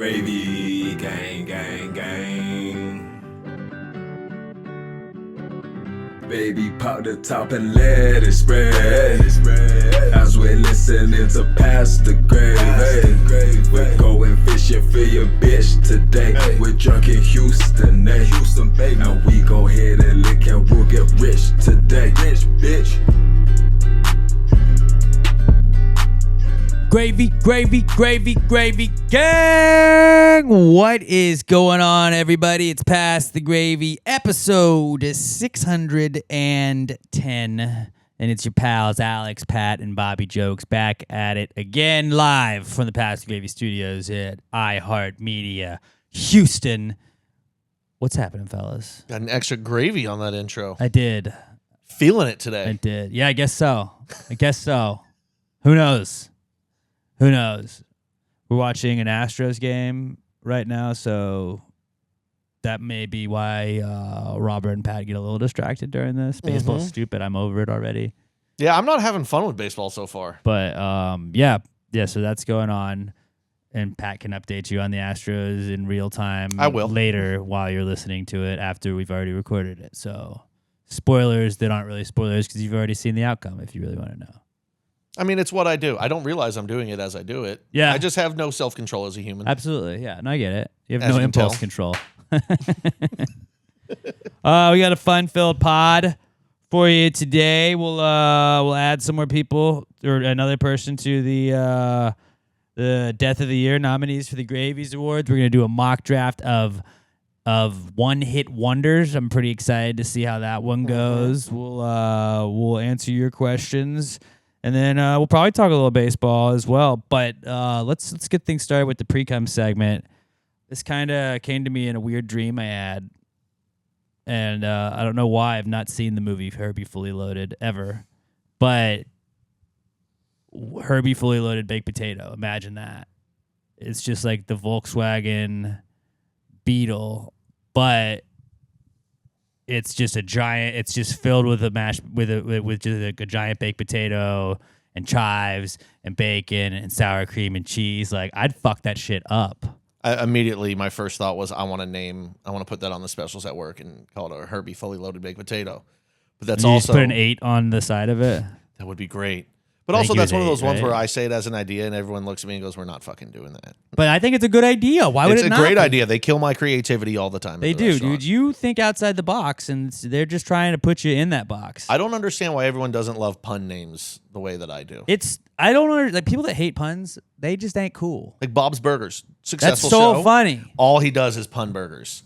Gravy, gang, gang, gang. Baby, pop the top and let it spread. As we're listening to Pass the Gravy. We're going fishing for your bitch today. We're drunk in Houston, baby. And we go ahead and lick and we'll get rich today. Rich, bitch. Gravy, gravy, gravy, gravy, gang! What is going on, everybody? It's Past the Gravy, episode 610. And it's your pals, Alex, Pat, and Bobby Jokes back at it again, live from the Past the Gravy studios at iHeartMedia, Houston. What's happening, fellas? Got an extra gravy on that intro. I did. Feeling it today. I did. Yeah, I guess so. Who knows? Who knows? We're watching an Astros game right now, so that may be why Robert and Pat get a little distracted during this. Baseball's stupid. I'm over it already. Yeah, I'm not having fun with baseball so far. But, yeah, so that's going on. And Pat can update you on the Astros in real time. I will. Later while you're listening to it after we've already recorded it. So spoilers that aren't really spoilers because you've already seen the outcome if you really want to know. I mean, it's what I do. I don't realize I'm doing it as I do it. Yeah. I just have no self-control as a human. Absolutely. Yeah. No, I get it. You have As no you can impulse tell. control. We got a fun-filled pod for you today. We'll add some more people or another person to the Death of the Year nominees for the Gravies Awards. We're gonna do a mock draft of one-hit wonders. I'm pretty excited to see how that one goes. We'll answer your questions. And then we'll probably talk a little baseball as well. But let's get things started with the Precome segment. This kind of came to me in a weird dream I had. And I don't know why I've not seen the movie Herbie Fully Loaded ever. But Herbie Fully Loaded Baked Potato. Imagine that. It's just like the Volkswagen Beetle, but it's just a giant. It's just filled with a with just a giant baked potato and chives and bacon and sour cream and cheese. Like I'd fuck that shit up. Immediately, my first thought was I want to put that on the specials at work and call it a Herbie Fully Loaded Baked Potato. But that's You also just put an 8 on the side of it. That would be great. But I also, think that's it one of was those ones 8, where right? I say it as an idea and everyone looks at me and goes, "We're not fucking doing that." But I think it's a good idea. Why would It's it a not? great be? idea. They kill my creativity all the time. They at the do, restaurant. dude. You think outside the box, and they're just trying to put you in that box. I don't understand why everyone doesn't love pun names the way that I do. I don't understand. Like people that hate puns, they just ain't cool. Like Bob's Burgers, That's successful so show. funny. All he does is pun burgers.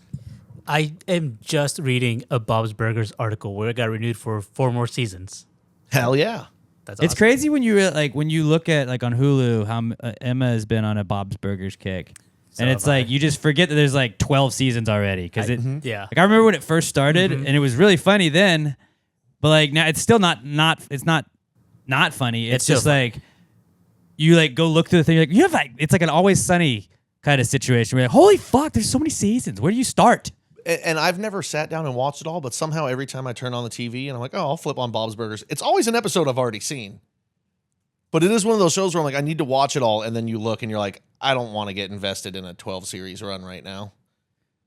I am just reading a Bob's Burgers article where it got renewed for 4 more seasons. Hell yeah. That's It's awesome. crazy when you look at like on Hulu how Emma has been on a Bob's Burgers kick, and it's have I. like you just forget that there's like 12 seasons already because it. Yeah. Like I remember when it first started, and it was really funny then, but like now it's still not funny. It's still just funny. like you like go look through the thing. You're like you have like it's like an Always Sunny kind of situation. Where you're like, holy fuck, there's so many seasons. Where do you start? And I've never sat down and watched it all, but somehow every time I turn on the TV and I'm like, oh, I'll flip on Bob's Burgers. It's always an episode I've already seen. But it is one of those shows where I'm like, I need to watch it all. And then you look and you're like, I don't want to get invested in a 12 series run right now.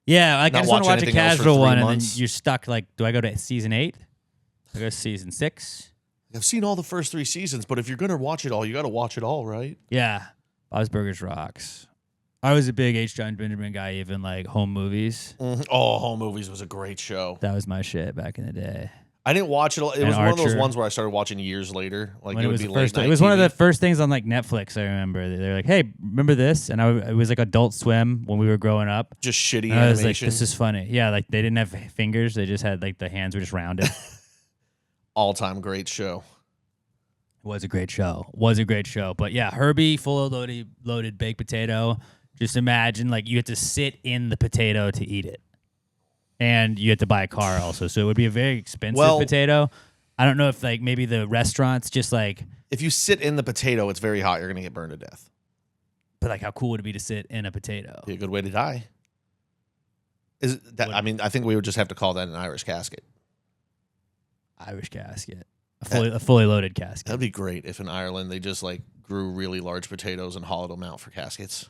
Yeah, like I Not just want to watch watch a anything else for casual 3 one, and months. then you're stuck. Like, do I go to season 8? Do I go to season 6? I've seen all the first 3 seasons, but if you're going to watch it all, you got to watch it all, right? Yeah, Bob's Burgers rocks. I was a big H. John Benjamin guy, even like home movies. Oh, Home Movies was a great show. That was my shit back in the day. I didn't watch it all. It And was one of those Archer. ones where I started watching years later. Like When it it would was be the late first, night it was one of TV. the first things on like Netflix. I remember they're like, "Hey, remember this?" And it was like Adult Swim when we were growing up. Just shitty And I was like, animation. "This is funny." Yeah, like they didn't have fingers; they just had like the hands were just rounded. All-time great show. Was a great show. But yeah, Herbie full of loaded baked potato. Just imagine like you have to sit in the potato to eat it. And you have to buy a car also. So it would be a very expensive potato. I don't know if like maybe the restaurants just like If you sit in the potato, it's very hot. You're going to get burned to death. but like how cool would it be to sit in a potato? Be a good way to die. Is that? I mean, I think we would just have to call that an Irish casket. Irish casket. A fully loaded casket. That'd be great if in Ireland they just like grew really large potatoes and hollowed them out for caskets.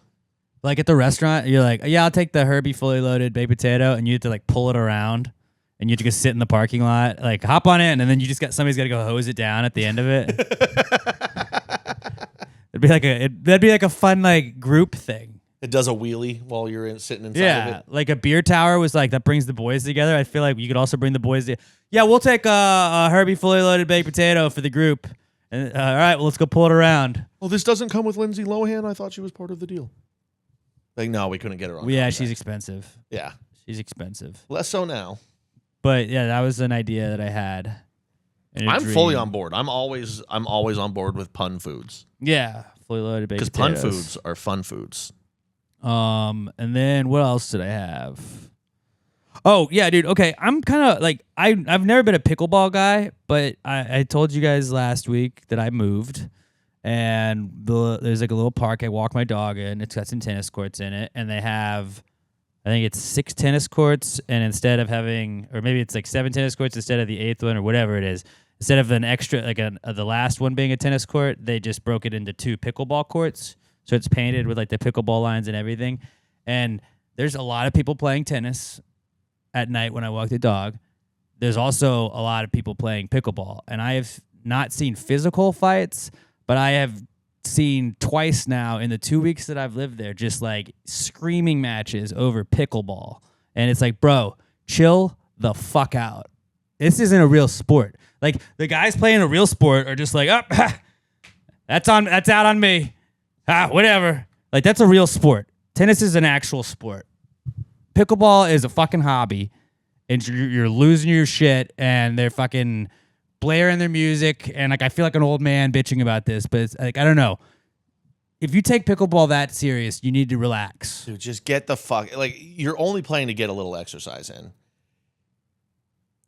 Like at the restaurant, you're like, yeah, I'll take the Herbie fully loaded baked potato, and you have to like pull it around, and you have to go sit in the parking lot, like hop on in, and then you just got somebody's got to go hose it down at the end of it. That'd be like a fun like group thing. It does a wheelie while you're sitting inside of Yeah, it. like a beer tower was like that brings the boys together. I feel like you could also bring the boys. Yeah, we'll take a Herbie fully loaded baked potato for the group. And, all right, well let's go pull it around. Well, this doesn't come with Lindsay Lohan. I thought she was part of the deal. Like, no, we couldn't get her on. Yeah, contract. she's expensive. Yeah, She's expensive. less so now. But yeah, that was an idea that I had. and a I'm dream. fully on board. I'm always on board with pun foods Yeah, fully loaded baked because potatoes. pun foods are fun foods. And then what else did I have? Oh yeah, dude. Okay, I'm kind of like I've never been a pickleball guy, but I told you guys last week that I moved, and there's like a little park I walk my dog in. It's got some tennis courts in it, and they have, I think it's 6 tennis courts, and instead of having, or maybe it's like 7 tennis courts instead of the 8th one or whatever it is, instead of an extra like the last one being a tennis court, they just broke it into 2 pickleball courts. So it's painted with like the pickleball lines and everything. And there's a lot of people playing tennis at night when I walk the dog. There's also a lot of people playing pickleball. And I have not seen physical fights, but I have seen twice now in the 2 weeks that I've lived there, just like screaming matches over pickleball. And it's like, bro, chill the fuck out. This isn't a real sport. Like the guys playing a real sport are just like, oh, that's out on me. Whatever. Like, that's a real sport. Tennis is an actual sport. Pickleball is a fucking hobby, and you're losing your shit, and they're fucking blaring their music, and like I feel like an old man bitching about this, but it's like, I don't know. If you take pickleball that serious, you need to relax. Dude, just get the fuck. Like, you're only playing to get a little exercise in.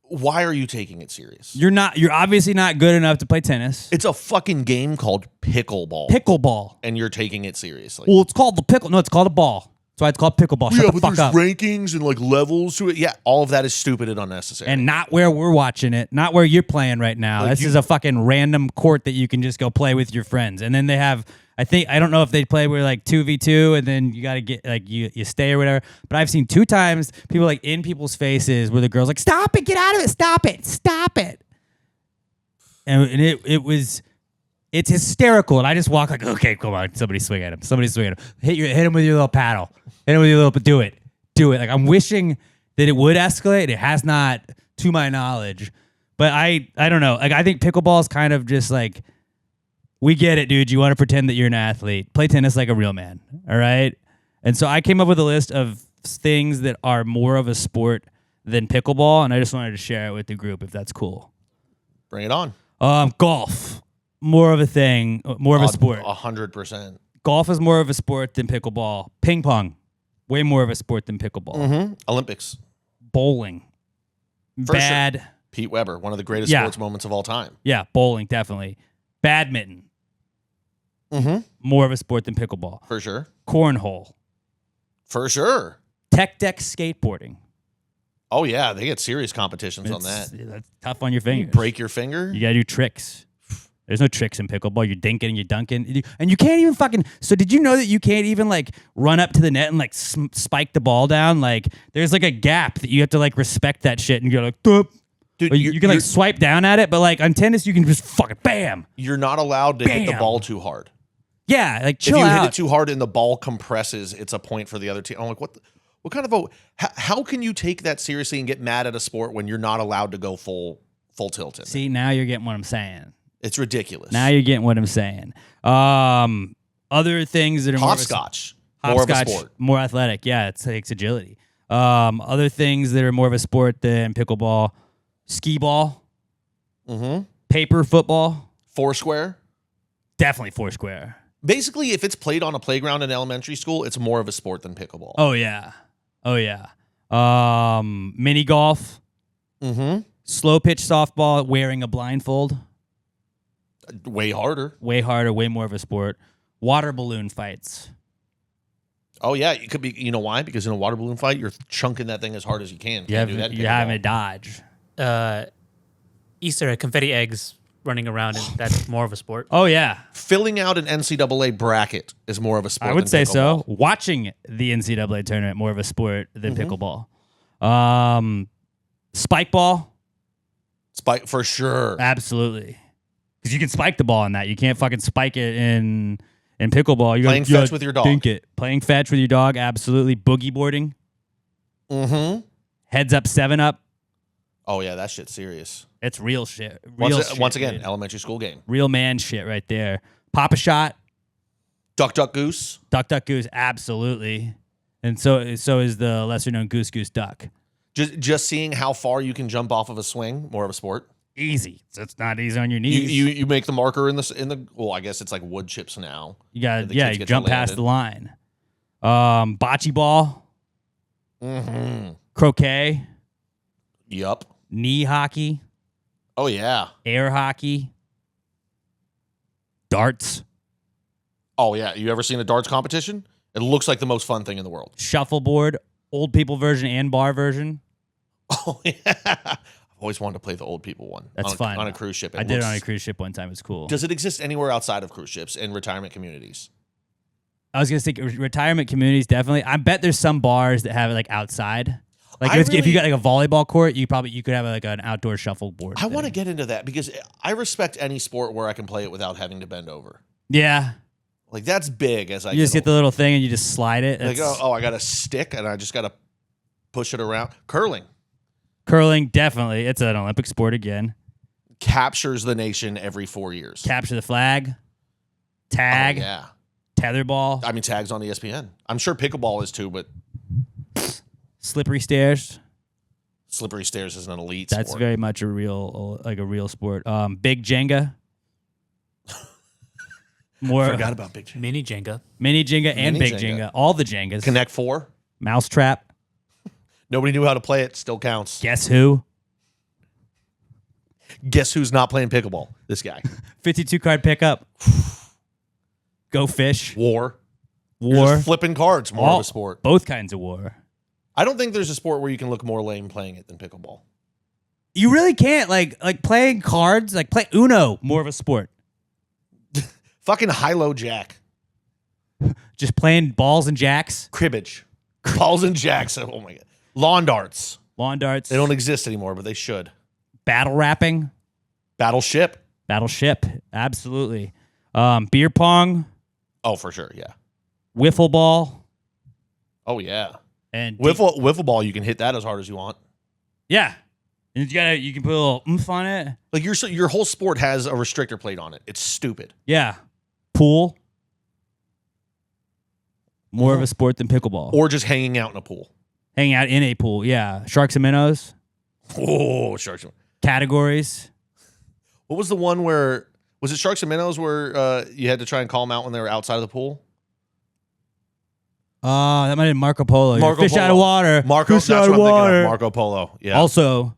Why are you taking it serious? You're obviously not good enough to play tennis. It's a fucking game called pickleball. Pickleball. And you're taking it seriously. Well, it's called it's called a ball. That's why it's called pickleball. Shut the fuck up. Rankings and like levels to it. Yeah, all of that is stupid and unnecessary. And not where we're watching it, not where you're playing right now. Like this is a fucking random court that you can just go play with your friends. And then they have, I don't know if they play where like 2v2 and then you got to get like you stay or whatever. But I've seen 2 times people like in people's faces where the girl's like, stop it, get out of it, stop it. And it's hysterical. And I just walk like, okay, come on, somebody swing at him. Hit him with your little paddle. Do it. Like I'm wishing that it would escalate. It has not, to my knowledge. But I don't know. Like I think pickleball is kind of just like, we get it, dude. You want to pretend that you're an athlete. Play tennis like a real man, all right? And so I came up with a list of things that are more of a sport than pickleball, and I just wanted to share it with the group if that's cool. Bring it on. Golf, more of a thing, more of a sport. 100%. Golf is more of a sport than pickleball. Ping pong, way more of a sport than pickleball. Mm-hmm. Olympics. Bowling, For bad. Sure. Pete Weber, one of the greatest Yeah. sports moments of all time. Yeah, bowling, definitely. Badminton, more of a sport than pickleball. For sure. Cornhole. For sure. Tech deck skateboarding. Oh, yeah. They get serious competitions on that. That's tough on your fingers. Break your finger? You gotta do tricks. There's no tricks in pickleball. You're dinking and you're dunking. And you can't even fucking... So did you know that you can't even like run up to the net and like spike the ball down? Like there's like a gap that you have to like respect that shit and you're like... Doop. Dude, you can like swipe down at it, but like on tennis you can just fucking bam. You're not allowed to hit the Bam. ball too hard. Yeah, like chill If you out. hit it too hard and the ball compresses, it's a point for the other team. I'm like, what kind of a... How can you take that seriously and get mad at a sport when you're not allowed to go full tilt in it? See, now you're getting what I'm saying. It's ridiculous. Now you're getting what I'm saying. Other things that are Hopscotch. More of a sport. More athletic. Yeah, it takes agility. Other things that are more of a sport than pickleball, skee ball, paper football, Foursquare. definitely foursquare. Basically, if it's played on a playground in elementary school, it's more of a sport than pickleball. Oh yeah. Mini golf, slow pitch softball, wearing a blindfold, Way harder. way harder, way more of a sport. Water balloon fights. Oh, yeah. It could be. You know why? Because in a water balloon fight, you're chunking that thing as hard as you can. You Can't do that in having pickleball. to dodge. Easter egg, confetti eggs running around, and that's more of a sport. Oh yeah, Filling out an NCAA bracket is more of a sport. I would than say so. pickleball. Watching the NCAA tournament more of a sport than pickleball. Spike ball, Spike for sure. absolutely, because you can spike the ball in that. You can't fucking spike it in pickleball. You Playing gotta fetch with your dog. Dink it. Playing fetch with your dog, absolutely. Boogie boarding, Mm-hmm. heads up, 7-up. Oh yeah, that shit's serious. It's real shit. Real shit, Once again, dude. elementary school game. Real man shit right there. Pop a shot, Duck, duck, goose. duck, duck, goose, absolutely. And so is the lesser known goose, goose, duck. Just seeing how far you can jump off of a swing, more of a sport. Easy. So it's not easy on your knees. You make the marker in the. Well, I guess it's like wood chips now. You got the yeah. kids You get jump to land past it. the line. Bocce ball, Mm-hmm. croquet, Yup. knee hockey, Oh yeah. air hockey, darts, Oh yeah. You ever seen a darts competition? It looks like the most fun thing in the world. shuffleboard, old people version and bar version. Oh yeah. I've always wanted to play the old people one. That's on a, fun. on a cruise ship. I did it on a cruise ship one time. It was cool. Does it exist anywhere outside of cruise ships in retirement communities? I was gonna say retirement communities definitely. I bet there's some bars that have it like outside. Like if you got like a volleyball court, you could have like an outdoor shuffleboard. I want to thing. get into that because I respect any sport where I can play it without having to bend over. Yeah, Like that's big as I you just get get the little thing and you just slide it. like That's- I got a stick and I just got to push it around. Curling Curling, definitely. It's an Olympic sport again. captures the nation every 4 years. Capture the flag, tag, Oh, yeah. tetherball, I mean, tags on ESPN. I'm sure pickleball is too, but slippery stairs. slippery stairs is an elite That's sport. very much a real sport. Big Jenga. More Forgot about Big J. Mini Jenga. mini Jenga and Mini big Jenga. Jenga. All the Jengas. Connect 4. Mousetrap. Nobody knew how to play it. Still counts. Guess who? Guess who's not playing pickleball? This guy. 52 card pickup. Go fish. War. You're War. just flipping cards. More of a sport. Both kinds of war. I don't think there's a sport where you can look more lame playing it than pickleball. You really can't like playing cards, like play Uno, more of a sport. Fucking high-low jack. Just playing balls and jacks, Cribbage. Balls and jacks. Oh my god. Lawn darts. lawn darts. They don't exist anymore, but they should. battle rapping, Battleship. battleship, absolutely. Beer pong, Oh, for sure. Yeah. wiffle ball, Oh yeah. and Wiffle ball. You can hit that as hard as you want. yeah. And you can put a little oomph on it. Like your whole sport has a restrictor plate on it. It's stupid. Yeah. Pool. More of a sport than pickleball. Or just hanging out in a pool. Hanging out in a pool. Yeah. Sharks and minnows. Oh, sharks. Categories. What was the one where was it Sharks and Minnows where you had to try and call them out when they were outside of the pool? That might have been Marco Polo. Marco Fish out of Polo. water. Marco. Fish That's out what of I'm thinking water. of. Marco Polo. Yeah. Also,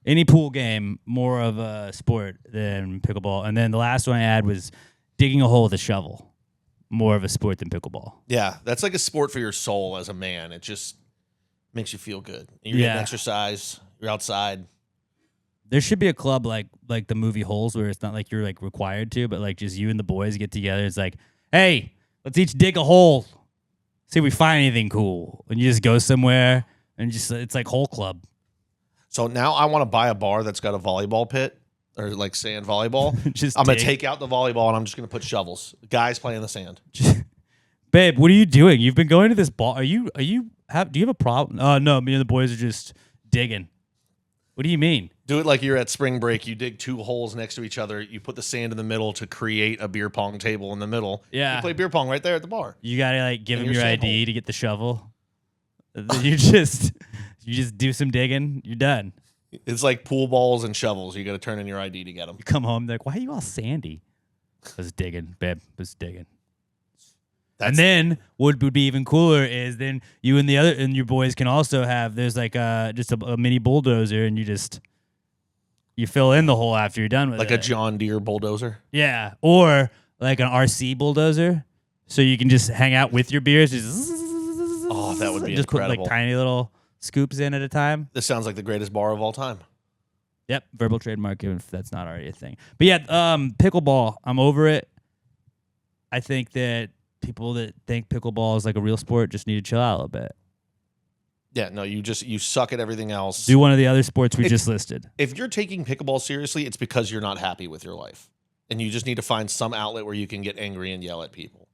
any pool game, more of a sport than pickleball. And then the last one I had was digging a hole with a shovel. More of a sport than pickleball. Yeah, that's like a sport for your soul as a man. It just makes you feel good. You're getting exercise. You're outside. There should be a club like the movie Holes where it's not like you're like required to, but like just you and the boys get together. It's like, hey, let's each dig a hole. See if we find anything cool. And you just go somewhere and just it's like hole club. So now I want to buy a bar that's got a volleyball pit or like sand volleyball. Just I'm going to dig. take out the volleyball and I'm just going to put shovels. Guys play in the sand. Babe, what are you doing? You've been going to this ball. Do you have a problem? Oh no, me and the boys are just digging. What do you mean? Do it like you're at spring break. You dig 2 holes next to each other. You put the sand in the middle to create a beer pong table in the middle. Yeah. You play beer pong right there at the bar. You gotta like give And him your your sand ID hole. to get the shovel. Then you just do some digging. You're done. It's like pool balls and shovels. You got to turn in your ID to get them. You come home, they're like, why are you all sandy? I was digging, babe. I was digging. And then what would be even cooler is then you and your boys can also have there's like just a mini bulldozer and you fill in the hole after you're done with like it. a John Deere bulldozer. Yeah, or like an RC bulldozer, so you can just hang out with your beers. Oh, that would be just incredible. put like tiny little scoops in at a time. This sounds like the greatest bar of all time. Yep, verbal trademark if that's not already a thing. But yeah, pickleball, I'm over it. I think that people that think pickleball is like a real sport just need to chill out a little bit. Yeah, no, you suck at everything else. Do one of the other sports we just listed. If you're taking pickleball seriously, it's because you're not happy with your life. And you just need to find some outlet where you can get angry and yell at people.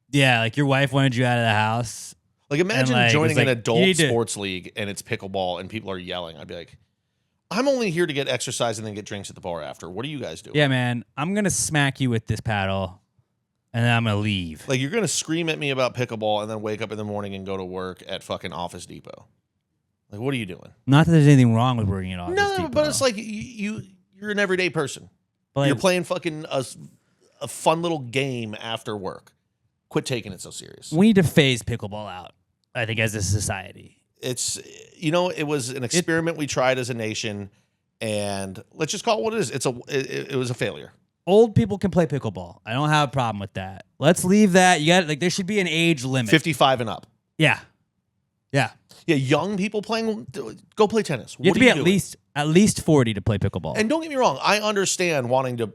Yeah, like your wife wanted you out of the house. Like imagine like, joining it's like, an adult you need to- sports league and it's pickleball and people are yelling. I'd be like, I'm only here to get exercise and then get drinks at the bar after. What are you guys doing? Yeah, man, I'm going to smack you with this paddle, and then I'm going to leave. Like you're going to scream at me about pickleball and then wake up in the morning and go to work at fucking Office Depot. Like, what are you doing? Not that there's anything wrong with working at Office No, Depot. but it's like you're an everyday person. But, like, You're playing fucking a fun little game after work. Quit taking it so serious. we need to phase pickleball out, I think, as a society. It's, it was an experiment we tried as a nation, and let's just call it what it is. It was a failure. Old people can play pickleball. I don't have a problem with that. Let's leave that. You got there should be an age limit. 55 and up. Yeah. Yeah. Yeah, young people playing, go play tennis. You have to be at least 40 to play pickleball. And don't get me wrong, I understand wanting to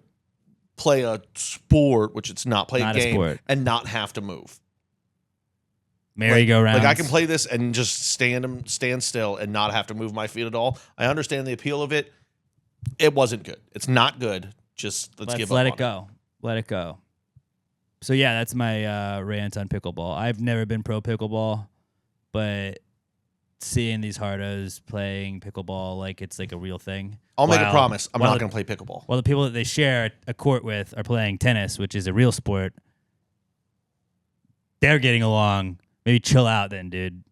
play a sport, which it's not, play Not a a game, sport. and not have to move. merry-go-rounds. Like I can play this and just stand still and not have to move my feet at all. I understand the appeal of it. It wasn't good. It's not good. Just let's give up. Let it on go. Let it go. So yeah, that's my rant on pickleball. I've never been pro pickleball, but seeing these hardos playing pickleball like it's like a real thing. I'll make a While- promise. I'm while not the- going to play pickleball. While the people that they share a court with are playing tennis, which is a real sport, they're getting along. Maybe chill out then, dude.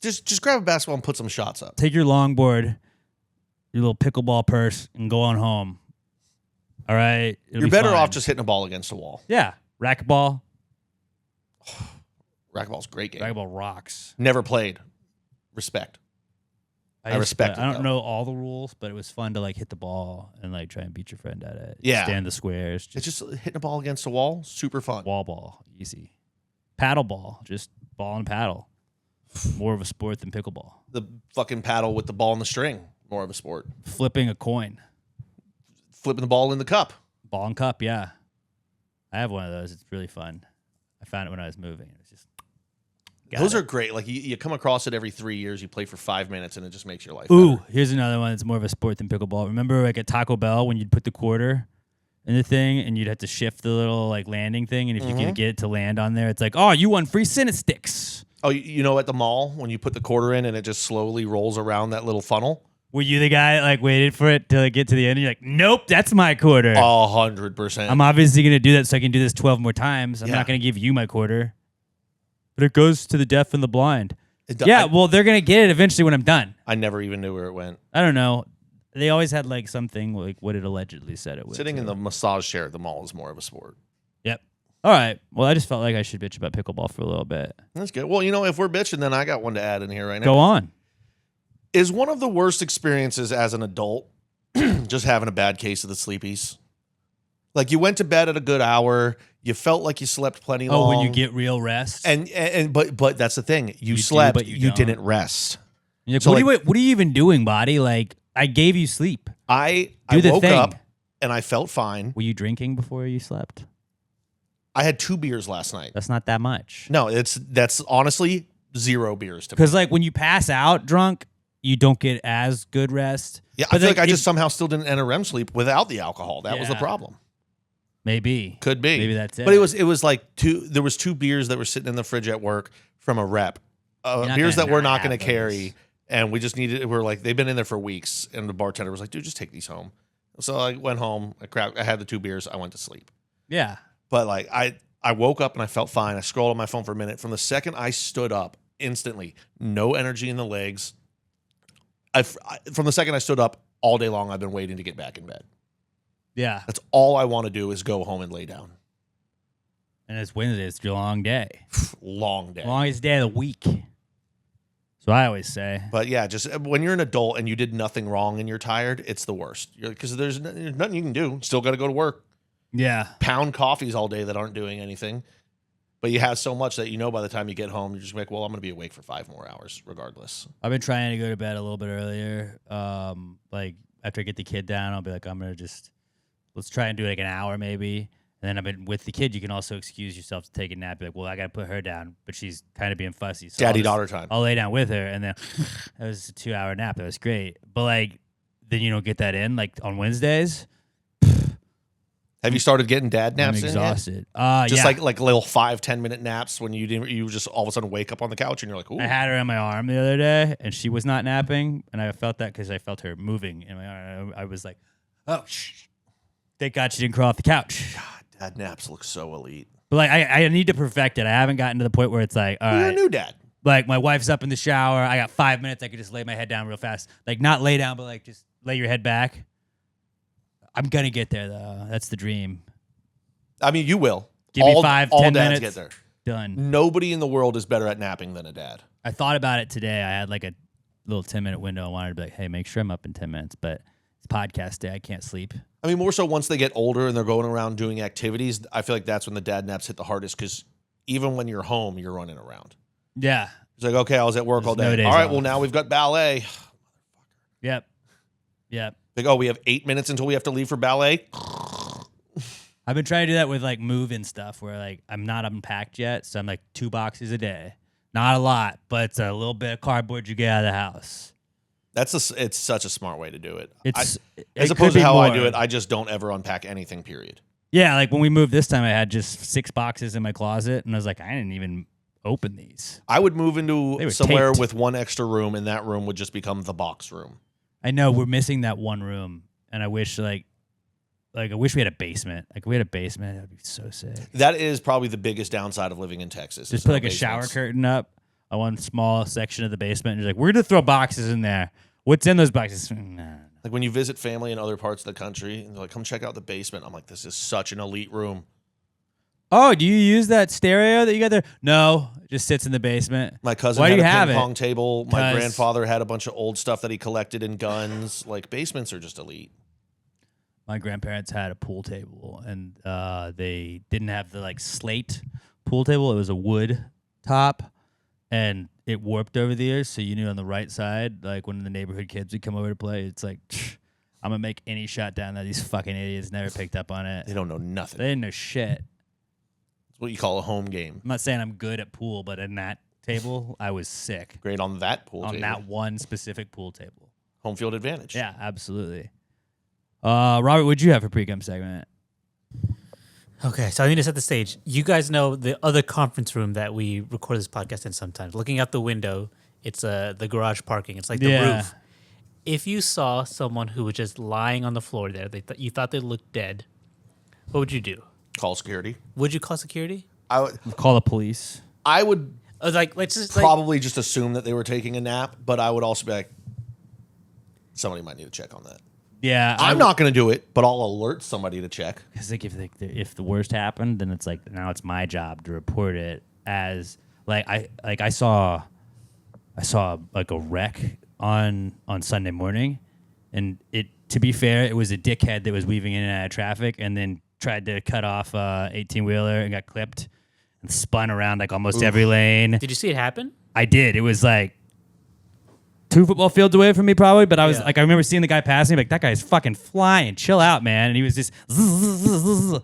Just grab a basketball and put some shots up. Take your longboard, your little pickleball purse, and go on home. All right? It'll You're be better fine. off just hitting a ball against a wall. Yeah. Racquetball. Racquetball's a great game. Racquetball rocks. Never played. Respect. I used to respect play- it, I don't though. know all the rules, but it was fun to like hit the ball and like try and beat your friend at it. Yeah. Stand the squares. It's Just just hitting a ball against a wall. Super fun. wall ball. Easy. Paddle ball. Just ball and paddle. More of a sport than pickleball. The fucking paddle with the ball and the string. More of a sport. Flipping a coin. Flipping the ball in the cup. Ball and cup, yeah. I have one of those. It's really fun. I found it when I was moving. It was just Those are great. Like you come across it every 3 years. You play for 5 minutes, and it just makes your life Ooh, better. here's another one that's more of a sport than pickleball. Remember like at Taco Bell when you'd put the quarter in the thing and you'd have to shift the little like landing thing, and if you could get it to land on there, it's like, oh, you won free Cinesticks. Oh, you know, at the mall when you put the quarter in and it just slowly rolls around that little funnel. Were you the guy that like waited for it to like, get to the end? And you're like, nope, that's my quarter. 100%. I'm obviously gonna do that so I can do this 12 more times. I'm Yeah. not gonna give you my quarter. But it goes to the deaf and the blind. It- Yeah, well, they're gonna get it eventually when I'm done. I never even knew where it went. I don't know. They always had like something like what it allegedly said it would. Sitting in the massage chair at the mall is more of a sport. Yep. All right. Well, I just felt like I should bitch about pickleball for a little bit. That's good. Well, if we're bitching, then I got one to add in here right now. Go on. Is one of the worst experiences as an adult just having a bad case of the sleepies? Like you went to bed at a good hour, you felt like you slept plenty long. Oh, when you get real rest. but that's the thing. You do, slept, but you you don't. didn't rest. You're like, so, what are you even doing, body? Like, I gave you sleep. I Do the woke thing. up and I felt fine. Were you drinking before you slept? I had 2 beers last night. That's not that much. No, that's honestly 0 beers to me. Because like when you pass out drunk, you don't get as good rest. Yeah, But I feel like I if- just somehow still didn't enter REM sleep without the alcohol. That was the Yeah. problem. Maybe. Could be. Maybe that's it. But it was like there was 2 beers that were sitting in the fridge at work from a rep. not Beers gonna that we're not not going have to those. carry, and we just needed. We're like they've been in there for weeks, and the bartender was like, "Dude, just take these home." So I went home. I had the 2 beers. I went to sleep. Yeah. But like I woke up and I felt fine. I scrolled on my phone for a minute. From the second I stood up, instantly, no energy in the legs. From the second I stood up, all day long I've been waiting to get back in bed. Yeah. That's all I want to do is go home and lay down. And it's Wednesday. It's your long day. Long day. Longest day of the week. So I always say. But yeah, just when you're an adult and you did nothing wrong and you're tired, it's the worst. Because there's nothing you can do. Still got to go to work. Yeah. Pound coffees all day that aren't doing anything. But you have so much that by the time you get home, you're just like, well, I'm going to be awake for 5 more hours regardless. I've been trying to go to bed a little bit earlier. Like after I get the kid down, I'll be like, let's try and do like an hour maybe. And then I've been with the kid. You can also excuse yourself to take a nap. Be like, well, I got to put her down, but she's kind of being fussy. So Daddy-daughter time. I'll lay down with her, and then that was a 2-hour nap. That was great. But like, then you don't get that in like on Wednesdays. Have you started getting dad naps I'm in exhausted. yet? Just Yeah. like little 5-10 minute naps when you just all of a sudden wake up on the couch and you're like, ooh. I had her on my arm the other day, and she was not napping, and I felt that because I felt her moving in my arm. I was like, oh, thank God she didn't crawl off the couch. God, dad naps look so elite. But like, I need to perfect it. I haven't gotten to the point where it's like, all You're right. a new dad. Like, my wife's up in the shower. I got 5 minutes. I could just lay my head down real fast. Like, not lay down, but like just lay your head back. I'm going to get there, though. That's the dream. I mean, you will. Give me 5, 10 dads minutes. get there. Done. Nobody in the world is better at napping than a dad. I thought about it today. I had like a little 10-minute window. I wanted to be like, hey, make sure I'm up in 10 minutes. But it's podcast day. I can't sleep. I mean, more so once they get older and they're going around doing activities, I feel like that's when the dad naps hit the hardest because even when you're home, you're running around. Yeah. It's like, okay, I was at work There's all no day. days All right, off. well, now we've got ballet. Yep. Like, oh, we have 8 minutes until we have to leave for ballet. I've been trying to do that with like move-in stuff where like I'm not unpacked yet. So I'm like 2 boxes a day. Not a lot, but it's a little bit of cardboard you get out of the house. It's such a smart way to do it. As As opposed to how I do it, I just don't ever unpack anything, period. Yeah, like when we moved this time, I had just 6 boxes in my closet, and I was like, I didn't even open these. I would move They into were somewhere taped. with one extra room, and that room would just become the box room. I know we're missing that one room, and I wish like I wish we had a basement. Like if we had a basement, that'd be so sick. That is probably the biggest downside of living in Texas. Just is put no like a shower basements. curtain up on one small section of the basement, and you're like, we're gonna throw boxes in there. What's in those boxes? Nah. Like when you visit family in other parts of the country, and they're like, come check out the basement. I'm like, this is such an elite room. Oh, do you use that stereo that you got there? No, it just sits in the basement. My cousin Why do had you a have ping it? pong table. My 'Cause- grandfather had a bunch of old stuff that he collected in guns. Like basements are just elite. My grandparents had a pool table, and they didn't have the like slate pool table. It was a wood top, and it warped over the years. So you knew on the right side, like when the neighborhood kids would come over to play, it's like, I'm gonna make any shot down that these fucking idiots never picked up on it. They don't know nothing. They didn't know shit. It's what you call a home game. I'm not saying I'm good at pool, but in that table, I was sick. Great on that pool On table. that one specific pool table. Home field advantage. Yeah, absolutely. Robert, what'd you have for Precome segment? Okay, so I need to set the stage. You guys know the other conference room that we record this podcast in sometimes. Looking out the window, it's the garage parking. It's like the Yeah. roof. If you saw someone who was just lying on the floor there, you thought they looked dead, what would you do? Call security. Would you call security? I Call the police. would Like, let's just probably just assume that they were taking a nap, but I would also be like, somebody might need to check on that. Yeah, I'm not going to do it, but I'll alert somebody to check. Because like if the worst happened, then it's like now it's my job to report it as I saw like a wreck on Sunday morning, and to be fair, it was a dickhead that was weaving in and out of traffic and then tried to cut off 18-wheeler and got clipped and spun around like almost every lane. Did you see it happen? I did. It was like 2 football fields away from me probably, but I was Yeah. like, I remember seeing the guy passing, like that guy's fucking flying. Chill out, man. And he was just, and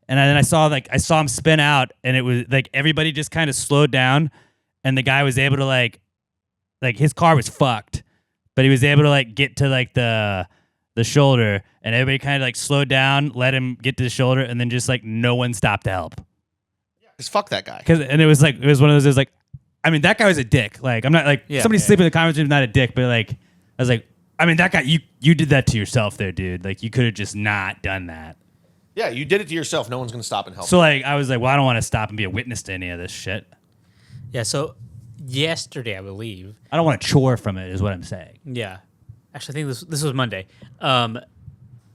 then I saw him spin out, and it was like everybody just kind of slowed down, and the guy was able to like his car was fucked, but he was able to like get to like the shoulder, and everybody kind of like slowed down, let him get to the shoulder, and then just like no one stopped to help. Just fuck that guy. And it was one of those. It was like, I mean, that guy was a dick. Like, I'm not like somebody sleeping in the conference room is not a dick, but like, I was like, I mean, that guy, you did that to yourself there, dude. Like, you could have just not done that. Yeah, you did it to yourself. No one's going to stop and help. So like, I was like, well, I don't want to stop and be a witness to any of this shit. Yeah, so yesterday, I believe. I don't want to chore from it, is what I'm saying. Yeah. Actually, I think this was Monday.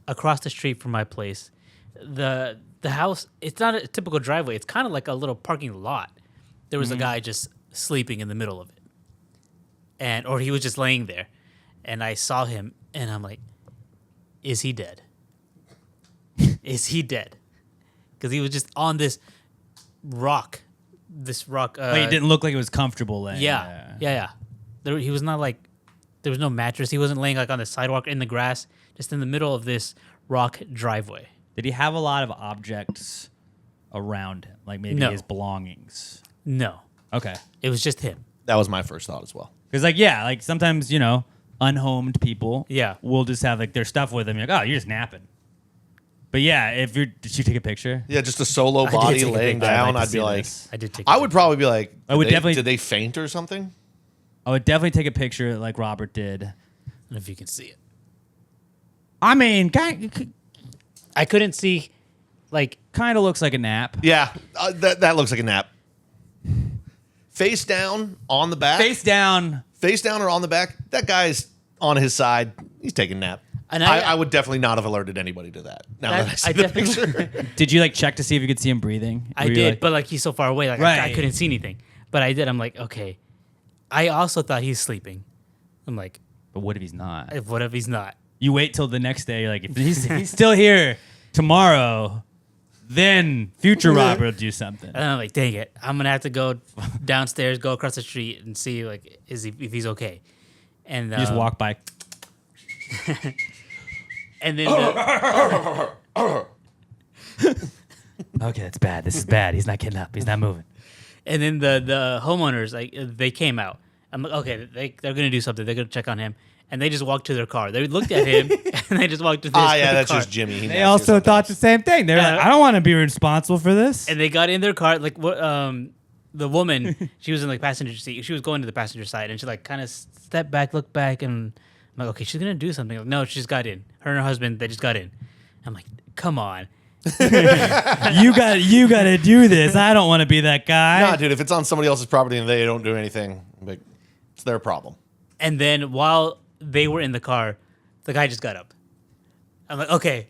Across the street from my place, the house, it's not a typical driveway. It's kind of like a little parking lot. There was a guy just sleeping in the middle of it. Or he was just laying there. And I saw him, and I'm like, is he dead? Is he dead? Because he was just on this rock. Like, it didn't look like it was comfortable laying Yeah. there. He was not like there was no mattress. He wasn't laying like on the sidewalk in the grass, just in the middle of this rock driveway. Did he have a lot of objects around him, like maybe No. his belongings? No, Okay. it was just him. That was my first thought as well. Because like sometimes unhomed people Yeah. will just have like their stuff with them. You're like, oh, you're just napping. But yeah, did you take a picture? Yeah, just a solo did body take a laying picture. down. I'd like to I'd be see like, this. I did take. I would probably be like, I would definitely- Did they faint or something? I would definitely take a picture like Robert did. I don't know if you can see it. I mean, I couldn't see, like, kind of looks like a nap. Yeah, that looks like a nap. Face down on the back. Face down. Face down or on the back. That guy's on his side. He's taking a nap. And I would definitely not have alerted anybody to that. Now that I see the picture. Did you like check to see if you could see him breathing? I Were you did, like- but like he's so far away, like Right. I couldn't see anything. But I did. I'm like, okay. I also thought he's sleeping. I'm like, But what if he's not? what if he's not? You wait till the next day. You're like, if he's still here tomorrow, then future Robert will do something. And I'm like, dang it, I'm gonna have to go downstairs, go across the street, and see like if he's okay. And You just walk by. And then Okay, that's bad. This is bad. He's not getting up. He's not moving. and then the homeowners, like, they came out. I'm like, okay, they're gonna do something. They're gonna check on him, and they just walked to their car. They looked at him, and they just walked to their Yeah, that's car. just Jimmy. He They nasty also sometimes. thought the same thing. They're Yeah. like, I don't want to be responsible for this. And they got in their car, like what the woman, she was in like passenger seat. She was going to the passenger side, and she like kind of stepped back, looked back, and I'm like, okay, she's gonna do something. Like, no, she just got in. Her and her husband, they just got in. I'm like, come on. you got to do this. I don't want to be that guy. Nah, dude, if it's on somebody else's property and they don't do anything, like, it's their problem. And then while they were in the car, the guy just got up. I'm like, okay,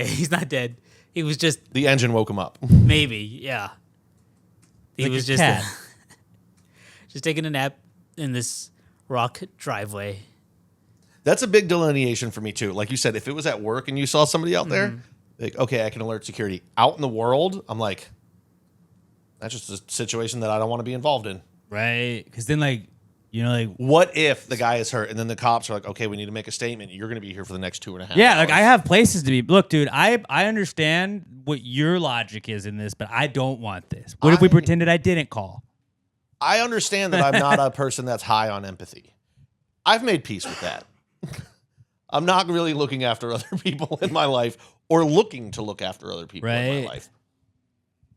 he's not dead. He was just The engine woke him up. maybe, yeah. He Like was your just cat. just taking a nap in this rock driveway. That's a big delineation for me, too. Like you said, if it was at work and you saw somebody out there, like, okay, I can alert security. Out in the world, I'm like, that's just a situation that I don't want to be involved in. Right? Because then, like, What if the guy is hurt and then the cops are like, okay, we need to make a statement. You're going to be here for the next 2.5 hours. yeah, like I have places to be. Look, dude, I understand what your logic is in this, but I don't want this. What if we pretended I didn't call? I understand that I'm not a person that's high on empathy. I've made peace with that. I'm not really looking after other people in my life or looking to look after other people in Right. my life.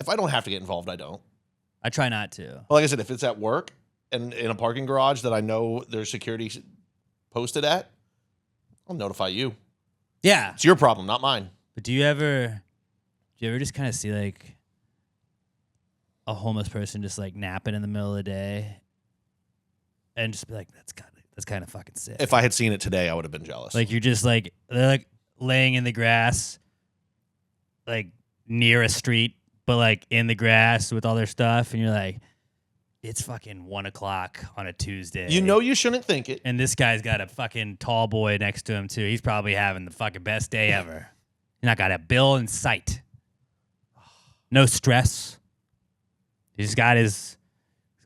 If I don't have to get involved, I don't. I try not to. Well, like I said, if it's at work and in a parking garage that I know there's security posted at, I'll notify you. Yeah. It's your problem, not mine. But do you ever just kind of see like a homeless person just like napping in the middle of the day and just be like, that's kind of fucking sick. If I had seen it today, I would have been jealous. Like you're just like, they're like laying in the grass, like near a street, but like in the grass with all their stuff. And you're like, it's fucking 1:00 on a Tuesday. you know you shouldn't think it. And this guy's got a fucking tall boy next to him too. He's probably having the fucking best day ever. He's not got a bill in sight. No stress. He's got his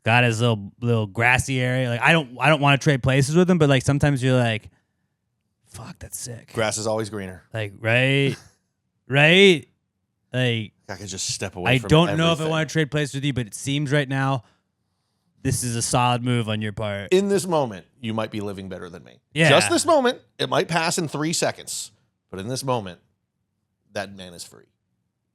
little grassy area. Like I don't want to trade places with him, but like sometimes you're like, fuck, that's sick. Grass is always greener. Like right. Like I could just step away I from don't know if I everything. want to trade places with you, but it seems right now this is a solid move on your part. In this moment, you might be living better than me. Yeah. Just this moment. It might pass in 3 seconds. But in this moment, that man is free.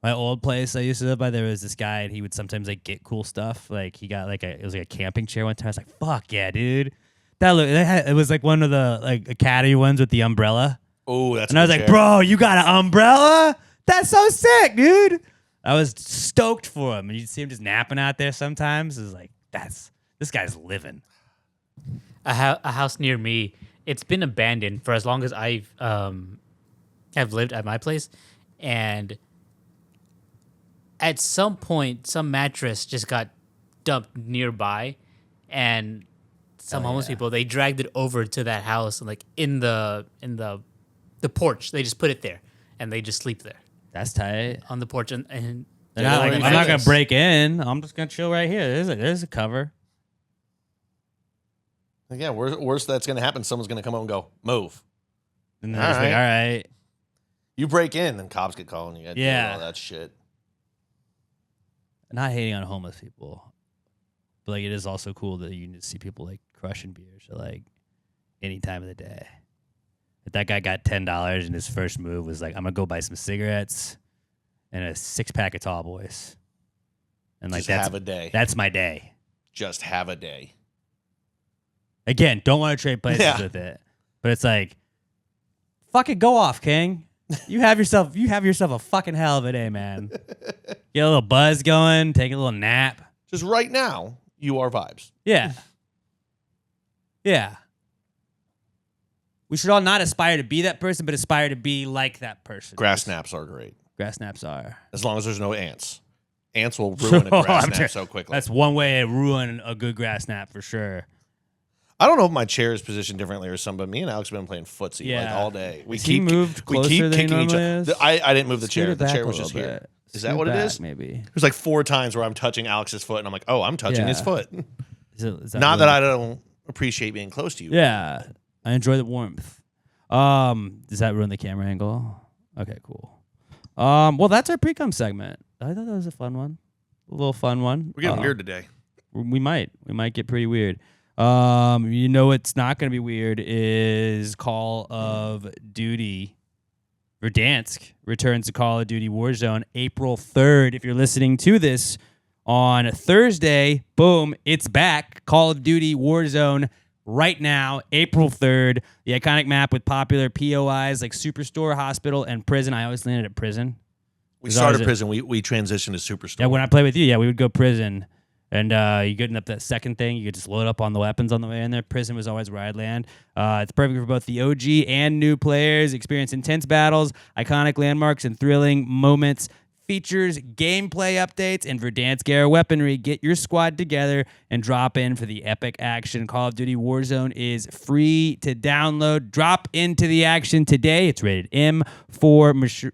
My old place I used to live by, there was this guy, and he would sometimes like get cool stuff. Like he got it was like a camping chair one time. I was like, "Fuck yeah, dude!" It was like one of the like Academy ones with the umbrella. Oh, that's And I was like, "Bro, you got an umbrella? That's so sick, dude!" I was stoked for him, and you'd see him just napping out there sometimes. It was like, this guy's living. A house near me, it's been abandoned for as long as I've have lived at my place, and at some point, some mattress just got dumped nearby, and some homeless people, they dragged it over to that house, and like in the porch, they just put it there, and they just sleep there That's tight. on the porch, and They're not like, already I'm not gonna famous. break in. I'm just gonna chill right here. There's a cover. Yeah, worst that's going to happen, someone's going to come out and go, move. And they're just like, all right. You break in, and cops get called, and you got to deal with all that shit. Not hating on homeless people, but like it is also cool that you can just see people like crushing beers at like any time of the day. If that guy got $10 and his first move was like, I'm gonna go buy some cigarettes and a 6-pack of Tall Boys, and like just have a day. That's my day. Just have a day. Again, don't want to trade places with it, but it's like, fucking go off, King. You have yourself a fucking hell of a day, man. Get a little buzz going, take a little nap. Just right now, you are vibes. Yeah. Yeah. We should all not aspire to be that person, but aspire to be like that person. Grass naps are great. Grass naps are. As long as there's no ants. Ants will ruin a grass nap so quickly. That's one way to ruin a good grass nap for sure. I don't know if my chair is positioned differently or something, but me and Alex have been playing footsie like all day. We keep kicking each other. I didn't move the chair. The chair was just here. Is that what it is? Maybe. There's like 4 times where I'm touching Alex's foot, and I'm like, oh, I'm touching his foot. Is that Not that I don't appreciate being close to you. Yeah. I enjoy the warmth. Does that ruin the camera angle? Okay, cool. Well, that's our Precome segment. I thought that was a fun one. A little fun one. We're getting weird today. We might get pretty weird. You know what's not going to be weird is Call of Duty. Verdansk returns to Call of Duty Warzone April 3rd. If you're listening to this on Thursday, boom, it's back. Call of Duty Warzone right now, April 3rd. The iconic map with popular POIs like Superstore, Hospital, and Prison. I always landed at Prison. We started Prison. We transitioned to Superstore. Yeah, when I play with you, we would go Prison. And you getting up that second thing, you could just load up on the weapons on the way in there. Prison was always where I'd land. It's perfect for both the OG and new players. Experience intense battles, iconic landmarks, and thrilling moments. Features gameplay updates and Verdansk era weaponry. Get your squad together and drop in for the epic action. Call of Duty Warzone is free to download. Drop into the action today. It's rated M for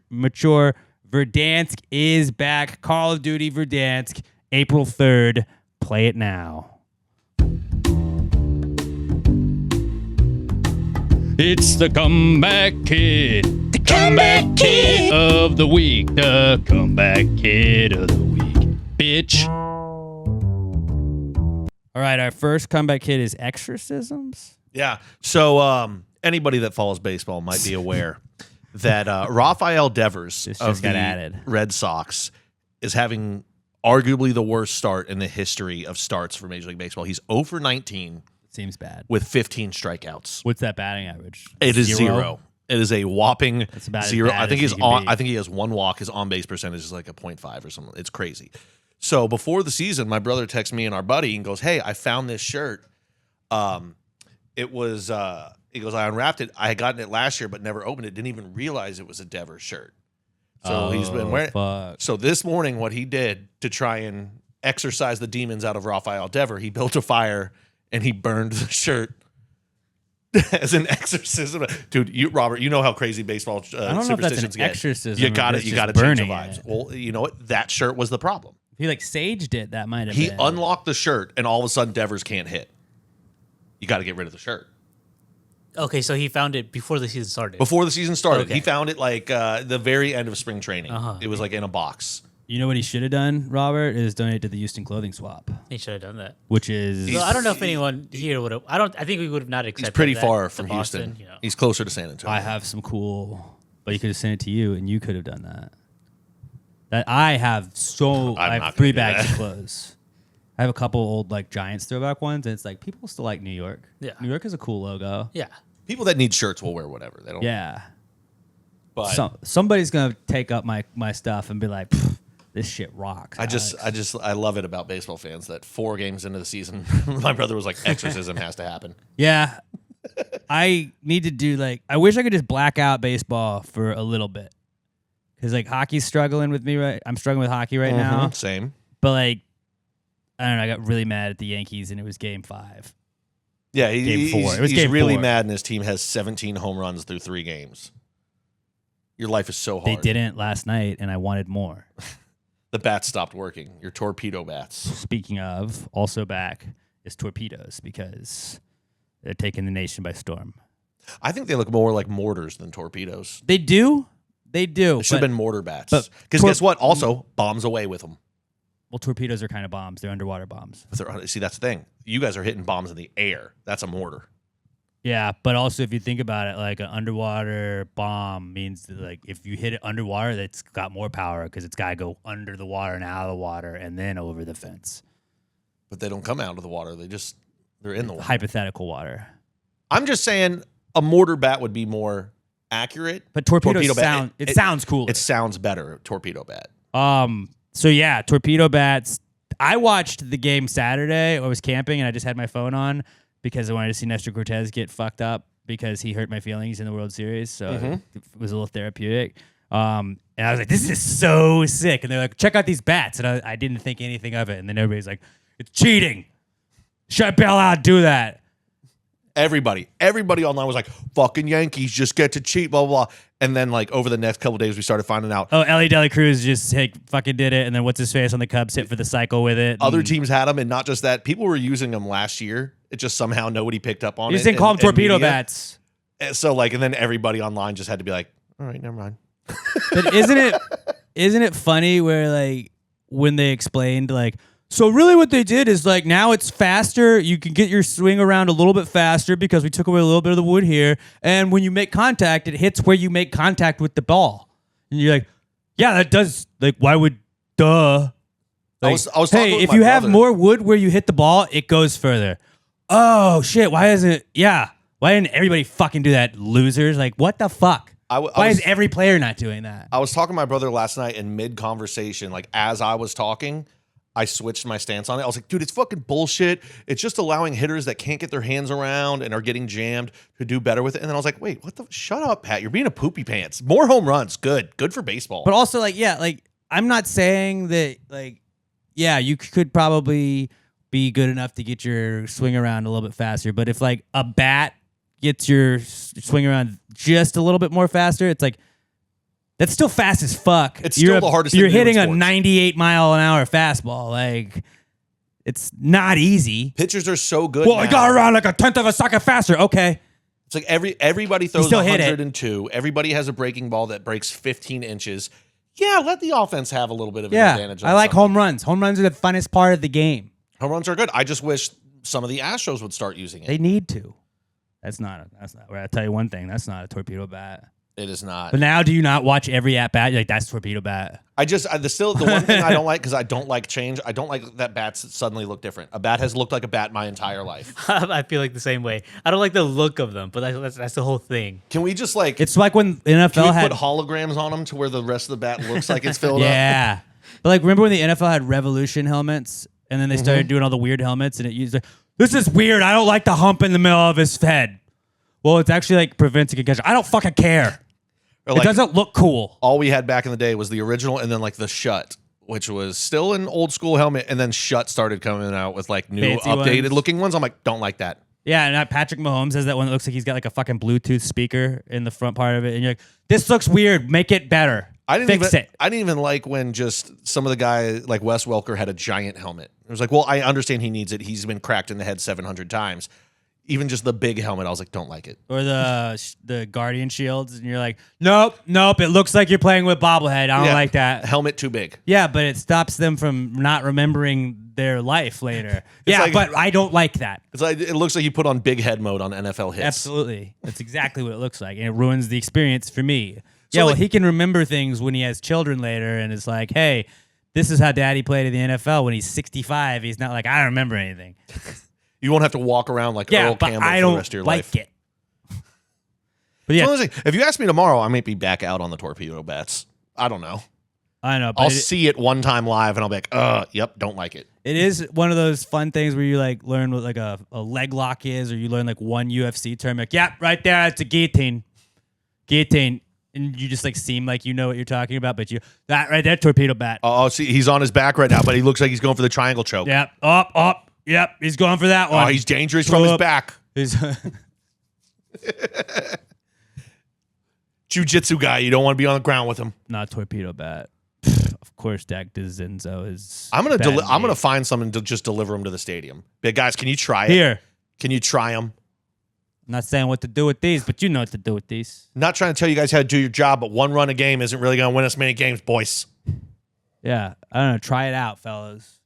mature. Verdansk is back. Call of Duty Verdansk. April 3rd. Play it now. It's the comeback kid. The comeback kid of the week. The comeback kid of the week. Bitch. All right, our first comeback kid is exorcisms. Yeah. So anybody that follows baseball might be aware that Rafael Devers of the Red Sox is having arguably the worst start in the history of starts for Major League Baseball. He's 0 for 19. Seems bad. With 15 strikeouts. What's that batting average? It is 0. It is a whopping 0. I think I think he has 1 walk. His on base percentage is like a 0.5 or something. It's crazy. So before the season, my brother texts me and our buddy and goes, "Hey, I found this shirt. It was he goes, I unwrapped it. I had gotten it last year but never opened it. Didn't even realize it was a Devers shirt." So he's been wearing. So this morning, what he did to try and exorcise the demons out of Rafael Devers, he built a fire and he burned the shirt as an exorcism. Dude, Robert, you know how crazy baseball superstitions get. Exorcism. You got to change the vibes. Well, you know what? That shirt was the problem. If he saged it, that might have. He unlocked the shirt, and all of a sudden, Devers can't hit. You got to get rid of the shirt. Okay, so he found it before the season started. Before the season started. Okay. He found it like the very end of spring training. It was like in a box. You know what he should have done, Robert, is donate to the Houston Clothing Swap. He should have done that. Which is... Well, I don't know if anyone here would have... I think we would have not accepted that. He's pretty far from Boston, Houston. He's closer to San Antonio. I have some cool... But he could have sent it to you, and you could have done that. That I have I have 3 bags of clothes. I have a couple old Giants throwback ones, and it's like people still like New York. Yeah. New York is a cool logo. Yeah. People that need shirts will wear whatever. They don't. Yeah. But somebody's gonna take up my stuff and be like, "This shit rocks." I love it about baseball fans that 4 games into the season, my brother was like, "Exorcism has to happen." Yeah. I need to do I wish I could just black out baseball for a little bit, because hockey's struggling with me. I'm struggling with hockey right now. Same. But I don't know. I got really mad at the Yankees, and it was Game 5. Yeah, Game 4. It was he's Game really 4. mad, and his team has 17 home runs through 3 games. Your life is so hard. They didn't last night, and I wanted more. The bats stopped working. Your torpedo bats. Speaking of, also back is torpedoes, because They're taking the nation by storm. I think they look more like mortars than torpedoes. They do. They do. It should have been mortar bats. but Because guess what? Also, bombs away with them. Well, torpedoes are kind of bombs. They're underwater bombs. See, that's the thing. You guys are hitting bombs in the air. That's a mortar. Yeah, but also if you think about it, like an underwater bomb means that, like, if you hit it underwater, that's got more power because it's got to go under the water and out of the water and then over the fence. But they don't come out of the water. They're in the water. Hypothetical water. I'm just saying a mortar bat would be more accurate. But torpedo bat, it sounds cool. It sounds better, torpedo bat. So yeah, torpedo bats. I watched the game Saturday. I was camping and I just had my phone on because I wanted to see Nestor Cortez get fucked up because he hurt my feelings in the World Series. So it was a little therapeutic. And I was like, this is so sick. And they're like, check out these bats. And I didn't think anything of it. And then everybody's like, it's cheating. Should I bail out? Do that. Everybody online was like, fucking Yankees just get to cheat, blah, blah, blah. And then, like, over the next couple of days, we started finding out. Oh, Ellie Dela Cruz just fucking did it. And then what's his face on the Cubs hit for the cycle with it. Other teams had them. And not just that, people were using them last year. It just somehow nobody picked up on it. You just didn't call them torpedo bats. So, like, and then everybody online just had to be like, all right, never mind. But isn't it funny where, like, when they explained, like, so really what they did is, like, now it's faster. You can get your swing around a little bit faster because we took away a little bit of the wood here. And when you make contact, it hits where you make contact with the ball. And you're like, yeah, that does. Like, why would, duh. Like, I was talking with if my you have brother. more wood where you hit the ball, it goes further. Oh, shit. Why isn't, yeah. Why didn't everybody fucking do that, losers? Like, what the fuck? Why is every player not doing that? I was talking to my brother last night in mid-conversation, like, as I was talking, I switched my stance on it. I was like, dude, it's fucking bullshit. It's just allowing hitters that can't get their hands around and are getting jammed to do better with it. And then I was like, wait, what the? Shut up, Pat. You're being a poopy pants. More home runs. Good. Good for baseball. But also, like, yeah, like, I'm not saying that, like, yeah, you could probably be good enough to get your swing around a little bit faster. But if, like, a bat gets your swing around just a little bit more faster, it's like, that's still fast as fuck. It's still the hardest thing You're to do in hitting a sports. 98-mile-an-hour fastball. Like, it's not easy. Pitchers are so good. Well, I now. got around like a tenth of a second faster. Okay. It's like everybody throws still hit it. 102. Everybody has a breaking ball that breaks 15 inches. Yeah, let the offense have a little bit of an Yeah. advantage. I like home runs. Home runs are the funnest part of the game. Home runs are good. I just wish some of the Astros would start using it. They need to. That's not. I'll tell you one thing. That's not a torpedo bat. It is not. But now, do you not watch every at bat? You're like, that's torpedo bat. The one thing I don't like, because I don't like change, I don't like that bats suddenly look different. A bat has looked like a bat my entire life. I feel like the same way. I don't like the look of them, but that's the whole thing. Can we just like, It's like when NFL can we had put holograms on them to where the rest of the bat looks like it's filled up? yeah. But like, remember when the NFL had Revolution helmets, and then they started doing all the weird helmets, and it used like, this is weird. I don't like the hump in the middle of his head. Well, it's actually like prevents a concussion. I don't fucking care. Or It like, doesn't look cool. all we had back in the day was the original and then like the Shut, which was still an old school helmet, and then Shut started coming out with like new Fancy updated ones. looking ones. I'm like, don't like that. Yeah, and Patrick Mahomes has that one that looks like he's got like a fucking Bluetooth speaker in the front part of it, and you're like, this looks weird. Make it better. I didn't even like when just some of the guy like Wes Welker had a giant helmet. It was like, well, I understand he needs it. He's been cracked in the head 700 times. Even just the big helmet, I was like, don't like it. Or the Guardian shields, and you're like, nope. It looks like you're playing with bobblehead. I don't like that. Helmet too big. Yeah, but it stops them from not remembering their life later. like- but I don't like that. It's like it looks like you put on big head mode on NFL hits. Absolutely. That's exactly what it looks like, and it ruins the experience for me. So, Yeah, well, like- he can remember things when he has children later, and it's like, hey, this is how daddy played in the NFL when he's 65. He's not like, I don't remember anything. You won't have to walk around like Yeah, Earl but Campbell I for don't the rest of your like life. it. But It's yeah, one of those things, if you ask me tomorrow, I might be back out on the torpedo bats. I don't know. I know. But I'll see it one time live and I'll be like, yep, don't like it. it is one of those fun things where you like learn what like a leg lock is, or you learn like one UFC term. Like, yeah, right there, it's a guillotine. Guillotine. And you just like seem like you know what you're talking about, but that right there, torpedo bat. Oh, see, he's on his back right now, but he looks like he's going for the triangle choke. Yep. Up. Yep. He's going for that one. Oh, he's dangerous from his Up. back. He's Jiu-jitsu guy, you don't want to be on the ground with him. not torpedo bat. Of course, Dak DeZenzo is. I'm bad gonna meat. find someone to just deliver him to the stadium. But guys, can you try it? Here. Can you try him? not saying what to do with these, but you know what to do with these. Not trying to tell you guys how to do your job, but one run a game isn't really going to win us many games, boys. Yeah, I don't know. Try it out, fellas.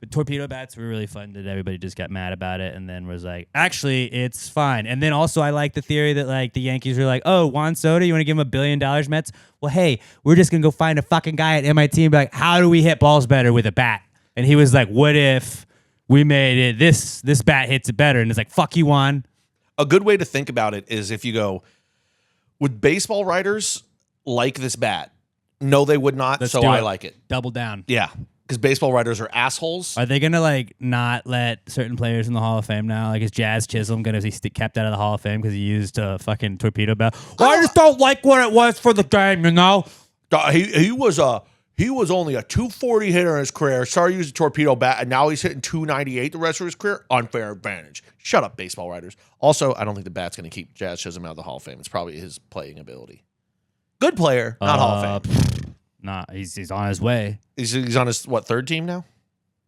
But torpedo bats were really fun. That everybody just got mad about it, and then was like, actually, it's fine. And then also, I like the theory that like the Yankees were like, oh, Juan Soto, you want to give him $1 billion, Mets? Well, hey, we're just gonna go find a fucking guy at MIT and be like, how do we hit balls better with a bat? And he was like, what if we made it this bat hits it better? And it's like, fuck you, Juan. A good way to think about it is if you go, would baseball writers like this bat? No, they would not. Let's So do I it. like it. Double down. Yeah, because baseball writers are assholes. Are they gonna like not let certain players in the Hall of Fame now? Like is Jazz Chisholm gonna be kept out of the Hall of Fame because he used a fucking torpedo bat? Well, I just don't like what it was for the game, you know. He was only a 240 hitter in his career. Started using torpedo bat, and now he's hitting 298 the rest of his career. Unfair advantage. Shut up, baseball writers. Also, I don't think the bat's gonna keep Jazz Chisholm out of the Hall of Fame. It's probably his playing ability. Good player, not Hall of Fame. Nah, he's on his way. He's on his third team now.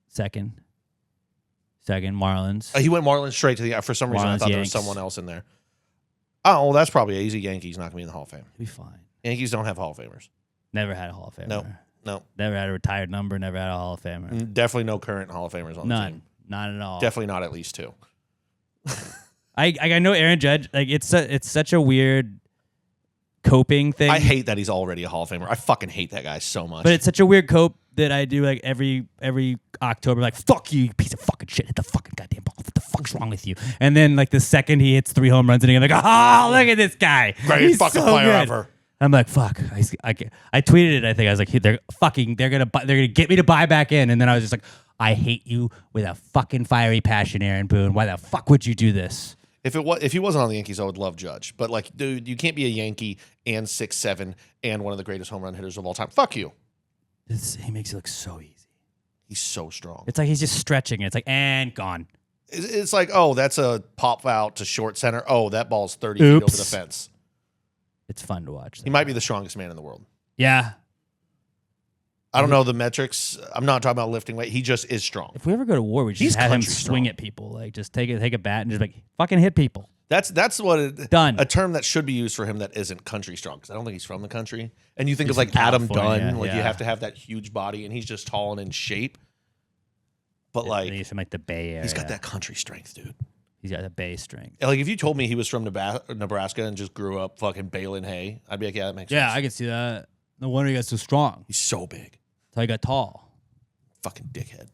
Second Marlins. He went Marlins straight to the. For some reason, I Marlins, thought there was Yanks. someone else in there. Oh, well, that's probably easy. Yankees not gonna be in the Hall of Fame. He'll be fine. Yankees don't have Hall of Famers. Never had a Hall of Famer. No, Never had a retired number. Never had a Hall of Famer. definitely no current Hall of Famers on the team. None at all. Definitely not at least two. I know Aaron Judge. Like it's such a weird coping thing. I hate that he's already a Hall of Famer. I fucking hate that guy so much. But it's such a weird cope that I do like every October, like, fuck you piece of fucking shit, hit the fucking goddamn ball. What the fuck's wrong with you? And then like the second he hits 3 home runs and I'm like, oh, look at this guy. Greatest He's fucking so player good. ever. I'm like, fuck. I tweeted it. I think I was like, they're gonna get me to buy back in. And then I was just like, I hate you with a fucking fiery passion, Aaron Boone. Why the fuck would you do this? If he wasn't on the Yankees, I would love Judge. But like, dude, you can't be a Yankee and 6'7" and one of the greatest home run hitters of all time. Fuck you. He makes it look so easy. He's so strong. It's like he's just stretching it. It's like, and gone. It's like, oh, that's a pop out to short center. Oh, that ball's 30 feet over the fence. It's fun to watch. He might be the strongest man in the world. Yeah. I don't know the metrics. I'm not talking about lifting weight. He just is strong. If we ever go to war, we He's just have him country swing strong. at people. Like, just take a bat and just like fucking hit people. That's what Done. A term that should be used for him that isn't country strong, because I don't think he's from the country. And you think He's of like from Adam California, Dunn, like you yeah. have to have that huge body, and he's just tall and in shape. But like He's from like the Bay Area. he's got that country strength, dude. He's got a Bay strength. Like if you told me he was from Nebraska and just grew up fucking baling hay, I'd be like, yeah, that makes Yeah, sense. I can see that. No wonder he got so strong. He's so big, That's how he got tall. fucking dickhead.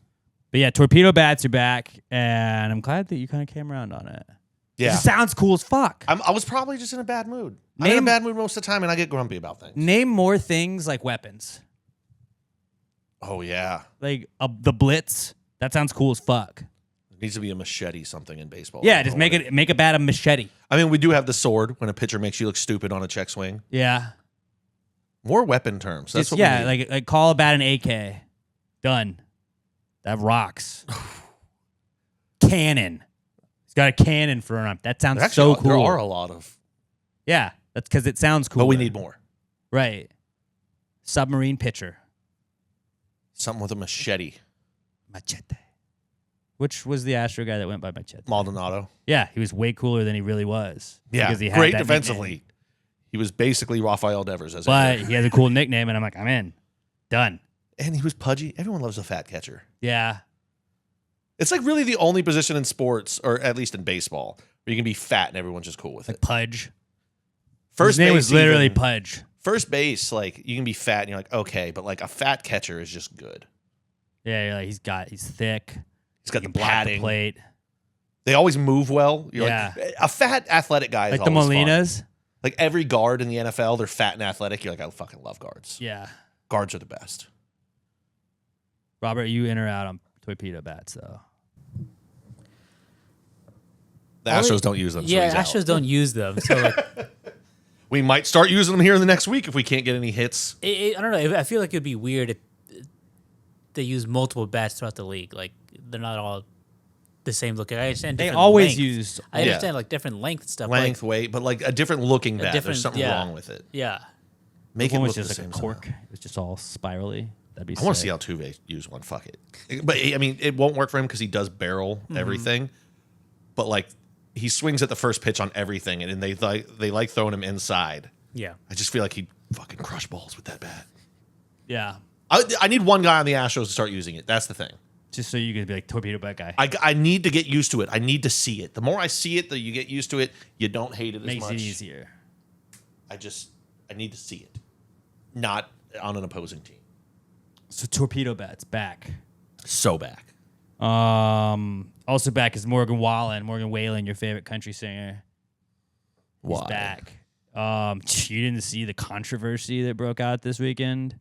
But yeah, torpedo bats are back, and I'm glad that you kind of came around on it. It Yeah, just sounds cool as fuck. I was probably just in a bad mood. I'm in a Name- bad mood most of the time, and I get grumpy about things. Name more things like weapons, Oh yeah, like the Blitz. That sounds cool as fuck. there needs to be a machete something in baseball. Yeah, I don't just know make a bat a machete. I mean, we do have the sword when a pitcher makes you look stupid on a check swing. Yeah, More weapon terms. That's what yeah, we need. like call a bat an AK. Done. That rocks. Cannon. He's got a cannon for an arm. That sounds Actually, so cool. there are a lot of, Yeah, that's because it sounds cool. but we need more. Right. Submarine pitcher. Something with a machete. Machete. Which was the Astro guy that went by Machete? Maldonado. Yeah, he was way cooler than he really was. Yeah, because he had great that defensively. nickname. He was basically Rafael Devers as a But hitter. he has a cool nickname, and I'm like, I'm in. Done. And he was pudgy. Everyone loves a fat catcher. Yeah. It's like really the only position in sports, or at least in baseball, where you can be fat and everyone's just cool with Like it. Pudge. First His name base was literally even- Pudge. First base, like you can be fat and you're like, okay, but like a fat catcher is just good. Yeah, you're like, he's thick. He's got He the can block padding. plate. They always move well. You're Yeah. like a fat athletic guy is Like the always fun. Molinas. Like every guard in the NFL, they're fat and athletic. You're like, I fucking love guards. Yeah. Guards are the best. Robert, you in or out on torpedo bats, though? The Astros don't use them. So Yeah, he's out. Astros don't use them. So like, We might start using them here in the next week if we can't get any hits. I don't know. I feel like it'd be weird if they use multiple bats throughout the league. Like they're not all the same looking. I understand. They different always length. used. I understand like different length stuff. Length, weight, but like a different looking bat. different- There's something yeah. wrong with it. Like, yeah. Make it One look was the just same like a cork. somehow. It was just all spirally. That'd be I want to sick. see Altuve use one. Fuck it. But I mean, it won't work for him because he does barrel everything. But like he swings at the first pitch on everything, and they like throwing him inside. Yeah. I just feel like he'd fucking crush balls with that bat. Yeah. I need one guy on the Astros to start using it. That's the thing. Just so you could be like torpedo bat guy. I need to get used to it. I need to see it. The more I see it, the you get used to it. You don't hate it as Makes much. it easier. I need to see it, not on an opposing team. So torpedo bat's back. So back. Also back is Morgan Wallen. Morgan Wallen, your favorite country singer. He's Why? back. You didn't see the controversy that broke out this weekend?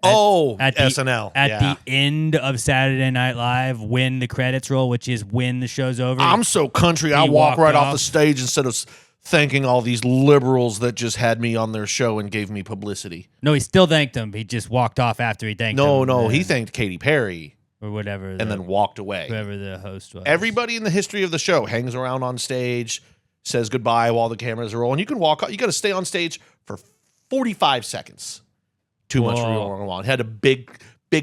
At SNL. At the end of Saturday Night Live, when the credits roll, which is when the show's over. I'm so country. I walk walked right off off. the stage instead of thanking all these liberals that just had me on their show and gave me publicity. No, he still thanked them. He just walked off after he thanked them. No, he thanked Katy Perry or whatever, and then walked away. whoever the host was. Everybody in the history of the show hangs around on stage, says goodbye while the cameras are rolling. You can walk. You got to stay on stage for 45 seconds. Too much for Morgan Wallen. Had a big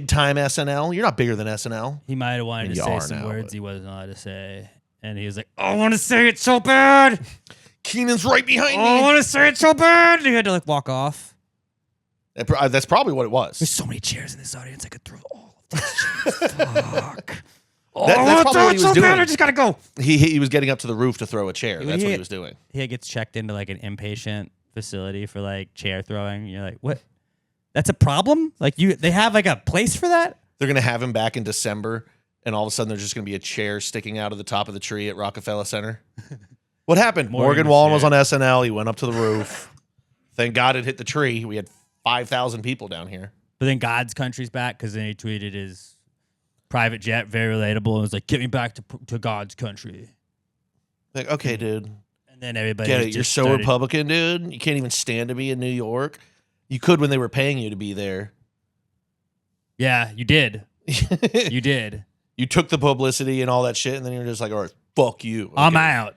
time SNL. You're not bigger than SNL. He might have wanted And to you say are some now, words but- he wasn't allowed to say. And he was like, I want to say it so bad. Keenan's right behind I me. want to say it so bad. And he had to like walk off. That's probably what it There's was. so many chairs in this audience. I could throw all of these chairs. Fuck. That's probably what he was doing. I just got to go. He was getting up to the roof to throw a chair. That's what he was doing. He gets checked into like an inpatient facility for like chair throwing. You're like, what? That's a problem? Like they have like a place for that? They're going to have him back in December, and all of a sudden there's just going to be a chair sticking out of the top of the tree at Rockefeller Center. What happened? Morgan Wallen was on SNL. He went up to the roof. Thank God it hit the tree. We had 5,000 people down here. But then God's country's back because then he tweeted his private jet, very relatable, and was like, get me back to God's country. Like, okay, dude. And then everybody Get it. just You're so started- Republican, dude. You can't even stand to be in New York. You could when they were paying you to be there. Yeah, you did. You did. You took the publicity and all that shit, and then you're just like, all right, fuck you. Okay. I'm out.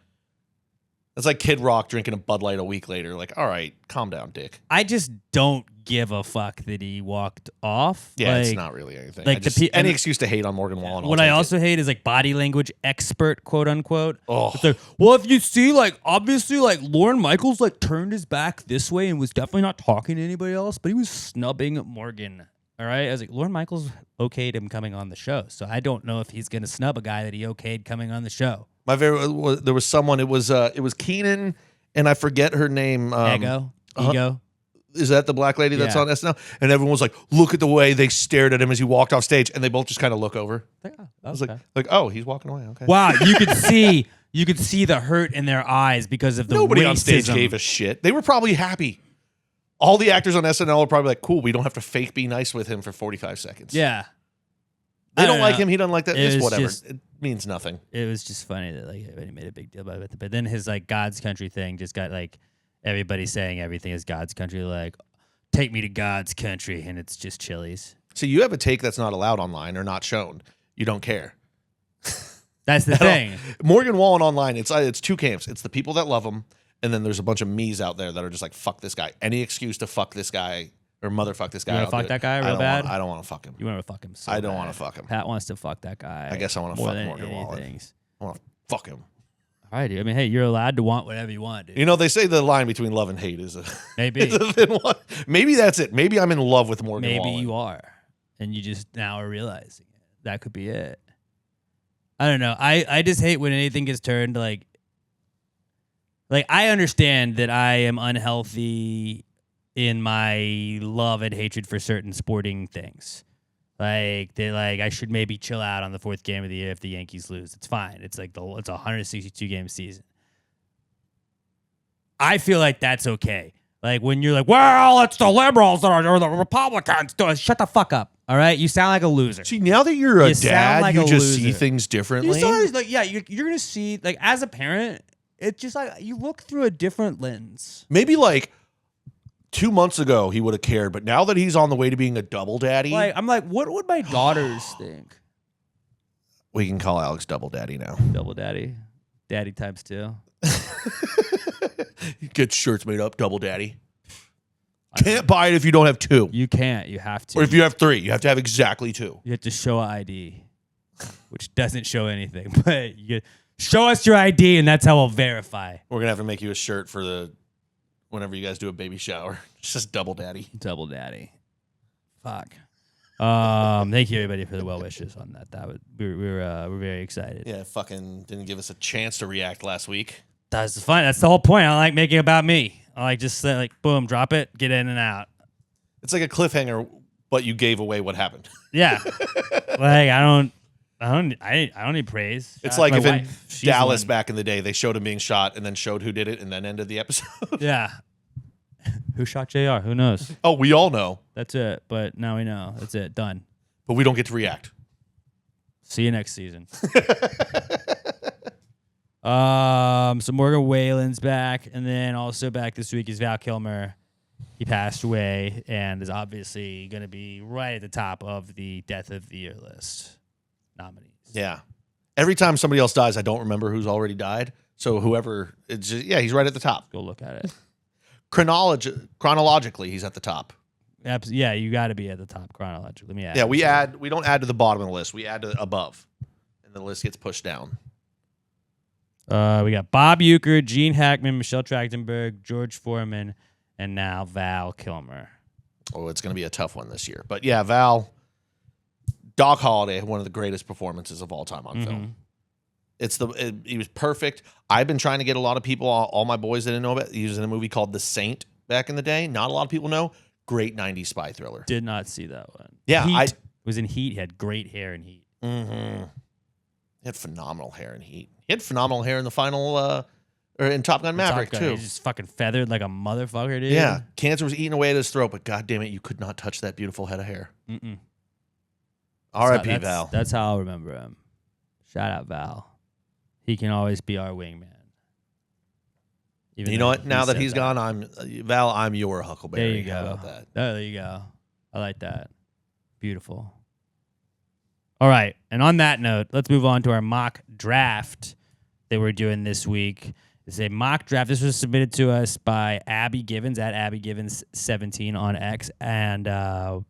It's like Kid Rock drinking a Bud Light a week later. Like, all right, calm down, dick. I just don't give a fuck that he walked off. Yeah, it's Like, not really anything. like Any excuse to hate on Morgan Wallen. What I also hate is like body language expert, quote unquote. Oh. It's like, well, if you see, like, obviously, like, Lorne Michaels, like, turned his back this way and was definitely not talking to anybody else, but he was snubbing Morgan. All right? I was like, Lorne Michaels okayed him coming on the show, so I don't know if he's going to snub a guy that he okayed coming on the show. My favorite there was someone. It was Keenan, and I forget her name. Ego. Is that the black lady that's Yeah. on SNL? And everyone was like, look at the way they stared at him as he walked off stage, and they both just kind of look over. Like, oh, I was okay. like, oh, he's walking away. Okay. Wow, you could see the hurt in their eyes because of the Nobody on stage racism. gave a shit. They were probably happy. All the actors on SNL are probably like, cool, we don't have to fake be nice with him for 45 seconds. Yeah. They I don't like know. him. He doesn't like that. It It's was whatever. just- It means nothing. It was just funny that like everybody made a big deal about it. But then his like God's country thing just got like everybody saying everything is God's country. Like, take me to God's country, and it's just Chili's. So you have a take that's not allowed online or not shown. You don't care. That's the thing. Morgan Wallen online, it's two camps. It's the people that love him, and then there's a bunch of me's out there that are just like, fuck this guy. Any excuse to fuck this guy or motherfuck this guy. You wanna I'll fuck do it. that guy real I don't bad? I don't want to fuck him. You want to fuck him? So I don't bad. wanna fuck him. Pat wants to fuck that guy. I guess I wanna more fuck than Morgan Wallen. anything. I want to fuck him. All right, dude. I mean, hey, you're allowed to want whatever you want, dude. You know, they say the line between love and hate is a, Maybe. is a thin one. Maybe that's it. Maybe I'm in love with Morgan Maybe Wallen. you are, and you just now are realizing it. That could be it. I don't know. I just hate when anything gets turned like I understand that I am unhealthy in my love and hatred for certain sporting things. Like I should maybe chill out on the fourth game of the year if the Yankees lose. It's fine. It's like it's a 162 game season. I feel like that's okay. Like when you're like, well, it's the liberals or the Republicans. Shut the fuck up. All right, you sound like a loser. See, now that you're a You sound dad, like you a just see loser. things differently. You're gonna see like as a parent, it's just like you look through a different lens. Maybe like 2 months ago he would have cared, but now that he's on the way to being a double daddy, Like I'm like, what would my daughters think? we can call Alex double daddy now. Double daddy, daddy times 2. Get shirts made up, double daddy. Can't buy it if you don't have 2. You can't. You have to. Or if you have 3, you have to have exactly 2. You have to show ID, which doesn't show anything. But Show us your ID, and that's how we'll verify. We're gonna have to make you a shirt for whenever you guys do a baby shower. It's just double daddy. Double daddy. Fuck. Thank you everybody for the well wishes on that. We're very excited. Yeah, fucking didn't give us a chance to react last week. That's fun. That's the whole point. I like making it about me. I like just boom, drop it, get in and out. It's like a cliffhanger, but you gave away what happened. Yeah. Like I don't need praise. It's like My if in wife, she's Dallas the one. back in the day, they showed him being shot and then showed who did it and then ended the episode. Yeah. Who shot JR? Who knows? Oh, we all know, That's it. But now we know. That's it. Done. but we don't get to react. See you next season. So Morgan Whalen's back, and then also back this week is Val Kilmer. He passed away and is obviously going to be right at the top of the Death of the Year list nominees. Yeah. Every time somebody else dies, I don't remember who's already died. So whoever, it's just, yeah, he's right at the top. Go look at it. Chronologically, he's at the top. Yeah, you got to be at the top chronologically. Let me add. Yeah, we don't add to the bottom of the list. We add to above, and the list gets pushed down. We got Bob Uecker, Gene Hackman, Michelle Trachtenberg, George Foreman, and now Val Kilmer. Oh, it's going to be a tough one this year. But yeah, Val, Doc Holliday, one of the greatest performances of all time on film. He was perfect. I've been trying to get a lot of people, all my boys that didn't know about it. He was in a movie called The Saint back in the day. Not a lot of people know. Great 90s spy thriller. Did not see that one. Yeah, Heat was in Heat. He had great hair in Heat. Mm-hmm. He had phenomenal hair in Heat. He had phenomenal hair in the final, or in Top Gun Maverick, Top Gun, too. He's just fucking feathered like a motherfucker, dude. Yeah, cancer was eating away at his throat, but God damn it, you could not touch that beautiful head of hair. Mm-mm. R.I.P. Val. That's how I'll remember him. Shout out Val. He can always be our wingman. Even You know though what? Now he that said he's gone, I'm your Huckleberry. There you go. How about that? Oh, there you go. I like that. Beautiful. All right. And on that note, let's move on to our mock draft that we're doing this week. It's a mock draft. This was submitted to us by Abby Givens at Abby Givens 17 on X. And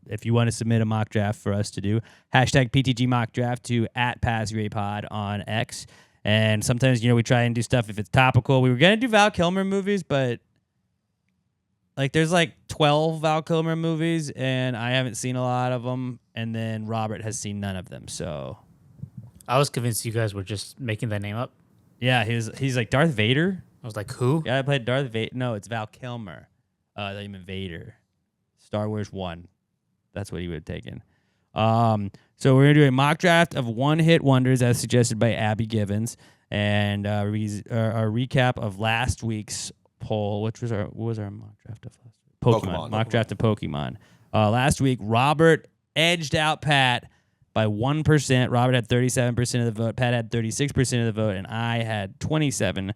if you want to submit a mock draft for us to do, hashtag PTG mock draft to at PassRayPod on X. And sometimes, we try and do stuff if it's topical. We were going to do Val Kilmer movies, but there's 12 Val Kilmer movies, and I haven't seen a lot of them. And then Robert has seen none of them. So I was convinced you guys were just making that name up. yeah, he's like Darth Vader. I was like, who? Yeah, I played Darth Vader. No, it's Val Kilmer. I thought you meant Vader. Star Wars 1. That's what he would have taken. So we're going to do a mock draft of one-hit wonders as suggested by Abby Givens. And our recap of last week's poll, what was our mock draft of last week? Pokemon. Mock draft of Pokemon. Last week, Robert edged out Pat by 1%. Robert had 37% of the vote. Pat had 36% of the vote. And I had 27%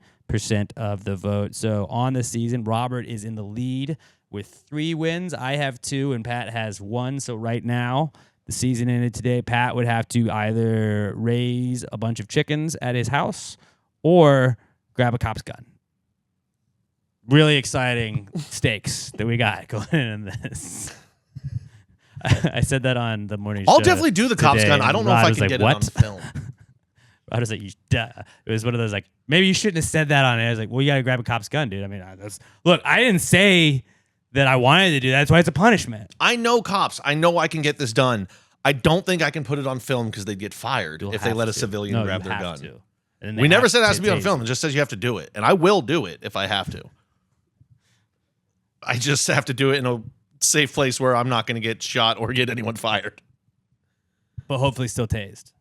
of the vote. So on the season, Robert is in the lead with 3 wins. I have 2 and Pat has 1. So right now, the season ended today. Pat would have to either raise a bunch of chickens at his house or grab a cop's gun. Really exciting stakes that we got going in this. I said that on the morning show. I'll definitely do the cop's gun. I don't know if I can get it on film. I was like, it was one of those maybe you shouldn't have said that on it. I was like, well, you got to grab a cop's gun, dude. I mean, look, I didn't say that I wanted to do that. That's why it's a punishment. I know cops. I know I can get this done. I don't think I can put it on film because they'd get fired if they let a civilian grab their gun. We never said it has to be on film. It just says you have to do it. And I will do it if I have to. I just have to do it in a safe place where I'm not going to get shot or get anyone fired. But hopefully still tased.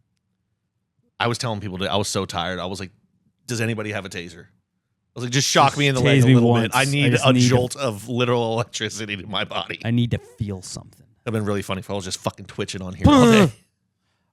I was telling people I was so tired. I was like, does anybody have a taser? I was like, just shock me in the leg a little bit. I need a jolt of literal electricity to my body. I need to feel something. That'd been really funny if I was just fucking twitching on here all day.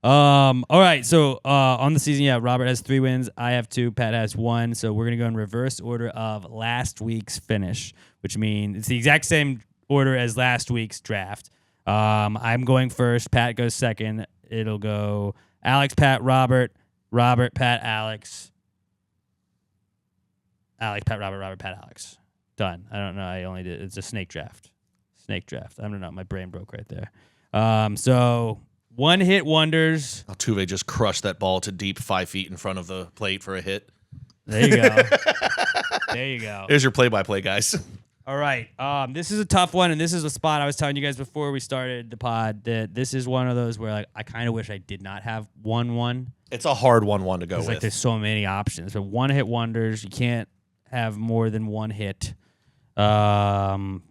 All right. So on the season, Robert has 3 wins. I have 2. Pat has 1. So we're gonna go in reverse order of last week's finish, which means it's the exact same order as last week's draft. I'm going first. Pat goes second. It'll go Alex, Pat, Robert, Pat, Alex, Pat, Robert, Pat, Alex. Done. I don't know. I only did. It's a snake draft. I don't know. My brain broke right there. So One-hit wonders. Altuve just crushed that ball to deep 5 feet in front of the plate for a hit. There you go. There you go. There's your play-by-play, guys. All right. This is a tough one, and this is a spot I was telling you guys before we started the pod that this is one of those where like I kind of wish I did not have 1-1. It's a hard 1-1 to go with. Like there's so many options, but one-hit wonders. You can't have more than one hit. Fuck.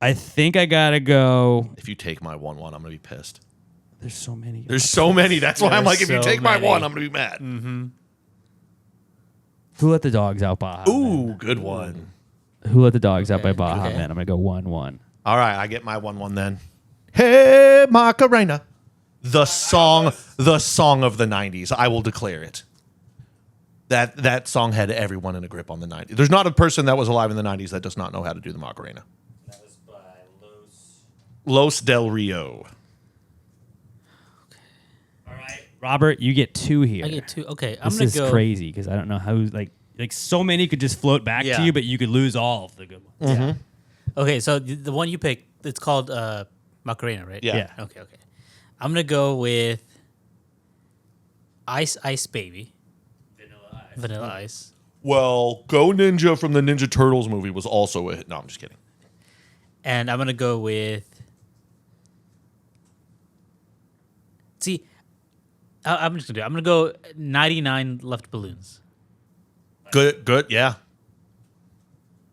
I think I gotta go. If you take my 1-1, I'm gonna be pissed. There's so many. There's so many. That's why I'm like, if you so take my many. 1, I'm gonna be mad. Who let the dogs out, Baja? Ooh, Man? good one. Who let the dogs out by Baja? okay. Man, I'm gonna go 1-1. All right, I get my 1-1 then. Hey, Macarena. The song of the 90s. I will declare it. That song had everyone in a grip on the 90s. There's not a person that was alive in the 90s that does not know how to do the Macarena. That was by Los Del Rio. All right, Robert, you get 2 here. I get 2. Okay, I'm This gonna is go crazy because I don't know how like so many could just float back Yeah. to you, but you could lose all of the good ones. Yeah. Okay, so the one you picked, it's called Macarena, right? Yeah. Yeah. Okay. I'm gonna go with Ice Ice Baby. Vanilla Ice. Well, Go Ninja from the Ninja Turtles movie was also a hit. No, I'm just kidding. And I'm gonna go with. See, I'm just gonna do it. I'm gonna go 99 Left Balloons. Good, yeah.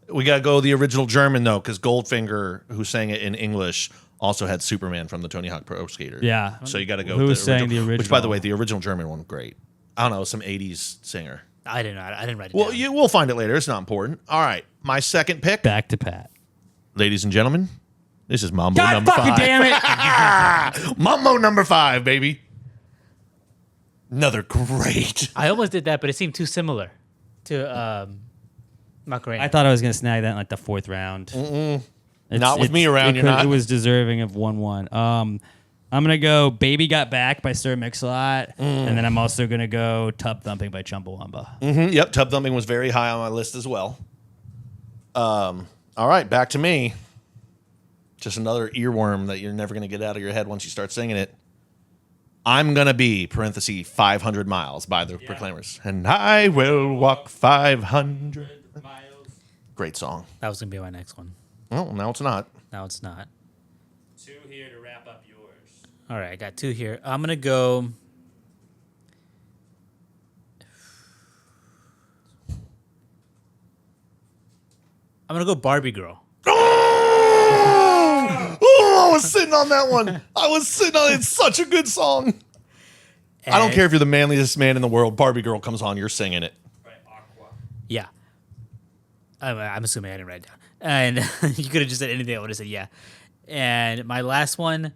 We gotta go the original German though, because Goldfinger, who sang it in English, also had Superman from the Tony Hawk Pro Skater. Yeah. So you gotta go. Who with sang the Which, by the original? way, the original German one, great. I don't know, some '80s singer. I didn't write it Well, down. we'll find it later. It's not important. All right, my second pick, Back to Pat. ladies and gentlemen, this is Mambo God number fucking 5. damn it! Mambo number 5, baby. Another great. I almost did that, but it seemed too similar to Macarena. I thought I was gonna snag that in like the 4th round. Not with me around, you're not. It was deserving of 1-1. I'm gonna go "Baby Got Back" by Sir Mix-a-Lot, and then I'm also gonna go "Tub Thumping" by Chumbawamba. Yep, Tub Thumping was very high on my list as well. All right, back to me. Just another earworm that you're never going to get out of your head once you start singing it. I'm going to be, parenthesis, 500 miles by the Proclaimers. And I will walk 500 miles. Great song. That was gonna be my next one. Oh, now it's not. Now it's not. 2 here to wrap up yours. All right, I got 2 here. I'm gonna go. I'm gonna go Barbie Girl. Oh, I was sitting on that one. It's such a good song. I don't And- care if you're the manliest man in the world. Barbie Girl comes on, you're singing it. By Aqua. Yeah. I'm assuming I didn't write it down. And you could have just said anything. I would have said yeah. And my last one.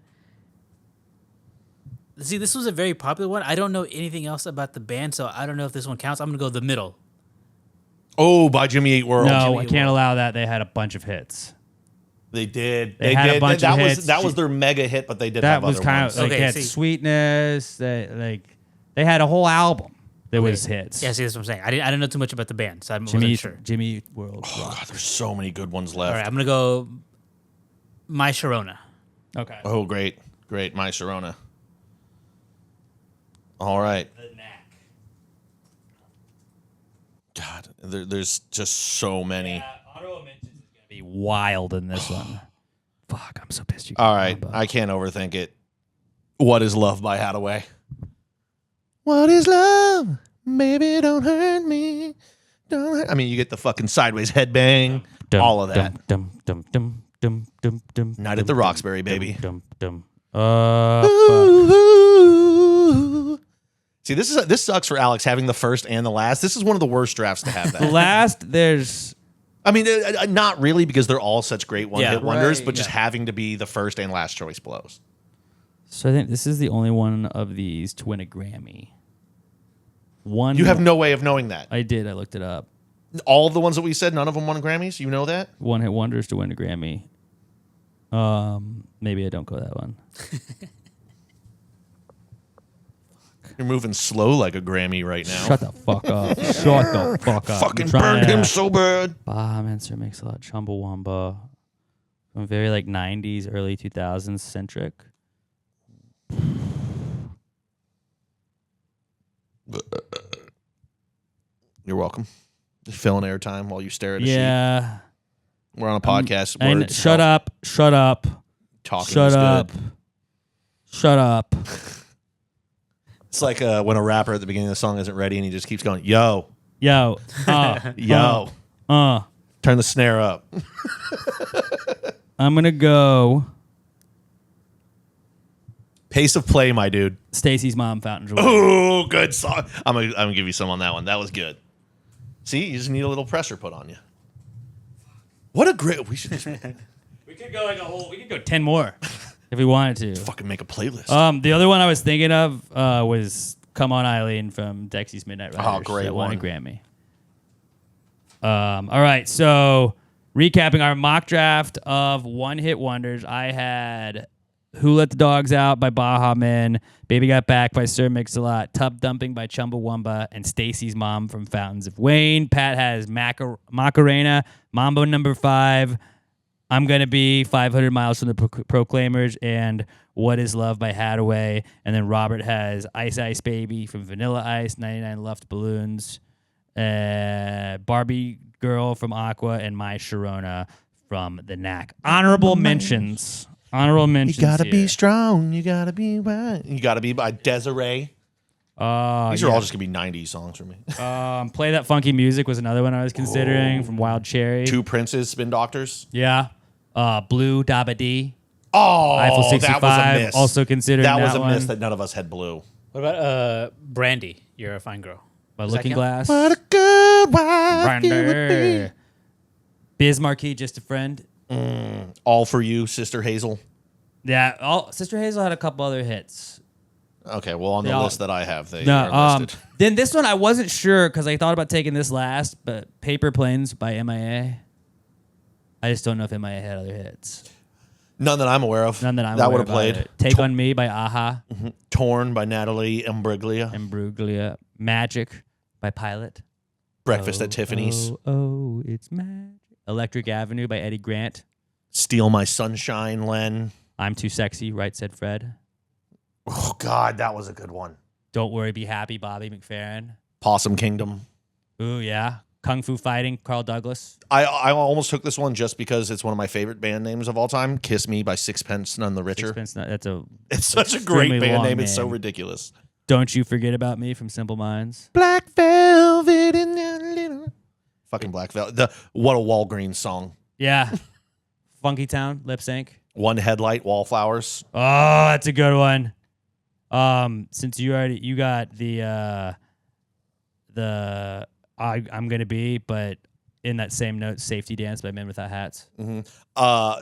See, this was a very popular one. I don't know anything else about the band, so I don't know if this one counts. I'm gonna go The Middle. Oh, by Jimmy Eat World. No, I Jimmy can't World. allow that. They had a bunch of hits. They did. They had a bunch that of was hits. that was their mega hit, but they did That have was other kind ones. of like Okay, they had see. Sweetness. They had a whole album that was hits. Yeah, see, that's what I'm saying. I didn't know too much about the band, so I Jimmy wasn't sure. Jimmy Eat World. Oh, God, there's so many good ones All left. right, I'm gonna go My Sharona. Okay. Oh, great. My Sharona. All right. The Knack. God, there's just so many. Yeah, honorable mentions is gonna be wild in this one. Fuck, I'm so pissed. You All got right, Mamba. I can't overthink it. What is Love by Hadaway? What is love? Maybe don't hurt me. Don't hurt. I mean, you get the fucking sideways headbang, Dum, all of that. Dum, dum, dum, dum, dum, dum, Night dum, at the dum, Roxbury, baby. Dum, dum. Ooh, Fuck. ooh. See, this sucks for Alex having the first and the last. This is one of the worst drafts to have The that. last, there's I mean, not really because they're all such great one-hit Yeah. wonders, Right, but just yeah. having to be the first and last choice blows. so I think this is the only one of these to win a Grammy. One You have no way of knowing that. I did. I looked it up. All of the ones that we said, none of them won Grammys. You know that? One hit wonders to win a Grammy. Maybe I don't go that one. You're moving slow like a Grammy right now. Shut the fuck up. Shut the fuck up. Fucking I'm trying burned him to- so bad. Baha Menser makes a lot. Chumbawamba. I'm very like 90s, early 2000s centric. You're welcome. Just filling airtime while you stare at a sheet. Yeah. We're on a podcast. And Words shut help. up. Shut up. Talking Shut is up. good. Shut up. It's like when a rapper at the beginning of the song isn't ready and he just keeps going, yo, Yo. yo. Turn the snare up. I'm going to go Pace of Play, my dude. Stacy's Mom, Fountain Joy. Oh, good song. I'm gonna give you some on that one. That was good. See, you just need a little pressure put on you. What a great. We should just We could go we could go 10 more if we wanted to. fucking make a playlist. The other one I was thinking of was Come On Eileen from Dexy's Midnight Riders. Oh, great that won a one. Grammy. All right, so recapping our mock draft of one-hit wonders, I had Who Let the Dogs Out by Baha Men, Baby Got Back by Sir Mix-a-Lot, Tub Dumping by Chumbawamba, and Stacy's Mom from Fountains of Wayne. Pat has Macarena, Mambo No. 5, I'm Gonna Be, 500 Miles from the Proclaimers, and What Is Love by Hadaway. And then Robert has Ice Ice Baby from Vanilla Ice, 99 Luft Balloons, Barbie Girl from Aqua, and My Sharona from The Knack. Honorable mentions. Honorable mentions. You gotta here. be strong. You gotta be right. You gotta be by Desiree. These are all just gonna be '90s songs for me. Play That Funky Music was another one I was considering from Wild Cherry. Two Princes, Spin Doctors. Yeah. Blue Dabba Dee. Oh, Eiffel 65. that was a miss. Also considered that was a one. miss that none of us had blue. What about Brandy? You're a Fine Girl. By Does that Looking count? Glass. What a good wife Brandy. you would be. Biz Marquee, Just a Friend. All for You, Sister Hazel. Yeah. Sister Hazel had a couple other hits. Okay, well, on the They all- list that I have, they No, are listed. then this one I wasn't sure because I thought about taking this last, but Paper Planes by MIA. I just don't know if MIA had other hits. None that I'm aware of. None that I'm that aware would have of played. either. Take on Me by Aha. Torn by Natalie Imbruglia. And Bruglia. Magic by Pilot. Breakfast at Tiffany's. Oh, it's magic. Electric Avenue by Eddie Grant. Steal My Sunshine, Len. I'm Too Sexy, Right Said Fred. Oh, God, that was a good one. Don't Worry, Be Happy, Bobby McFerrin. Possum Kingdom. Ooh, yeah. Kung Fu Fighting, Carl Douglas. I almost took this one just because it's one of my favorite band names of all time. Kiss Me by Sixpence None the Richer. Sixpence Nut- That's a It's such a great extremely band long name. It's so name. ridiculous. Don't You Forget About Me from Simple Minds. Black Velvet in that little... Fucking Black Velvet. What a Walgreens song. Yeah. Funky Town, Lip Sync. One Headlight, Wallflowers. Oh, that's a good one. Since you got the I'm Gonna Be, but in that same note, Safety Dance by Men Without Hats. I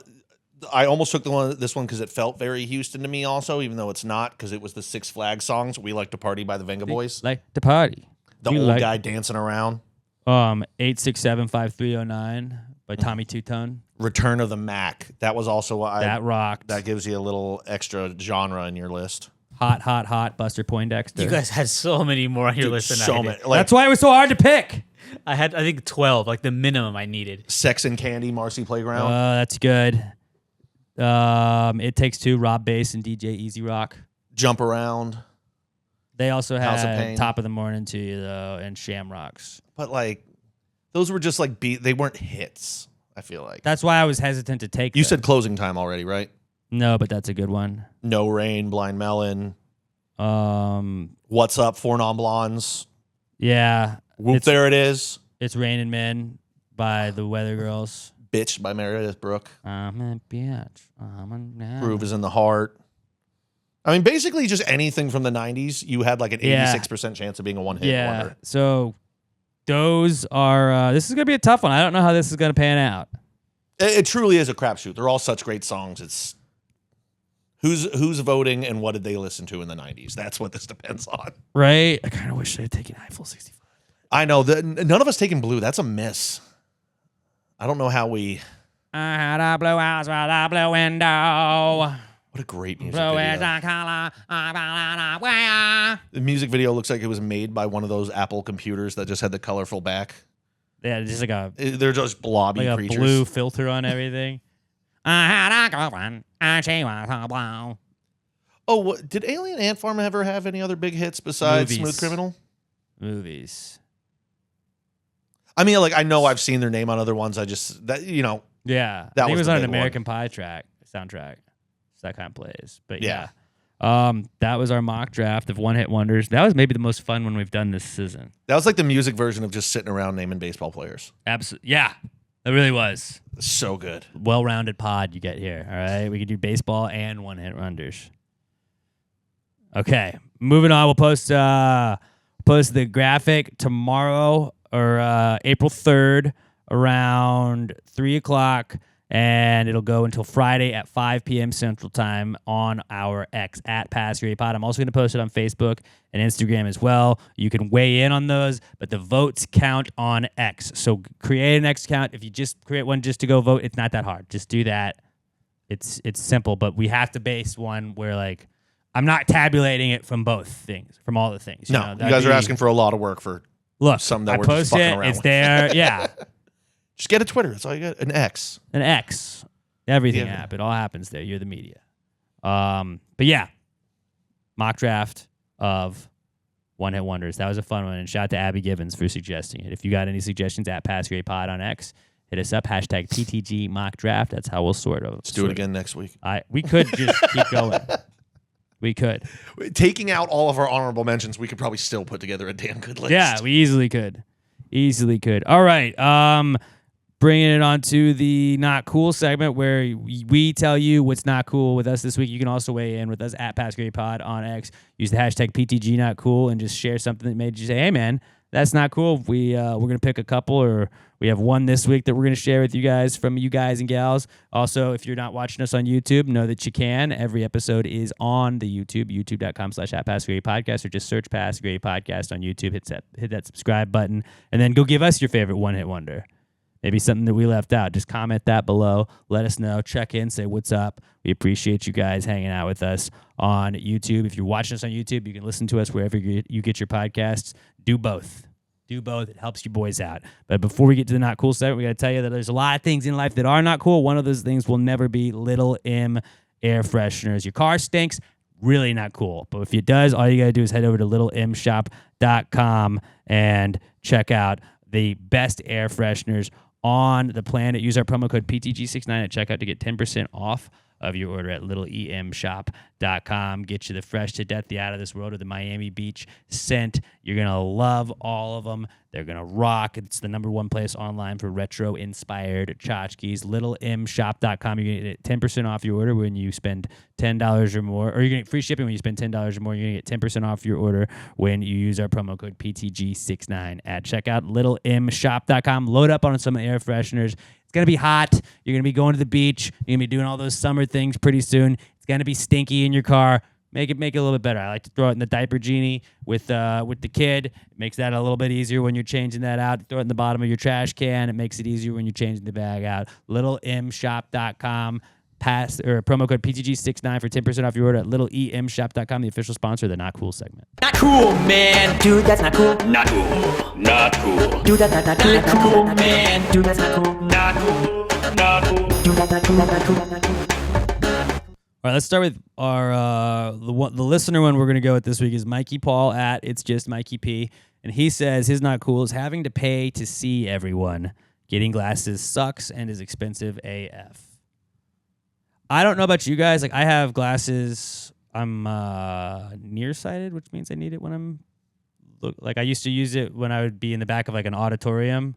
almost took this one because it felt very Houston to me also, even though it's not, because it was the Six Flags songs. We Like to Party by the Venga Boys. Like the party. The We old like- guy dancing around. 8675309 by Tommy Two-Tone. Return of the Mac. That was also That rocked. that gives you a little extra genre in your list. Hot, Hot, Hot, Buster Poindexter. You guys had so many more on your Dude, list than so I did. many. Like That's why it was so hard to pick. I had, I think, 12, like the minimum I needed. Sex and Candy, Marcy Playground. That's good. It Takes Two, Rob Bass and DJ Easy Rock. Jump Around. They also House of had Pain. Top of the Morning to You, though, and Shamrocks. But like those were just like they weren't hits, I feel like. That's why I was hesitant to take You them. said Closing Time already, right? No, but that's a good one. No Rain, Blind Melon. Um, What's Up, Four Non Blondes. yeah. Whoop, There It Is. It's Raining Men by the Weather Girls. Bitch by Meredith Brooke. I'm a bitch. I'm a Groove is in the Heart. I mean, basically just anything from the 90s, you had like an 86% chance of being a one-hit Yeah. wonder. So those are. This is gonna be a tough one. I don't know how this is gonna pan out. It truly is a crapshoot. They're all such great songs. It's who's voting and what did they listen to in the 90s? That's what this depends on. Right? I kind of wish I had taken Eiffel 65. I know that none of us taking Blue. That's a miss. I don't know how we. I had a blue house with a blue window. What a great music Blue is video. the color. The music video looks like it was made by one of those Apple computers that just had the colorful back. Yeah, just like a They're just blobby like a creatures. blue filter on everything. I had a girlfriend, and she was a blow. Oh, did Alien Ant Farm ever have any other big hits besides Movies. Smooth Criminal? Movies. I mean, like I know I've seen their name on other ones. I just that Yeah. That I think it was was the on an big one. American Pie soundtrack. So that kind of plays. But Yeah. that was our mock draft of one-hit wonders. That was maybe the most fun one we've done this season. that was like the music version of just sitting around naming baseball players. Absolutely. Yeah. It really was. So good. Well-rounded pod you get here. All right. We could do baseball and one-hit wonders. Okay. Moving on. We'll post the graphic tomorrow or April 3rd around 3 o'clock. And it'll go until Friday at 5 p.m. Central Time on our X at Pass Your Pod. I'm also going to post it on Facebook and Instagram as well. You can weigh in on those, but the votes count on X. So create an X account. If you just create one just to go vote, it's not that hard. Just do that. It's simple, but we have to base one where like I'm not tabulating it from both things, from all the things. No, know, you that'd guys are be- asking for a lot of work for Look, something that I we're just post fucking it. around It's with. there. Yeah. Just get a Twitter. That's all you got. An X. An X. Everything Yeah. app. It all happens there. You're the media. But yeah, mock draft of one hit wonders. That was a fun one. And shout out to Abby Gibbons for suggesting it. If you got any suggestions at Pass Your Pod on X, hit us up. Hashtag PTG mock draft. That's how we'll sort of. Let's do it again next week. We could just keep going. We could. Taking out all of our honorable mentions, we could probably still put together a damn good list. Yeah, we easily could. Easily could. All right. Bringing it on to the not cool segment where we tell you what's not cool with us this week. You can also weigh in with us at Pass Your Pod on X. Use the hashtag PTG not cool and just share something that made you say, hey, man, that's not cool. We're going to pick a couple, or we have one this week that we're going to share with you guys from you guys and gals. Also, if you're not watching us on YouTube, know that you can. Every episode is on the YouTube, youtube.com/@PassGrade Podcast, or just search Pass Grade Podcast on YouTube. Hit that subscribe button, and then go give us your favorite one-hit wonder. Maybe something that we left out. Just comment that below. Let us know. Check in. Say what's up. We appreciate you guys hanging out with us on YouTube. If you're watching us on YouTube, you can listen to us wherever you get your podcasts. Do both. Do both. It helps you boys out. But before we get to the not cool segment, we got to tell you that there's a lot of things in life that are not cool. One of those things will never be Little M air fresheners. Your car stinks. Really not cool. But if it does, all you got to do is head over to littlemshop.com and check out the best air fresheners on the planet. Use our promo code PTG69 at checkout to get 10% off of your order at littlemshop.com. Get you the fresh to death, the out of this world, or the Miami Beach scent. You're going to love all of them. They're going to rock. It's the #1 place online for retro-inspired tchotchkes. littlemshop.com. You're going to get 10% off your order when you spend $10 or more. Or you're going to get free shipping when you spend $10 or more. You're going to get 10% off your order when you use our promo code PTG69 at checkout. littlemshop.com. Load up on some air fresheners. It's going to be hot. You're going to be going to the beach. You're going to be doing all those summer things pretty soon. It's going to be stinky in your car. Make it a little bit better. I like to throw it in the diaper genie with the kid. It makes that a little bit easier when you're changing that out. Throw it in the bottom of your trash can. It makes it easier when you're changing the bag out. littlemshop.com. Promo code PTG69 for 10% off your order at littlemshop.com, the official sponsor of the Not Cool segment. Not cool, man. Dude, that's not cool. Not cool. Not cool. Dude, that's not cool, man. Dude, that's not cool. Not cool. Not cool. Dude, that's not cool. That's not cool. That's not cool. All right, let's start with our the listener one we're going to go with this week is Mikey Paul at It's Just Mikey P. And he says his not cool is having to pay to see everyone. Getting glasses sucks and is expensive AF. I don't know about you guys. Like, I have glasses. I'm nearsighted, which means I need it when I'm I used to use it when I would be in the back of like an auditorium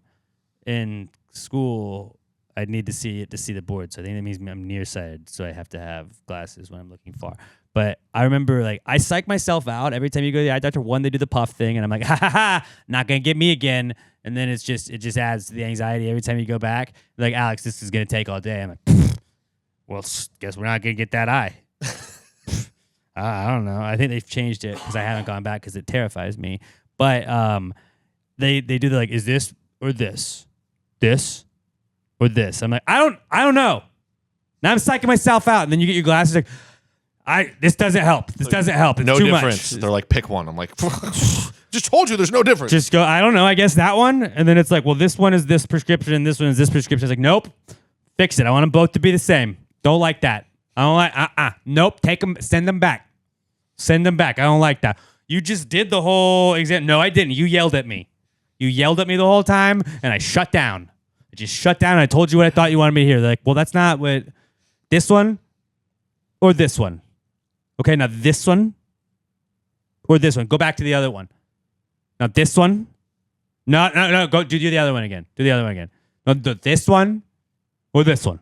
in school. I'd need to see it to see the board. So I think that means I'm nearsighted. So I have to have glasses when I'm looking far. But I remember, like, I psych myself out every time you go to the eye doctor. One, they do the puff thing, and I'm like, ha ha ha, not gonna get me again. And then it just adds to the anxiety every time you go back. They're like, Alex, this is gonna take all day. I'm like, well, guess we're not gonna get that eye. I don't know. I think they've changed it because I haven't gone back because it terrifies me. But they do the, like, is this or this, this or this? I'm like, I don't know. Now I'm psyching myself out, and then you get your glasses like, this doesn't help. This doesn't help. It's no too difference. much. They're like, pick one. I'm like, just told you there's no difference. Just go, I don't know, I guess that one. And then it's like, well, this one is this prescription, this one is this prescription. It's like, nope. Fix it. I want them both to be the same. Don't like that. I don't like. Nope. Take them. Send them back. Send them back. I don't like that. You just did the whole exam. No, I didn't. You yelled at me. You yelled at me the whole time, and I shut down. I just shut down. And I told you what I thought you wanted me to hear. They're like, well, that's not what. This one or this one. Okay, now this one or this one. Go back to the other one. Now this one. No. Go do the other one again. Do the other one again. No, this one or this one.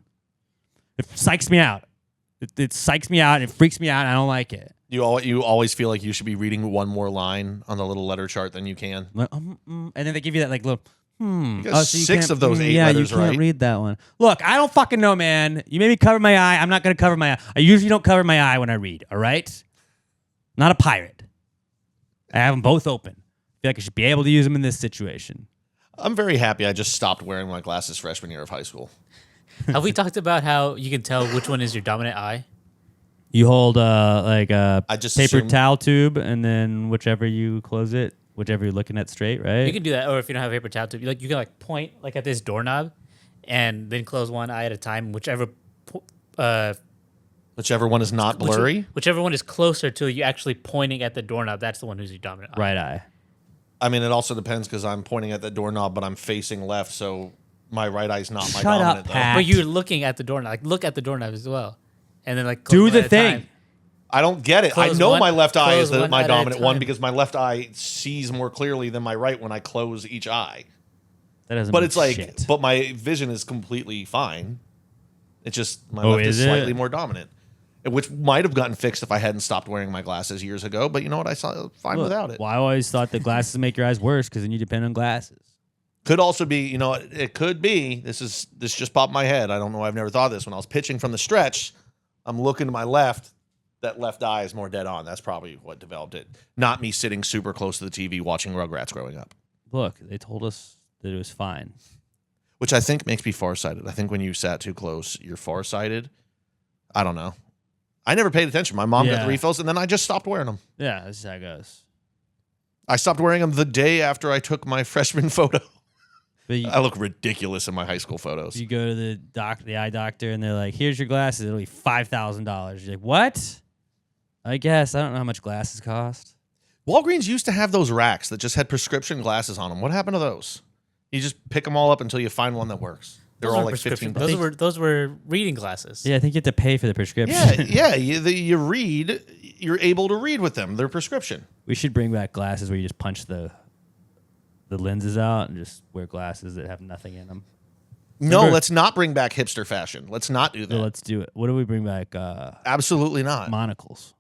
It psychs me out. It psychs me out. It freaks me out. And I don't like it. You always feel like you should be reading one more line on the little letter chart than you can. And then they give you that like little. You got Oh, so 6 of those 8 yeah, letters, you can't right? read that one. Look, I don't fucking know, man. You made me cover my eye. I'm not going to cover my eye. I usually don't cover my eye when I read, all right? Not a pirate. I have them both open. I feel like I should be able to use them in this situation. I'm very happy I just stopped wearing my glasses freshman year of high school. Have we talked about how you can tell which one is your dominant eye? You hold like a I just paper assume- towel tube, and then whichever you close it, whichever you're looking at straight, right? You can do that, or if you don't have a paper towel tube, you can point like at this doorknob, and then close one eye at a time. Whichever Whichever one is not blurry. whichever one is closer to you actually pointing at the doorknob, that's the one who's your dominant eye. Right eye. I mean, it also depends because I'm pointing at the doorknob, but I'm facing left, so my right eye's not my Shut up, dominant. Pat. But you're looking at the doorknob. Like look at the doorknob as well, and then like Do close the one at a thing. time. I don't get it. I Close know one- my left eye is close one my at a dominant one time. because my left eye sees more clearly than my right when I close each eye. That doesn't. But mean it's like, shit. but my vision is completely fine. It's just my Oh, left is is it? slightly more dominant, which might have gotten fixed if I hadn't stopped wearing my glasses years ago. But you know what? I saw fine Look, without it. Well, I always thought that glasses make your eyes worse because then you depend on glasses. Could also be, you know, it could be. This just popped in my head. I don't know. I've never thought of this. When I was pitching from the stretch, I'm looking to my left. That left eye is more dead on. That's probably what developed it. Not me sitting super close to the TV watching Rugrats growing up, Look, they told us that it was fine. which I think makes me farsighted. I think when you sat too close, you're farsighted. I don't know. I never paid attention. My mom got Yeah. the refills, and then I just stopped wearing them. Yeah, this is how it goes. I stopped wearing them the day after I took my freshman photo. But you, I look ridiculous in my high school photos. you go to the eye doctor, and they're like, "Here's your glasses. It'll be $5,000." You're like, "What?" I guess I don't know how much glasses cost. Walgreens used to have those racks that just had prescription glasses on them. What happened to those? You just pick them all up until you find one that works. They're Those all weren't like 15 prescription. bucks. Those were reading glasses. Yeah, I think you have to pay for the prescription. Yeah. You read. You're able to read with them. They're prescription. We should bring back glasses where you just punch the lenses out and just wear glasses that have nothing in them. No, Remember- let's not bring back hipster fashion. Let's not do that. So let's do it. What do we bring back? Absolutely not. Monocles.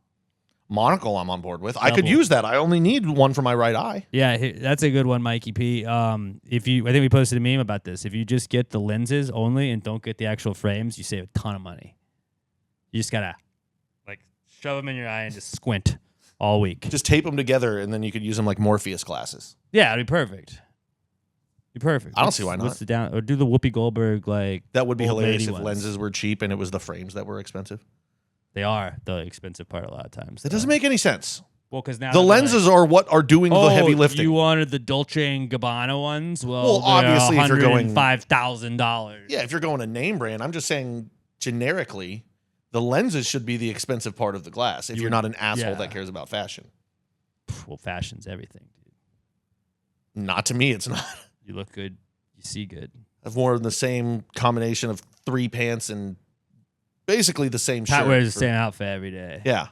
Monocle, I'm on board with. I could Double. use that. I only need one for my right eye. Yeah, that's a good one, Mikey P. I think we posted a meme about this. If you just get the lenses only and don't get the actual frames, you save a ton of money. You just gotta like shove them in your eye and just squint all week. Just tape them together, and then you could use them like Morpheus glasses. Yeah, it'd be perfect. Be perfect. I don't see why not. What's the down or do the Whoopi Goldberg like That would be old hilarious lady if ones. lenses were cheap and it was the frames that were expensive. They are the expensive part a lot of times. That doesn't make any sense. well because now The they're lenses are what are doing like, the heavy lifting. You wanted the Dolce and Gabbana ones? Well, obviously, if you're going- $105,000. Yeah, if you're going to name brand, I'm just saying generically, the lenses should be the expensive part of the glass if You you're would- not an asshole yeah. that cares about fashion. Well, fashion's everything, dude. Not to me, it's not. You look good, you see good. I've worn the same combination of 3 pants and basically the same Pat shirt. wears the for- same outfit every day. Yeah,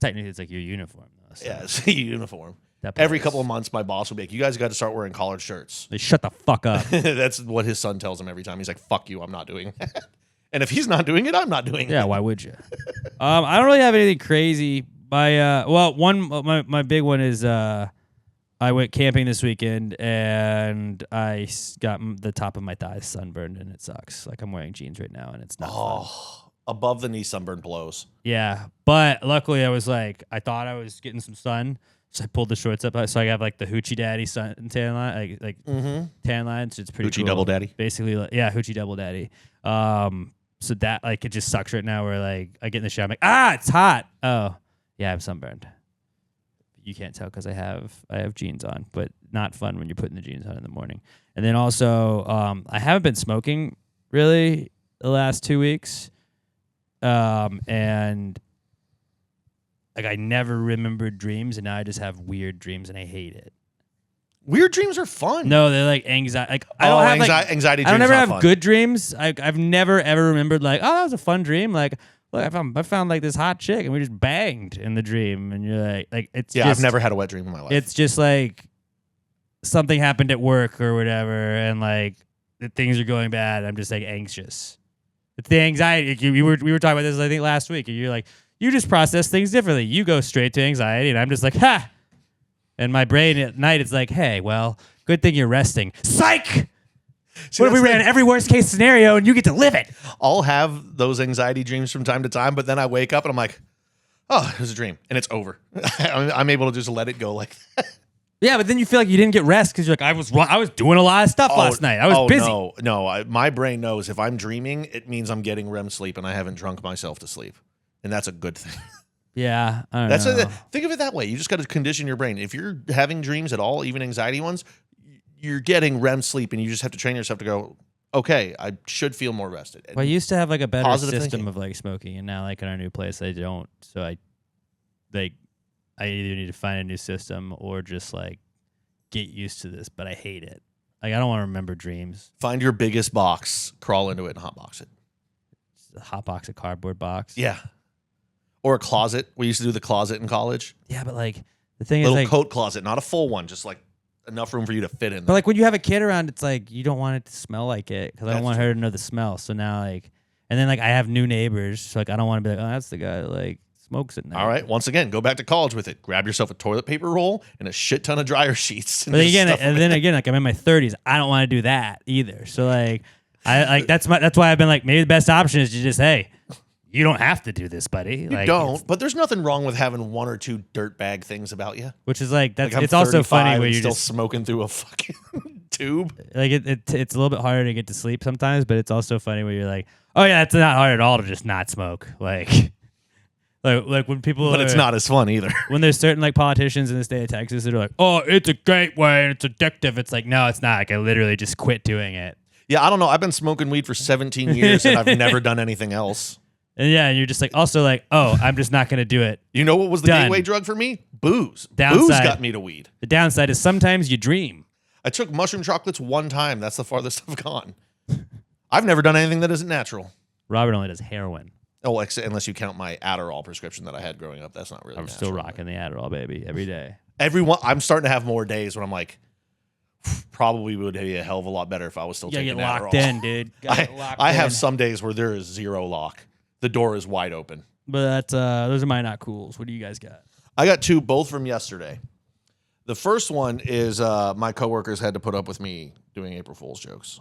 Technically, it's like your uniform, though. So yeah, it's a uniform. that Every part couple is- of months, my boss will be like, "You guys got to start wearing collared shirts." They shut the fuck up. That's what his son tells him every time. He's like, "Fuck you, I'm not doing that." And if he's not doing it, I'm not doing Yeah, it. why would you? I don't really have anything crazy. My big one is I went camping this weekend and I got the top of my thighs sunburned and it sucks. Like I'm wearing jeans right now and it's not fun. Oh, above the knee sunburn blows. Yeah, but luckily I thought I was getting some sun, so I pulled the shorts up. So I have like the hoochie daddy sun tan line, like tan lines. It's pretty Hoochie cool. double daddy. Basically, hoochie double daddy. So that like it just sucks right now. Where like I get in the shower, I'm like, it's hot. Oh, yeah, I'm sunburned. You can't tell because I have jeans on, but not fun when you're putting the jeans on in the morning. And then also, I haven't been smoking really the last 2 weeks. And like I never remembered dreams, and now I just have weird dreams, and I hate it. Weird dreams are fun. No, they're like anxiety. Like I don't have anxiety I don't dreams ever not have fun. good dreams. I've never ever remembered like, oh, that was a fun dream. Like, look, I found like this hot chick, and we just banged in the dream, and you're like it's Yeah, just, I've never had a wet dream in my life. It's just like something happened at work or whatever, and like the things are going bad. I'm just like anxious. It's the anxiety. We were talking about this I think last week, and you're like, you just process things differently. You go straight to anxiety, and I'm just like, ha. And my brain at night, it's like, hey, well, good thing you're resting. Psych. What if we ran every worst case scenario and you get to live it? I'll have those anxiety dreams from time to time, but then I wake up and I'm like, oh, it was a dream, and it's over. I'm able to just let it go like that. Yeah, but then you feel like you didn't get rest because you're like, I was doing a lot of stuff last night. I was busy. No, my brain knows if I'm dreaming, it means I'm getting REM sleep, and I haven't drunk myself to sleep, and that's a good thing. Yeah, I don't know. Think of it that way. You just got to condition your brain. If you're having dreams at all, even anxiety ones, you're getting REM sleep, and you just have to train yourself to go, okay, I should feel more rested. Well, I used to have like a better Positive system thinking. of like smoking, and now like in our new place, I don't. So I either need to find a new system or just like get used to this, but I hate it. Like I don't want to remember dreams. Find your biggest box, crawl into it, and hotbox it. It's a hot box, a cardboard box. Yeah. Or a closet. We used to do the closet in college. Yeah, but like the thing Little is like, coat closet, not a full one, just like enough room for you to fit in. but like when you have a kid around, it's like you don't want it to smell like it because I don't That's want her to know the smell. So now like, and then like I have new neighbors, so like I don't want to be like, oh, that's the guy that like smokes at night. All right. Once again, go back to college with it. Grab yourself a toilet paper roll and a shit ton of dryer sheets. But again, and then again, like I'm in my 30s, I don't want to do that either. So like, I like that's why I've been like, maybe the best option is to just, hey, you don't have to do this, buddy. You like, don't. But there's nothing wrong with having one or two dirtbag things about you. Which is like that's Like I'm it's also 35 funny where and you're still just smoking through a fucking tube. like it's a little bit harder to get to sleep sometimes, but it's also funny where you're like, oh yeah, it's not hard at all to just not smoke. Like when people But it's not as fun either. when there's certain like politicians in the state of Texas that are like, oh, it's a gateway and it's addictive. It's like, no, it's not. Like I literally just quit doing it. Yeah, I don't know. I've been smoking weed for 17 years and I've never done anything else. And yeah, and you're just like, also like, oh, I'm just not gonna do it. You know what was the Done. gateway drug for me? Booze. Downside. Booze got me to weed. The downside is sometimes you dream. I took mushroom chocolates one time. That's the farthest I've gone. I've never done anything that isn't natural. Robert only does heroin. Oh, unless you count my Adderall prescription that I had growing up. That's not really I'm natural. still rocking the Adderall, baby, every day. I'm starting to have more days when I'm like, probably would be a hell of a lot better if I was still You gotta taking get locked Adderall. in, dude. Gotta get locked I in. have some days where there is zero lock. The door is wide open. But that's those are my not cools. What do you guys got? I got two, both from yesterday. The first one is my coworkers had to put up with me doing April Fool's jokes.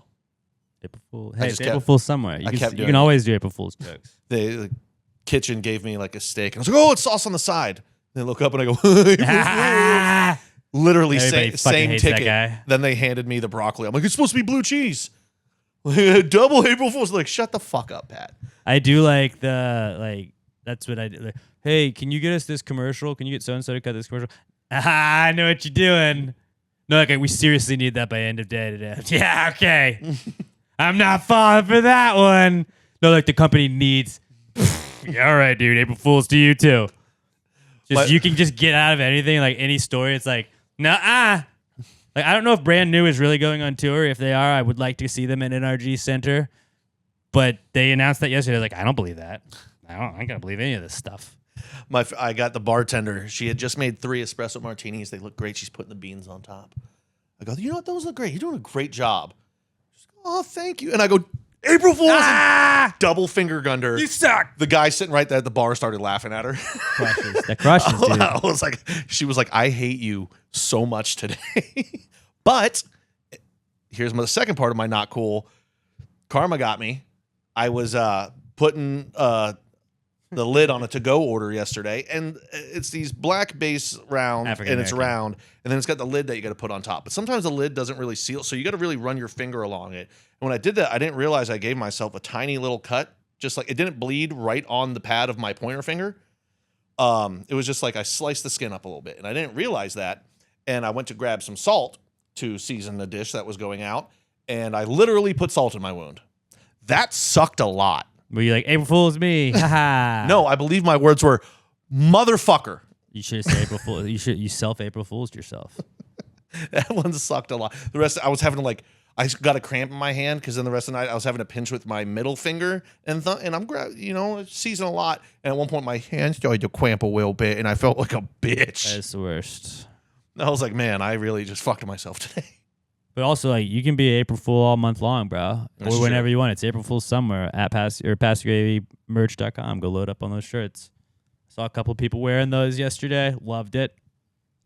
April Fool. Hey, just it's April kept- Fool's somewhere. You I kept you doing can it. always do April Fool's jokes. The kitchen gave me like a steak. And I was like, oh, it's sauce on the side. They look up and I go, April Fool's. Literally Everybody fucking same hates that ticket. guy. Then they handed me the broccoli. I'm like, it's supposed to be blue cheese. Double April Fool's. Like, shut the fuck up, Pat. I do like that's what I do. Like, hey, can you get us this commercial? Can you get so and so to cut this commercial? I know what you're doing. No, like we seriously need that by end of day today. Yeah, okay. I'm not falling for that one. No, like the company needs. Yeah, all right, dude. April Fools to you too. Just you can just get out of anything, like any story. It's like, nah. Like I don't know if Brand New is really going on tour. If they are, I would like to see them at NRG Center. But they announced that yesterday. Like, I don't believe that. I ain't gonna believe any of this stuff. I got the bartender. She had just made 3 espresso martinis. They look great. She's putting the beans on top. I go, you know what? Those look great. You're doing a great job. She's like, oh, thank you. And I go, April Fool's. And double finger gunned her. You suck. The guy sitting right there at the bar started laughing at her. That crushes, dude. I was like, she was like, I hate you so much today. But here's the second part of my not cool. Karma got me. I was putting the lid on a to-go order yesterday, and it's these black base round, and it's round, and then it's got the lid that you got to put on top. But sometimes the lid doesn't really seal, so you got to really run your finger along it. And when I did that, I didn't realize I gave myself a tiny little cut, just like it didn't bleed right on the pad of my pointer finger. It was just like I sliced the skin up a little bit, and I didn't realize that. And I went to grab some salt to season the dish that was going out, and I literally put salt in my wound. That sucked a lot. Were you like, April Fool's me? Haha. No, I believe my words were, motherfucker. You should have said April Fool. You self-April Fool's yourself. That one sucked a lot. The rest, I was having to I got a cramp in my hand because then the rest of the night I was having to pinch with my middle finger and I'm seizing a lot. And at one point my hand started to cramp a little bit and I felt like a bitch. That is the worst. I was like, man, I really just fucked myself today. But also, like, you can be April Fool all month long, bro. That's or whenever true. you want. It's April Fool's somewhere at PassGravyMerch.com. Go load up on those shirts. Saw a couple people wearing those yesterday. Loved it.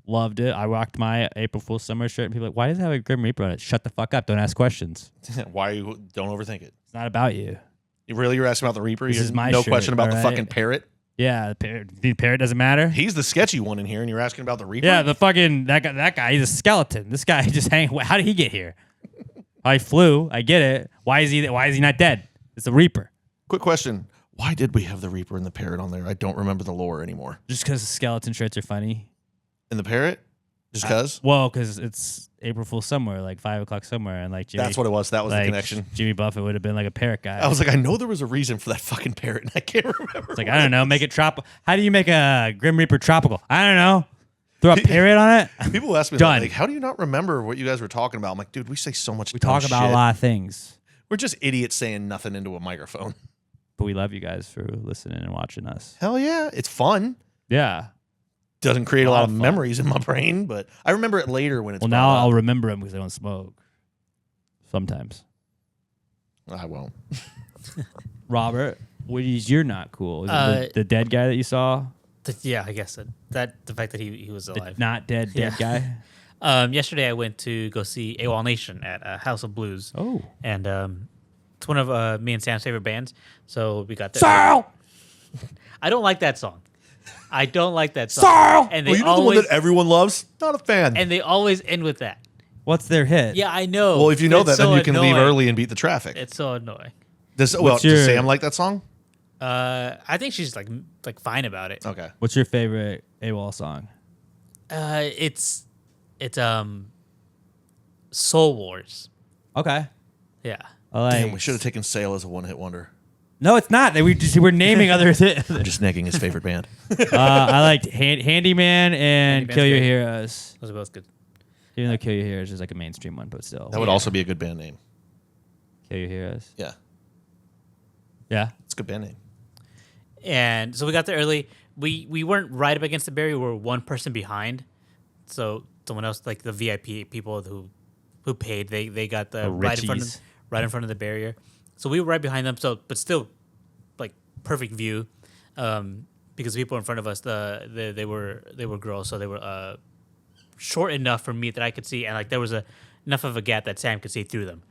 I rocked my April Fool's summer shirt, and people are like, why does it have a Grim Reaper on it? Shut the fuck up. Don't ask questions. Why don't overthink it? It's not about you. You're asking about the Reaper? This is my no shirt, question about the all fucking right? parrot? Yeah, the parrot doesn't matter. He's the sketchy one in here, and you're asking about the Reaper? Yeah, the fucking that guy. He's a skeleton. This guy just hanging. How did he get here? I flew. I get it. Why is he not dead? It's the Reaper. Quick question. Why did we have the Reaper and the parrot on there? I don't remember the lore anymore. Just because the skeleton shirts are funny. And the parrot? Just because? Well, because it's April Fool's somewhere, like 5 o'clock somewhere, and like Jimmy, That's what it was. That was the like, connection. Jimmy Buffett would have been like a parrot guy. I was like, I know there was a reason for that fucking parrot, and I can't remember. It's like, I don't know, make it tropical. How do you make a Grim Reaper tropical? I don't know. Throw a parrot on it. People ask me, Done. like, how do you not remember what you guys were talking about? I'm like, dude, we say so much We dumb talk about shit. a lot of things, We're just idiots saying nothing into a microphone. but we love you guys for listening and watching us. Hell yeah. It's fun. Yeah. Doesn't create a lot of fun. memories in my brain, but I remember it later when it's Well, now brought I'll up. remember them because I don't smoke. Sometimes. I won't. Robert, what is your not cool? Is it the dead guy that you saw? Yeah, I guess that the fact that he was The alive. not dead Yeah. guy? Yesterday I went to go see AWOL Nation at House of Blues. Oh. And it's one of me and Sam's favorite bands. So we got there. Sorrow! I don't like that song. I don't like that song. Sorrow! And they Well, you know the one always that everyone loves? Not a fan. and they always end with that. What's their hit? Yeah, I know. well, if you know It's that, then so you can leave annoying. early and beat the traffic. It's so annoying. Does What's does your- Sam like that song? I think she's like fine about it. Okay. What's your favorite AWOL song? It's Soul Wars. Okay. Yeah. I like, Damn, we should have taken Sail as a one-hit wonder. No, it's not. We're naming other hits. I'm just negging his favorite band. I liked Handyman and Handyman's Kill Your great. Heroes. Those are both good. Even though Kill Your Heroes is like a mainstream one, but still. That would also be a good band name. Kill Your Heroes. Yeah, Yeah. it's a good band name. And so we got there early. We weren't right up against the barrier. We were one person behind. So someone else, like the VIP people who paid, they got the right in front of the barrier. So we were right behind them. So, but still, like perfect view, because the people in front of us, they were girls, so they were short enough for me that I could see, and like there was enough of a gap that Sam could see through them.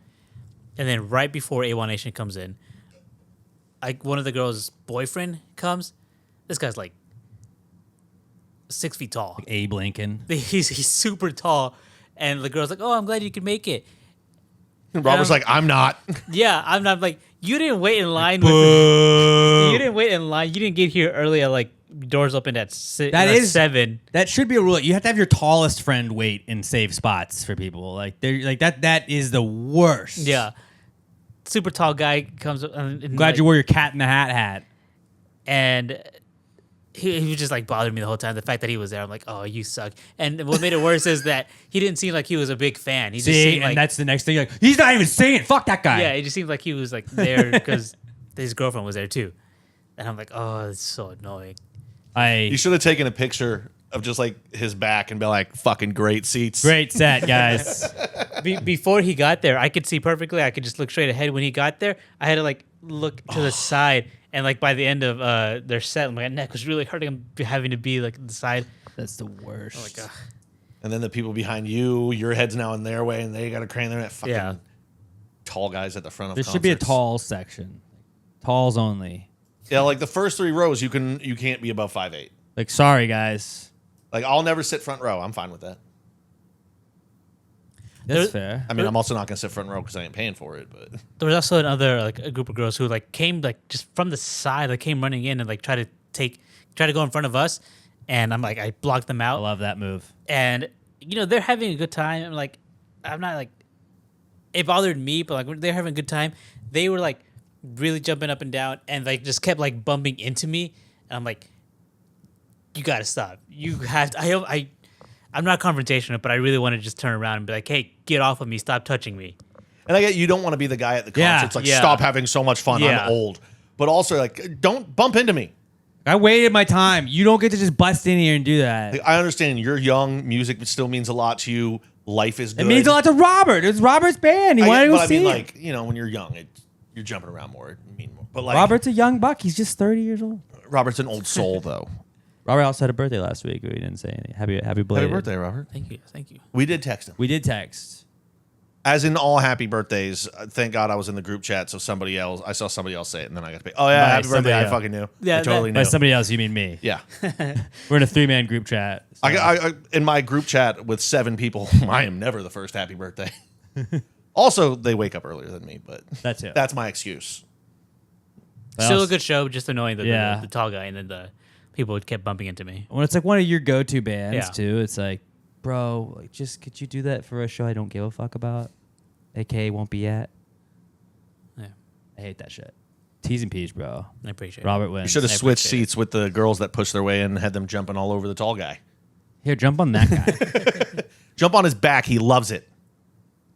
And then right before AWOL Nation comes in, one of the girls' boyfriend comes. This guy's like 6 feet tall. Abe Lincoln. He's super tall, and the girl's like, "Oh, I'm glad you could make it." And Robert's like, I'm not. Yeah, I'm not like you didn't wait in line. You didn't wait in line. You didn't get here early. At like doors opened at 7. That should be a rule. You have to have your tallest friend wait and save spots for people. Like they're like that. That is the worst. Yeah, super tall guy comes up. I'm glad you wore your Cat in the Hat. And he was just like bothering me the whole time. The fact that he was there, I'm like, oh, you suck. And what made it worse is that he didn't seem like he was a big fan. He just See, seemed and like, that's the next thing. You're like, he's not even saying it. Fuck that guy. yeah, it just seemed like he was like there because his girlfriend was there too. And I'm like, oh, it's so annoying. You should have taken a picture of just like his back and be like, fucking great seats. Great set, guys. Before he got there, I could see perfectly. I could just look straight ahead. When he got there, I had to like look to the side. And like by the end of their set, my neck was really hurting. I'm having to be like the side. That's the worst. I'm like, ugh. And then the people behind you, your head's now in their way, and they got to crane their neck. Fucking Yeah. tall guys at the front of There concerts. should be a tall section. Talls only. Yeah, like the first 3 rows, you can't be above 5'8". Like, sorry, guys. Like, I'll never sit front row. I'm fine with that. That's fair. I mean, I'm also not going to sit front row because I ain't paying for it, but... There was also another like a group of girls who like came like just from the side, like came running in and like try to go in front of us, and I'm like I blocked them I out, love that move. and you know they're having a good time. I'm not like it bothered me, but like they're having a good time. They were like really jumping up and down, and like just kept like bumping into me. And I'm like, you gotta stop. You have to, I'm not confrontational, but I really want to just turn around and be like, hey, get off of me, stop touching me. And I get you don't want to be the guy at the Yeah, concert. It's like, yeah. stop having so much fun. Yeah. I'm old. But also, like, don't bump into me. I waited my time. You don't get to just bust in here and do that. Like, I understand you're young. Music still means a lot to you. Life is good. It means a lot to Robert. It's Robert's band. He wanted to go but see I mean, it. like, you know, when you're young, you're jumping around more. It mean more. But like, Robert's a young buck. He's just 30 years old. Robert's an old soul, though. Robert also had a birthday last week. We didn't say anything. Happy belated. Happy birthday, Robert. Thank you. We did text him. We did text. As in all happy birthdays, thank God I was in the group chat, so I saw somebody else say it, and then I got to pay. Oh, yeah, By happy birthday. somebody I else. fucking knew. Yeah, I totally By knew. somebody else, you mean me. Yeah. We're in a 3-man group chat. So. I in my group chat with 7 people, I am never the first happy birthday. Also, they wake up earlier than me, but That's it. that's my excuse. Still a good show, just annoying Yeah. the tall guy, and then the people kept bumping into me. When it's like one of your go-to bands, Yeah. too, it's like, bro, like, just could you do that for a show I don't give a fuck about? AKA won't be at. Yeah, I hate that shit. T's and P's, bro. I appreciate Robert You wins. should have I switched appreciate it. seats with the girls that pushed their way in and had them jumping all over the tall guy. Here, jump on that guy. Jump on his back. He loves it.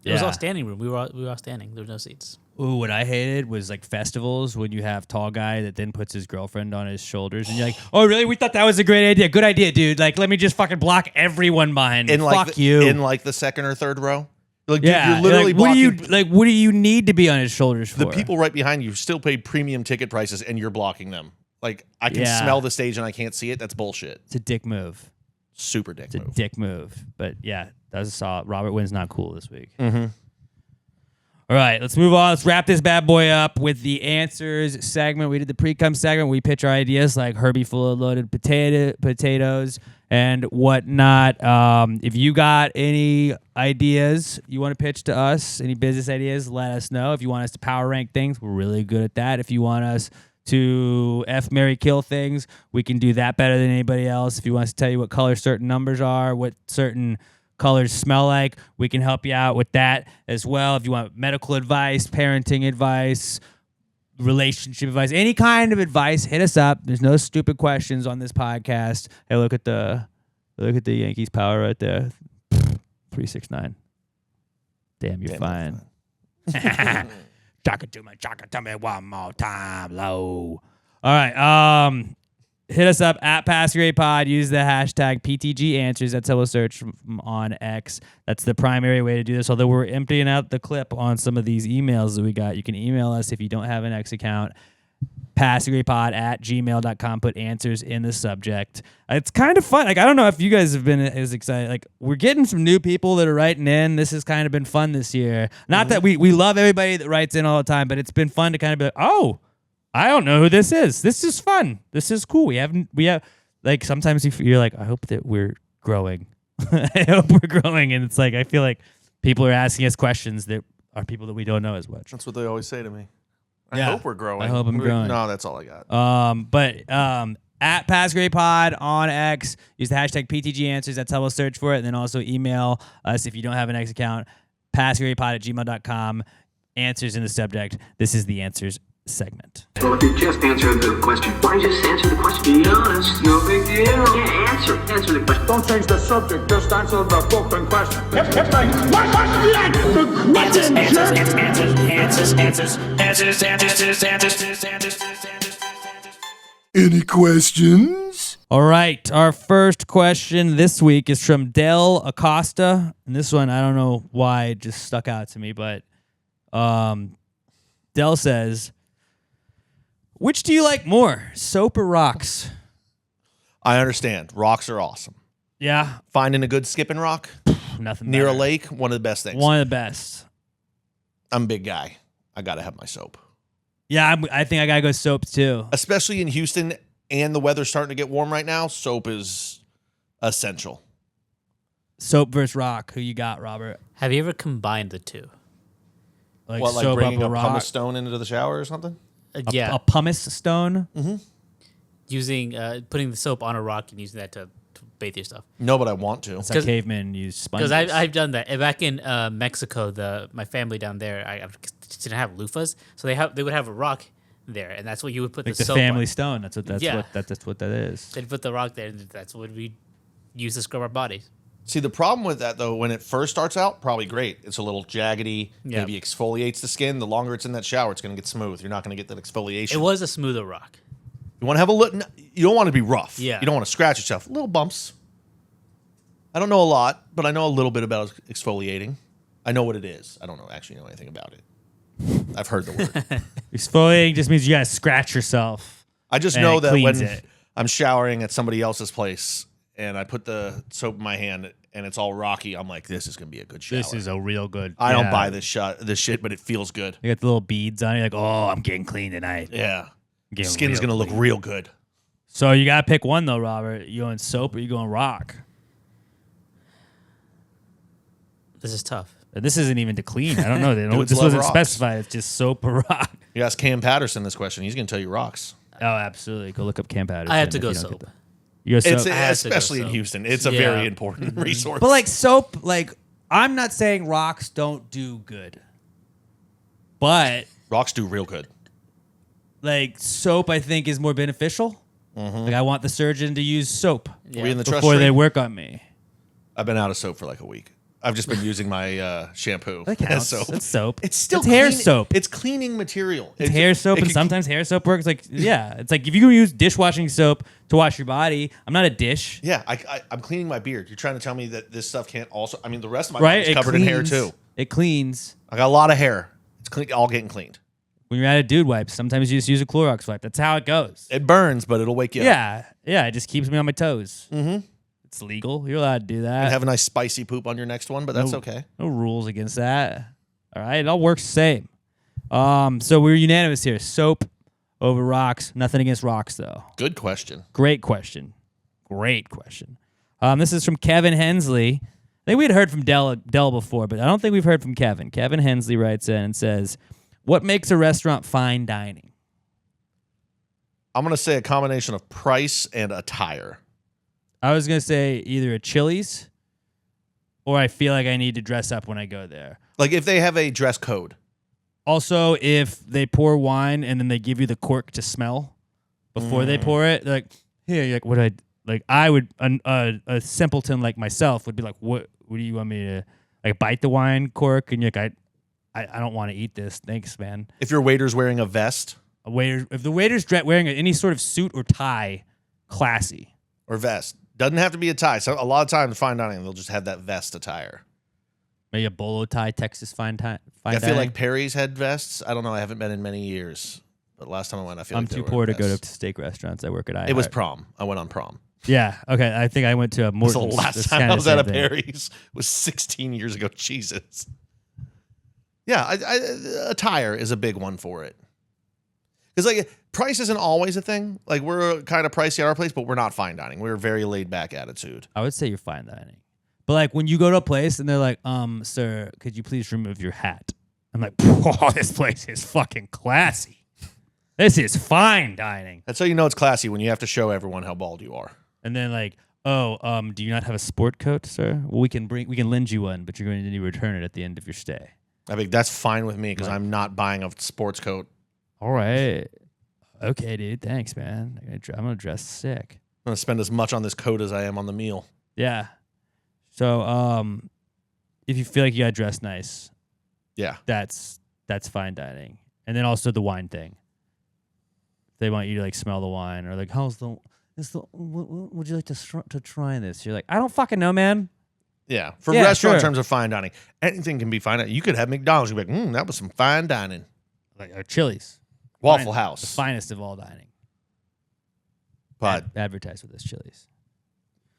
It was all standing room. We were all standing. There was no seats. Ooh, what I hated was like festivals when you have tall guy that then puts his girlfriend on his shoulders and you're like, oh really? We thought that was a great idea. Good idea, dude. Like, let me just fucking block everyone behind me. In like Fuck you. In like the second or third row. Like, dude, yeah, you're literally blocking. what do you need to be on his shoulders for? The people right behind you still paid premium ticket prices, and you're blocking them. Like, I can Yeah. smell the stage and I can't see it. That's bullshit. It's a dick move. Super dick It's a move. dick move. But yeah, that was a solid. Robert wins not cool this week. Mm-hmm. All right, let's move on. Let's wrap this bad boy up with the answers segment. We did the Precome segment. We pitch our ideas like Herbie full of loaded potatoes and whatnot. If you got any ideas you want to pitch to us, any business ideas, let us know. If you want us to power rank things, we're really good at that. If you want us to F, marry, kill things, we can do that better than anybody else. If you want us to tell you what color certain numbers are, what certain colors smell like, we can help you out with that as well. If you want medical advice, parenting advice, relationship advice, any kind of advice, hit us up. There's no stupid questions on this podcast. Hey, look at the Yankees power right there. 369. Damn, you're fine. Chaka to me one more time, low. All right. Hit us up at PassGreatPod. Use the hashtag PTG Answers. That's how we'll search on X. That's the primary way to do this. Although we're emptying out the clip on some of these emails that we got. You can email us if you don't have an X account. PassGreatPod@gmail.com. Put answers in the subject. It's kind of fun. Like, I don't know if you guys have been as excited. Like, we're getting some new people that are writing in. This has kind of been fun this year. Not that we love everybody that writes in all the time, but it's been fun to kind of be like, oh, I don't know who this is. This is fun. This is cool. We have like, sometimes you're like, I hope that we're growing. I hope we're growing. And it's like, I feel like people are asking us questions that are people that we don't know as much. That's what they always say to me. I Yeah. hope we're growing. I hope I'm growing. No, that's all I got. But at PassGreatPod on X, use the hashtag PTG Answers. That's how we'll search for it. And then also email us if you don't have an X account, PassGreatPod@gmail.com. Answers in the subject. This is the answers segment. Well, if you just answered the question, why just answer the question? Be honest, no big deal. Yeah, answer the question. Don't change the subject, just answer the fucking question. Any questions? All right. Our first question this week is from Del Acosta. And this one, I don't know why it just stuck out to me, but Del says, which do you like more, soap or rocks? I understand. Rocks are awesome. Yeah, Finding a good skipping rock nothing near better. a lake, one of the best things. One of the best. I'm a big guy. I got to have my soap. Yeah, I think I got to go soap too. Especially in Houston and the weather's starting to get warm right now, soap is essential. Soap versus rock. Who you got, Robert? Have you ever combined the two? Like What, like soap bringing up a a pumice rock? stone into the shower or something? Yeah, A pumice stone? using putting the soap on a rock and using that to bathe yourself. No, but I want to. It's like cavemen use sponges. Because I've done that. And back in Mexico, my family down there, I didn't have loofahs, so they would have a rock there, and that's what you would put like the the soap family on. stone. That's what that is. They'd put the rock there, and that's what we use to scrub our bodies. See, the problem with that, though, when it first starts out, probably great. It's a little jaggedy, Yeah. maybe exfoliates the skin. The longer it's in that shower, it's going to get smooth. You're not going to get that exfoliation. It was a smoother rock. You want to have a little, you don't want to be rough. Yeah. You don't want to scratch yourself. Little bumps. I don't know a lot, but I know a little bit about exfoliating. I know what it is. I don't actually know anything about it. I've heard the word. Exfoliating just means you gotta scratch yourself. I just And know it that cleans when it. I'm showering at somebody else's place and I put the soap in my hand and it's all rocky, I'm like, this is going to be a good shower. This is a real good. I don't buy this shit, but it feels good. You got the little beads on. You're like, oh, I'm getting clean tonight. Yeah. Getting Skin's real going to look clean. real good. So you gotta pick one though, Robert. You going soap or you going rock? This is tough. This isn't even to clean. I don't know. Dudes This love wasn't rocks. specified. It's just soap or rock. You ask Cam Patterson this question. He's going to tell you rocks. Oh, absolutely. Go look up Cam Patterson. I have to if go you don't get soap. that. You go soap. It's I have to go especially in soap. Houston. It's a Yeah. very important resource. But like soap, like I'm not saying rocks don't do good, but rocks do real good. like soap, I think is more beneficial. Like I want the surgeon to use soap Yeah. We in the trust before tree? they work on me. I've been out of soap for like a week. I've just been using my shampoo That as counts. soap. That's soap. It's still It's hair clean- soap. It's cleaning material. It's hair soap, it and could- sometimes hair soap works. Like yeah, it's like if you use dishwashing soap to wash your body, I'm not a dish, Yeah, I'm cleaning my beard. You're trying to tell me that this stuff can't also? I mean, the rest of my right? body's It covered in hair too. It cleans. I got a lot of hair. It's clean, all getting cleaned. When you're out of dude wipes, sometimes you just use a Clorox wipe. That's how it goes. It burns, but it'll wake you up. Yeah, it just keeps me on my toes. Mm-hmm. It's legal. You're allowed to do that. And have a nice spicy poop on your next one, but that's No. okay. No rules against that. All right, it all works the same. So we're unanimous here. Soap over rocks. Nothing against rocks though. Good question. Great question. Great question. This is from Kevin Hensley. I think we had heard from Dell before, but I don't think we've heard from Kevin. Kevin Hensley writes in and says, "What makes a restaurant fine dining?" I'm going to say a combination of price and attire. I was gonna say either a Chili's, or I feel like I need to dress up when I go there. Like if they have a dress code. Also, if they pour wine and then they give you the cork to smell before they pour it, they're like, here, you're like, what I like? I would a simpleton like myself would be like, what do you want me to like bite the wine cork? And you're like, I don't want to eat this. Thanks, man. If your waiter's wearing a vest If the waiter's wearing any sort of suit or tie, classy. or vest, doesn't have to be a tie. So a lot of times fine dining, they'll just have that vest attire. Maybe a bolo tie, Texas fine I feel dining. like Perry's had vests. I don't know. I haven't been in many years. But last time I went, I feel I'm like they too were poor to go vests. to steak restaurants. I work at iHeart. It was prom. I went on prom. Yeah. Okay. I think I went to a So Morton's. the last That's time kinda I was the at a same thing. Perry's was 16 years ago. Jesus. Yeah, attire is a big one for it. Because like price isn't always a thing. Like we're kind of pricey at our place, but we're not fine dining. We're a very laid back attitude. I would say you're fine dining. But like when you go to a place and they're like, sir, could you please remove your hat? I'm like, oh, this place is fucking classy. This is fine dining. That's how you know it's classy when you have to show everyone how bald you are. And then like, oh, do you not have a sport coat, sir? Well, we can lend you one, but you're going to need to return it at the end of your stay. I think that's fine with me because I'm not buying a sports coat. All right. Okay, dude. Thanks, man. I'm gonna dress sick. I'm gonna spend as much on this coat as I am on the meal. Yeah. So, if you feel like you got dressed nice, Yeah. that's fine dining. And then also the wine thing. They want you to like smell the wine or like, would you like to try this? You're like, I don't fucking know, man. Yeah. For Yeah, restaurant sure. in terms of fine dining, anything can be fine dining. You could have McDonald's. You'd be like, that was some fine dining. Like or Chili's. Waffle The House. finest of all dining. But Advertise with this Chili's.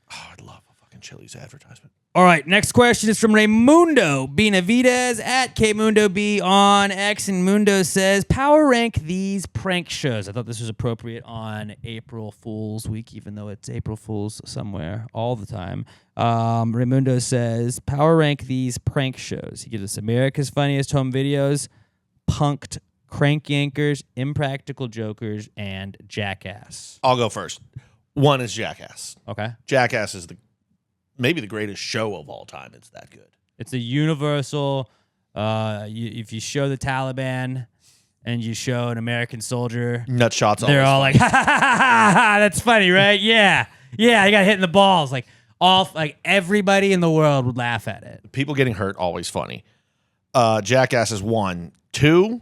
I'd love a fucking Chili's advertisement. All right, next question is from Raymundo Benavidez at KMundoB on X, and Mundo says, power rank these prank shows. I thought this was appropriate on April Fool's Week, even though it's April Fool's somewhere all the time. Raymundo says, power rank these prank shows. He gives us America's Funniest Home Videos, Punked, Crank Yankers, Impractical Jokers, and Jackass. I'll go first. One is Jackass. Okay. Jackass is maybe the greatest show of all time. It's that good. It's a universal. If you show the Taliban and you show an American soldier, Nut shots. they're all like, ha, ha, ha, ha, ha, that's funny, right? Yeah. Yeah, I got hit in the balls. Everybody in the world would laugh at it. People getting hurt, always funny. Jackass is 1. 2,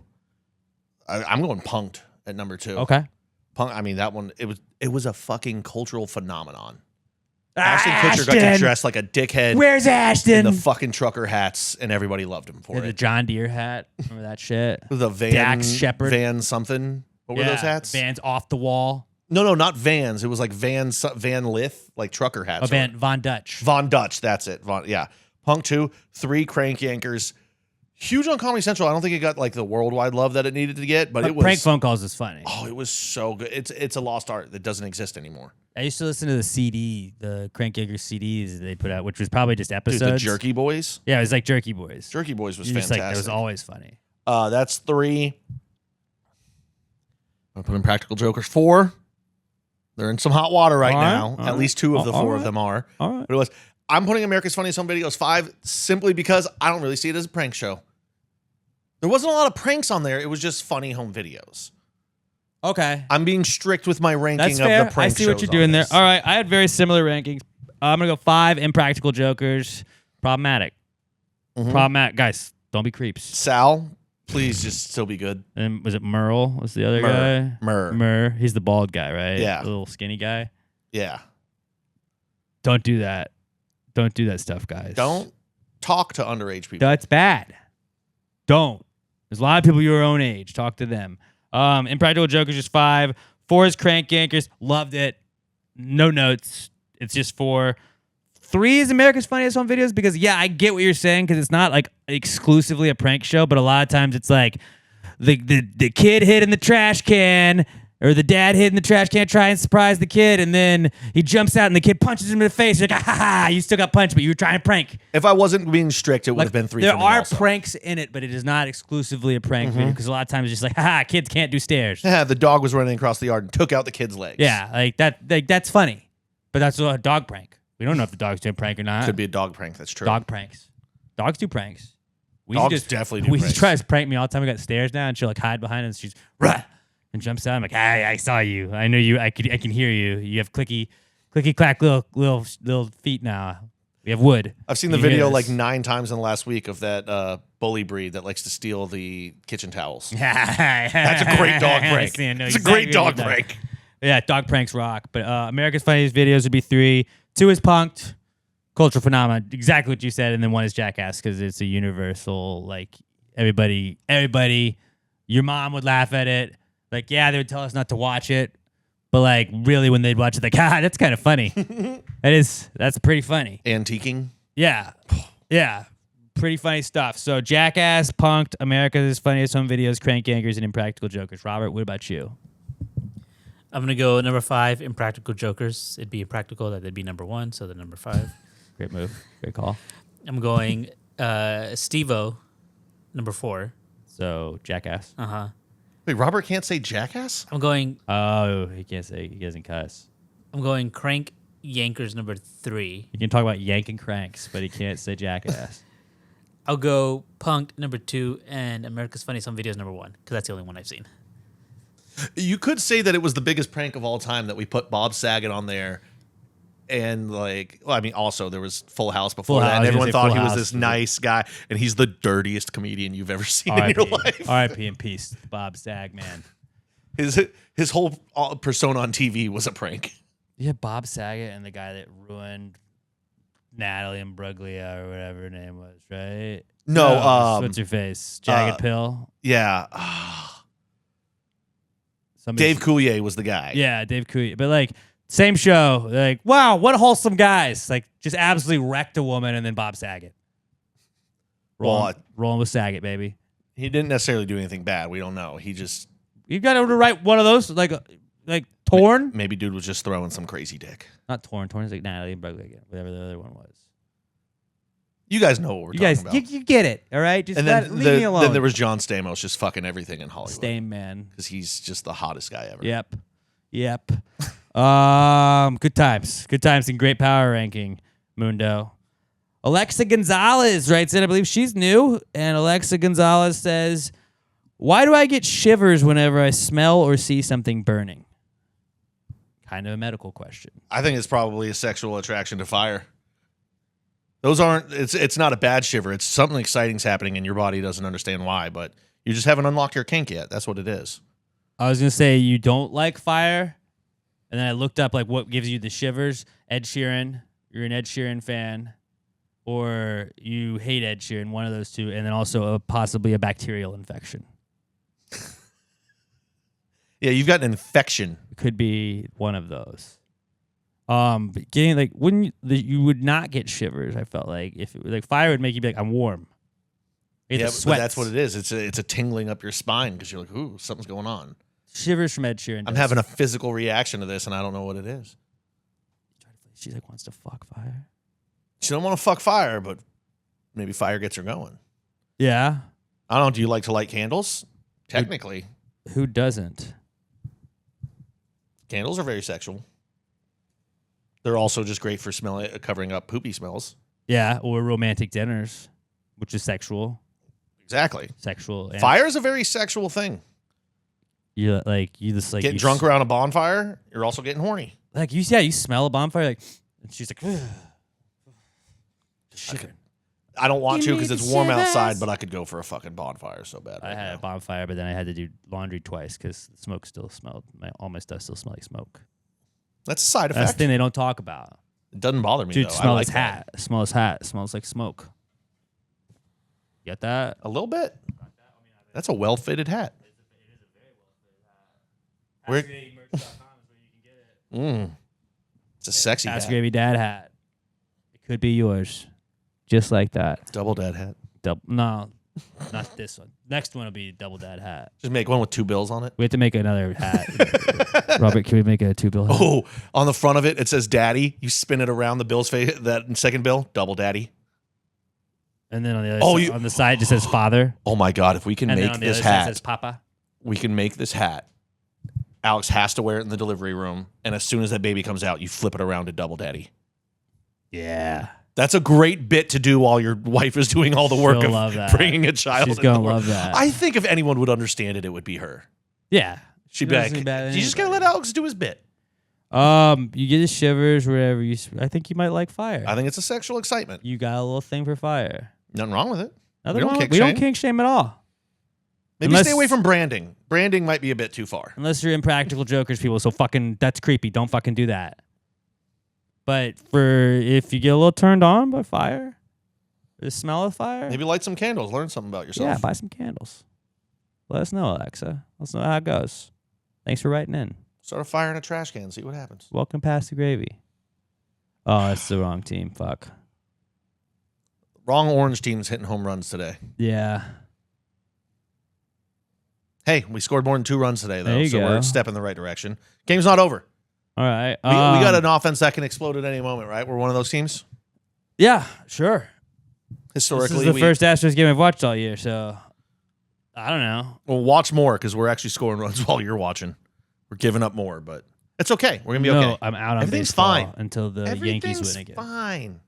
I'm going Punked at number 2. Okay. Punk. I mean, that one. It was a fucking cultural phenomenon. Ashton Kutcher got to dress like a dickhead. Where's Ashton? In the fucking trucker hats, and everybody loved him for Yeah, the it. John Deere hat. Remember that shit? The Van Dax Shepard. Van something. What were those hats? Vans off the wall. No, not Vans. It was like Van Lith, like trucker hats. Von Dutch. Von Dutch. That's it. Yeah. Punk 2, 3 Crank Yankers. Huge on Comedy Central. I don't think it got like the worldwide love that it needed to get, but it was. Prank phone calls is funny. Oh, it was so good. It's a lost art that doesn't exist anymore. I used to listen to the CD, the Crank Yankers CDs they put out, which was probably just Dude, episodes. the Jerky Boys. Yeah, it was like Jerky Boys. Jerky Boys was It fantastic. was always funny. That's 3. I'm putting Practical Jokers 4. They're in some hot water right now. At least 2 of the 4 of them are. All right. But it was. I'm putting America's Funniest Home Videos 5 simply because I don't really see it as a prank show. There wasn't a lot of pranks on there. It was just funny home videos. Okay. I'm being strict with my ranking That's of fair. the prank I see what shows you're on doing there. this. All right. I had very similar rankings. I'm going to go 5 Impractical Jokers. Problematic. Problematic. Guys, don't be creeps. Sal, please just still be good. And was it Merle? Was the other guy? Murr. He's the bald guy, right? Yeah. The little skinny guy. Yeah. Don't do that. Don't do that stuff, guys. Don't talk to underage people. That's bad. Don't. There's a lot of people your own age. Talk to them. Impractical Jokers just 5. 4 is Crank Yankers. Loved it. No notes. It's just 4. 3 is America's Funniest Home Videos because, yeah, I get what you're saying because it's not like exclusively a prank show, but a lot of times it's like the kid hid in the trash can or the dad hid in the trash can, try and surprise the kid, and then he jumps out and the kid punches him in the face. You're like, ha ha ha, you still got punched, but you were trying to prank. If I wasn't being strict, it would have been 3 There for me are also. pranks in it, but it is not exclusively a prank video because a lot of times it's just like, haha, kids can't do stairs. Yeah, the dog was running across the yard and took out the kid's legs. Yeah, that's funny. But that's a dog prank. We don't know if the dog's doing a prank or not. Could be a dog prank. That's true. Dog pranks. Dogs do pranks. Dogs definitely do We pranks. try to prank me all the time. We got stairs now, and she'll like hide behind us. She's rah, and jumps out. I'm like, hey, I saw you. I know you. I can hear you. You have clicky clack little feet now. We have wood. I've seen the You hear video us. like 9 times in the last week of that bully breed that likes to steal the kitchen towels. That's a great dog prank. It's a great dog prank. Yeah, dog pranks rock. But America's Funniest Videos would be 3. 2 is Punked. Cultural phenomenon. Exactly what you said. And then 1 is Jackass because it's a universal, like, everybody, your mom would laugh at it. Like, yeah, they would tell us not to watch it. But, like, really, when they'd watch it, like, that's kind of funny. That's pretty funny. Antiquing. Yeah. Yeah. Pretty funny stuff. So, Jackass, Punked, America's Funniest Home Videos, Crank Yankers, and Impractical Jokers. Robert, what about you? I'm going to go number 5, Impractical Jokers. It'd be Impractical. That'd be number 1, so the number 5. Great move. Great call. I'm going Steve-O, number 4. So, Jackass. Uh-huh. Wait, Robert can't say Jackass? I'm going Oh, he can't say. He doesn't cuss. I'm going Crank Yankers, number 3. He can talk about yanking cranks, but he can't say Jackass. I'll go Punked, number 2, and America's Funniest Home Videos, number 1, because that's the only one I've seen. You could say that it was the biggest prank of all time that we put Bob Saget on there. And like, well, I mean, also there was Full House before Full that. House, And I was everyone gonna say thought Full he was House. this nice guy. And he's the dirtiest comedian you've ever seen in your life. R.I.P. and peace, Bob Sagman. His whole persona on TV was a prank. Yeah, Bob Saget and the guy that ruined Natalie Imbruglia or whatever her name was, right? No, what's her face? Jagged Pill. Yeah. Somebody- Dave Coulier was the guy. Yeah, Dave Coulier. But like, same show. Like, wow, what wholesome guys. Like, just absolutely wrecked a woman and then Bob Saget. Rolling with Saget, baby. He didn't necessarily do anything bad. We don't know. He just You got to write one of those, like Torn? maybe dude was just throwing some crazy dick. Not Torn. Torn is like Natalie Imbruglia, whatever the other one was. You guys know what we're You talking guys, about. you get it, all right? Just And leave me alone. then there was John Stamos just fucking everything in Hollywood. Stame, man. Because he's just the hottest guy ever. Yep. Good times and great power ranking, Mundo. Alexa Gonzalez writes in, I believe she's new, and Alexa Gonzalez says, "Why do I get shivers whenever I smell or see something burning?" Kind of a medical question. I think it's probably a sexual attraction to fire. Those aren't. It's not a bad shiver. It's something exciting's happening, and your body doesn't understand why. But you just haven't unlocked your kink yet. That's what it is. I was gonna say you don't like fire, and then I looked up like what gives you the shivers. Ed Sheeran, you're an Ed Sheeran fan, or you hate Ed Sheeran. One of those two, and then also possibly a bacterial infection. Yeah, you've got an infection. It could be one of those. But getting like you would not get shivers. I felt like if it, like fire would make you be like, I'm warm. Yeah, but that's what it is. It's a tingling up your spine because you're like, ooh, something's going on. Shivers from Ed Sheeran. I'm having a physical reaction to this, and I don't know what it is. She like wants to fuck fire. She don't want to fuck fire, but maybe fire gets her going. Yeah. I don't know. Do you like to light candles? Technically, Who doesn't? candles are very sexual. They're also just great for covering up poopy smells. Yeah, or romantic dinners, which is sexual. Exactly. Sexual. And Fire is a very sexual thing. you just like Getting drunk around a bonfire, you're also getting horny. Like you smell a bonfire, like, and she's like, shivering. I don't want Give to me because the it's warm shivers. outside, but I could go for a fucking bonfire so bad. I had a bonfire, but then I had to do laundry twice because the smoke still smelled. All my stuff still smelled like smoke. That's a side That's effect. the thing they don't talk about. It doesn't bother me, Dude, though. smell I his like that. hat. Smell his hat. Smells like smoke. Get that? A little bit. That's a well-fitted hat. Where? It's a sexy Ask hat. Gravy Dad hat. It could be yours, just like that. Double dad hat. No, not this one. Next one will be double dad hat. Just make one with 2 bills on it. We have to make another hat. Robert, can we make a 2 bill hat? Oh, on the front of it, it says daddy. You spin it around the bill's face, that second bill, double daddy. And then on the other side, on the side, it just says father. Oh my God, if we can And then make on the this other side, it hat, says papa. we can make this hat. Alex has to wear it in the delivery room. And as soon as that baby comes out, you flip it around to double daddy. Yeah. That's a great bit to do while your wife is doing all the work She'll of love that. bringing a child. She's into the gonna world. love that. I think if anyone would understand it, it would be her. Yeah. She'd be like, you just gotta let Alex do his bit. You get the shivers, whatever. I think you might like fire. I think it's a sexual excitement. You got a little thing for fire. Nothing wrong with it. Nothing We don't wrong. kink We don't shame. kink shame at all. Maybe Unless- stay away from branding. Branding might be a bit too far. Unless you're impractical jokers, people. So that's creepy. Don't fucking do that. But if you get a little turned on by fire, the smell of fire, Maybe light some candles. Learn something about yourself. yeah, buy some candles. Let us know, Alexa. Let us know how it goes. Thanks for writing in. Start a fire in a trash can. See what happens. Welcome past the gravy. Oh, that's the wrong team. Fuck. Wrong orange team's hitting home runs today. Yeah. Hey, we scored more than 2 runs today, though, There you so go. we're a step in the right direction. Game's not over. All right. We got an offense that can explode at any moment, right? We're one of those teams. Yeah, sure. Historically, This is the first Astros game I've watched all year, so I don't know. We'll watch more because we're actually scoring runs while you're watching. We're giving up more, but it's okay. We're gonna be No, okay. I'm out on Everything's baseball fine until the Yankees Everything's win again. fine.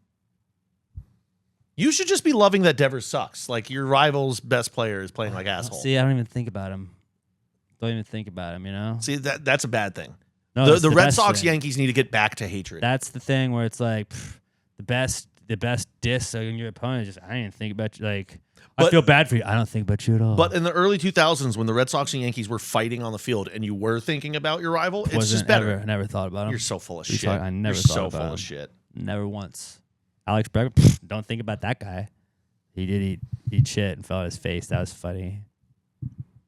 You should just be loving that Devers sucks. Like your rival's best player is playing like asshole. See, I don't even think about him. Don't even think about him, you know? See, that's a bad thing. No, the that's the Red best Sox thing. Yankees need to get back to hatred. That's the thing where it's like the best diss on your opponent. Just I didn't even think about you. Like I But- feel bad for you. I don't think about you at all. But in the early 2000s, when the Red Sox and Yankees were fighting on the field and you were thinking about your rival, it's Wasn't just better. Ever, never thought about him. You're so full of You're shit. talking- I never You're thought so about full him. of shit. Never once. Alex Bregman, don't think about that guy. He did eat shit and fell on his face. That was funny.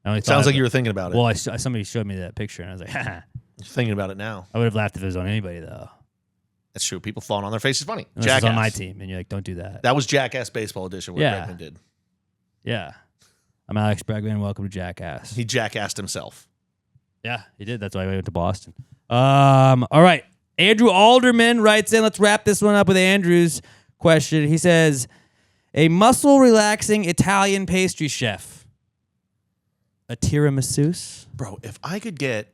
I only Sounds thought like of you it- were thinking about it. Well, somebody showed me that picture and I was like, haha. You're thinking about it now. I would have laughed if it was on anybody though. That's true. People falling on their face is funny. Unless Jackass. it's on my team and you're like, don't do that. That was Jackass Baseball Edition, what Yeah. Bregman did. Yeah. I'm Alex Bregman. Welcome to Jackass. He jackassed himself. Yeah, he did. That's why we went to Boston. All right. Andrew Alderman writes in. Let's wrap this one up with Andrew's question. He says, a muscle-relaxing Italian pastry chef. A tiramisu? Bro, if I could get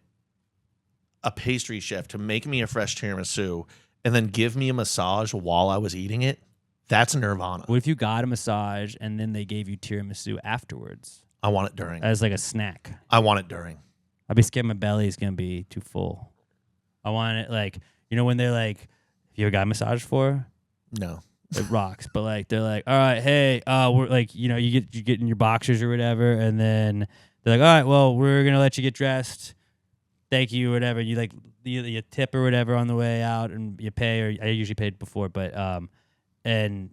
a pastry chef to make me a fresh tiramisu and then give me a massage while I was eating it, that's nirvana. What if you got a massage and then they gave you tiramisu afterwards I want it during. as like a snack? I want it during. I'd be scared my belly's gonna be too full. I want it like, you know, when they're like, you ever got a massage for? No. It rocks, but like they're like, all right, hey, we're like, you know, you get in your boxers or whatever, and then they're like, all right, well, we're gonna let you get dressed. Thank you, or whatever. You like you tip or whatever on the way out, and you pay. Or I usually paid before, but and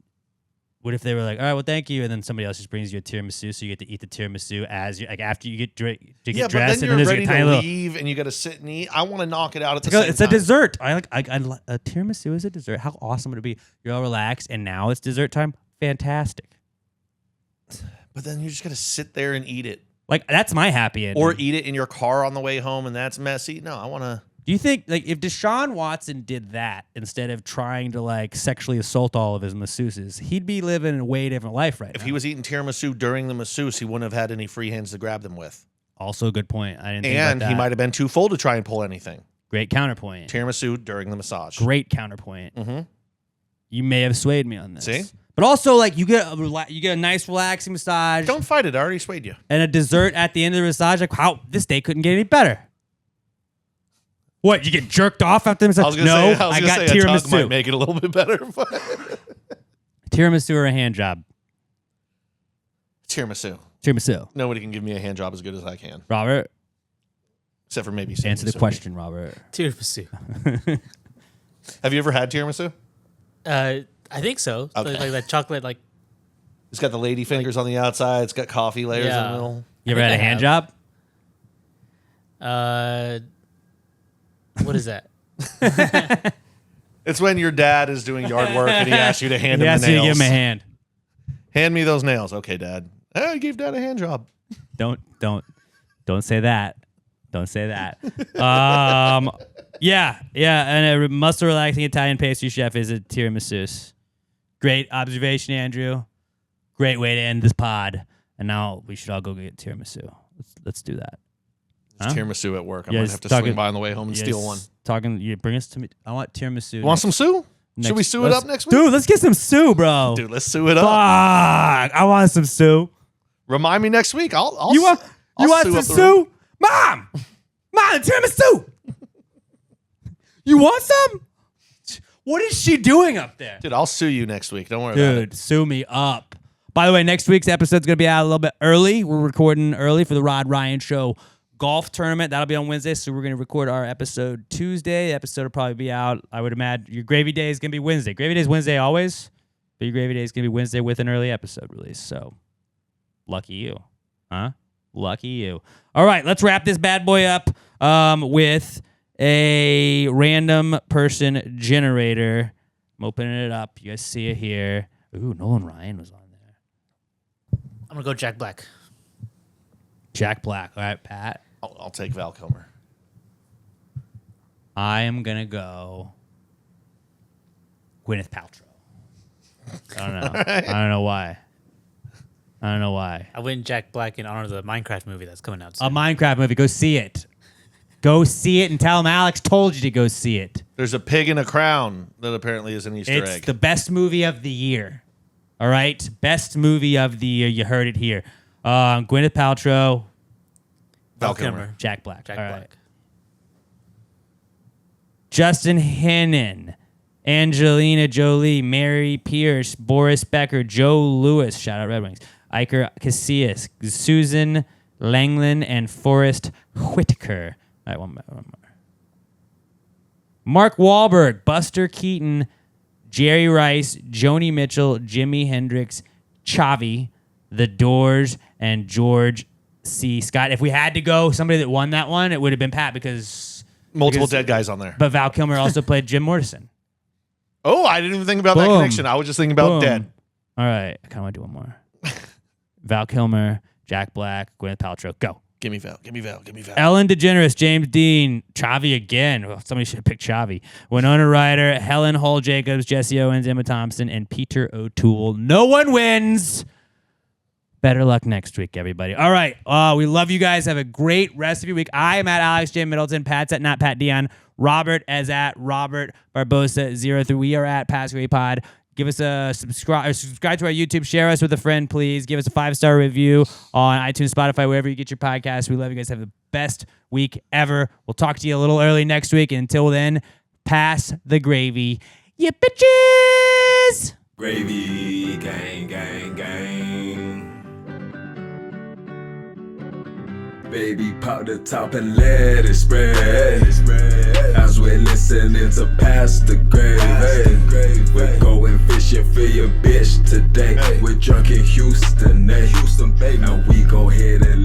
what if they were like, all right, well, thank you, and then somebody else just brings you a tiramisu, so you get to eat the tiramisu as you like after you get dressed, But and then then you're there's ready a tiny to little. leave and you got to sit and eat. I want to knock it out at the same It's time. a dessert. I a tiramisu is a dessert. How awesome would it be? You're all relaxed, and now it's dessert time. Fantastic. But then you just got to sit there and eat it. Like that's my happy ending. Or eat it in your car on the way home, and that's messy. No, I want to. Do you think like if Deshaun Watson did that instead of trying to like sexually assault all of his masseuses, he'd be living a way different life right If now. he was eating tiramisu during the masseuse, he wouldn't have had any free hands to grab them with. Also a good point. I didn't think And about that. he might have been too full to try and pull anything. Great counterpoint. Tiramisu during the massage. Great counterpoint. Mm-hmm. You may have swayed me on this. See? But also like you get a nice relaxing massage Don't fight it. I already swayed you. and a dessert at the end of the massage. Like, wow, this day couldn't get any better. What, you get jerked off after the massage? I was gonna No, say, I got a tug might tiramisu. make it a little bit better. But Tiramisu or a hand job? tiramisu. Tiramisu. Nobody can give me a hand job as good as I can, Robert, except for maybe answer the tiramisu. question, Robert. Tiramisu. Have you ever had tiramisu? I think so. Okay. Like that chocolate, like It's got the lady fingers on the outside. It's got coffee layers in Yeah. the middle. You ever had a think I hand have. job? What is that? It's when your dad is doing yard work and he asks you to hand He him asked the you to nails. give him a hand. Hand me those nails. Okay, Dad. I gave Dad a hand job. Don't say that. Don't say that. Yeah, and a muscle relaxing Italian pastry chef is a tiramisu. Great observation, Andrew. Great way to end this pod. And now we should all go get tiramisu. Let's do that. It's tiramisu at work. I Yeah, might just have to talking- swing by on the way home and steal one. You bring us to me. I want tiramisu. You want some sue? Should we sue it up next week? Dude, let's get some sue, bro. Dude, let's sue it up. Fuck, I want some sue. Remind me next week. I'll You want I'll some up the room. sue? Mom, tiramisu. You want some? What is she doing up there? Dude, I'll sue you next week. Don't worry about it. Dude, sue me up. By the way, next week's episode's going to be out a little bit early. We're recording early for the Rod Ryan Show golf tournament. That'll be on Wednesday, so we're going to record our episode Tuesday. The episode will probably be out, I would imagine. Your Gravy Day is going to be Wednesday. Gravy Day is Wednesday always, but your Gravy Day is going to be Wednesday with an early episode release. So, lucky you. Huh? Lucky you. All right, let's wrap this bad boy up with a random person generator. I'm opening it up. You guys see it here. Ooh, Nolan Ryan was on there. I'm gonna go Jack Black. Jack Black. All right, Pat. I'll take Val Kilmer. I am going to go Gwyneth Paltrow. I don't know. I don't know why. I don't know why. I went Jack Black in honor of the Minecraft movie that's coming out A soon. Minecraft movie. Go see it. Go see it and tell him Alex told you to go see it. There's a pig in a crown that apparently is an Easter It's egg. the best movie of the year. All right? Best movie of the year. You heard it here. Gwyneth Paltrow, Val Kilmer. Jack Black. Jack All right. Black. Justin Hennon, Angelina Jolie, Mary Pierce, Boris Becker, Joe Lewis, shout out Red Wings, Iker Casillas, Susan Langland, and Forrest Whitaker. All right, one more. Mark Wahlberg, Buster Keaton, Jerry Rice, Joni Mitchell, Jimi Hendrix, Chavi, The Doors, and George C. Scott. If we had to go somebody that won that one, it would have been Pat because Multiple dead guys on there. But Val Kilmer also played Jim Morrison. Oh, I didn't even think about that Boom. connection. I was just thinking about Boom. dead. All right, I kind of want to do one more. Val Kilmer, Jack Black, Gwyneth Paltrow. Go. Give me Val. Give me Val. Give me Val. Ellen DeGeneres, James Dean, Chavi again. Well, somebody should have picked Chavi. Winona Ryder, Helen Hull Jacobs, Jesse Owens, Emma Thompson, and Peter O'Toole. No one wins Better luck next week, everybody. All right. We love you guys. Have a great rest of your week. I am at Alex J. Middleton. Pat's at Not Pat Dion. Robert is at Robert Barbosa 03. We are at Pasquary Pod. Give us a subscribe to our YouTube. Share us with a friend, please. Give us a 5-star review on iTunes, Spotify, wherever you get your podcasts. We love you guys. Have the best week ever. We'll talk to you a little early next week. And until then, pass the gravy. You bitches! Gravy, gang, gang, gang. Baby, pop the top and let it spread. As we're listening to Pass the Gravy. We're going fishing for your bitch today. We're drunk in Houston, baby. And we go ahead and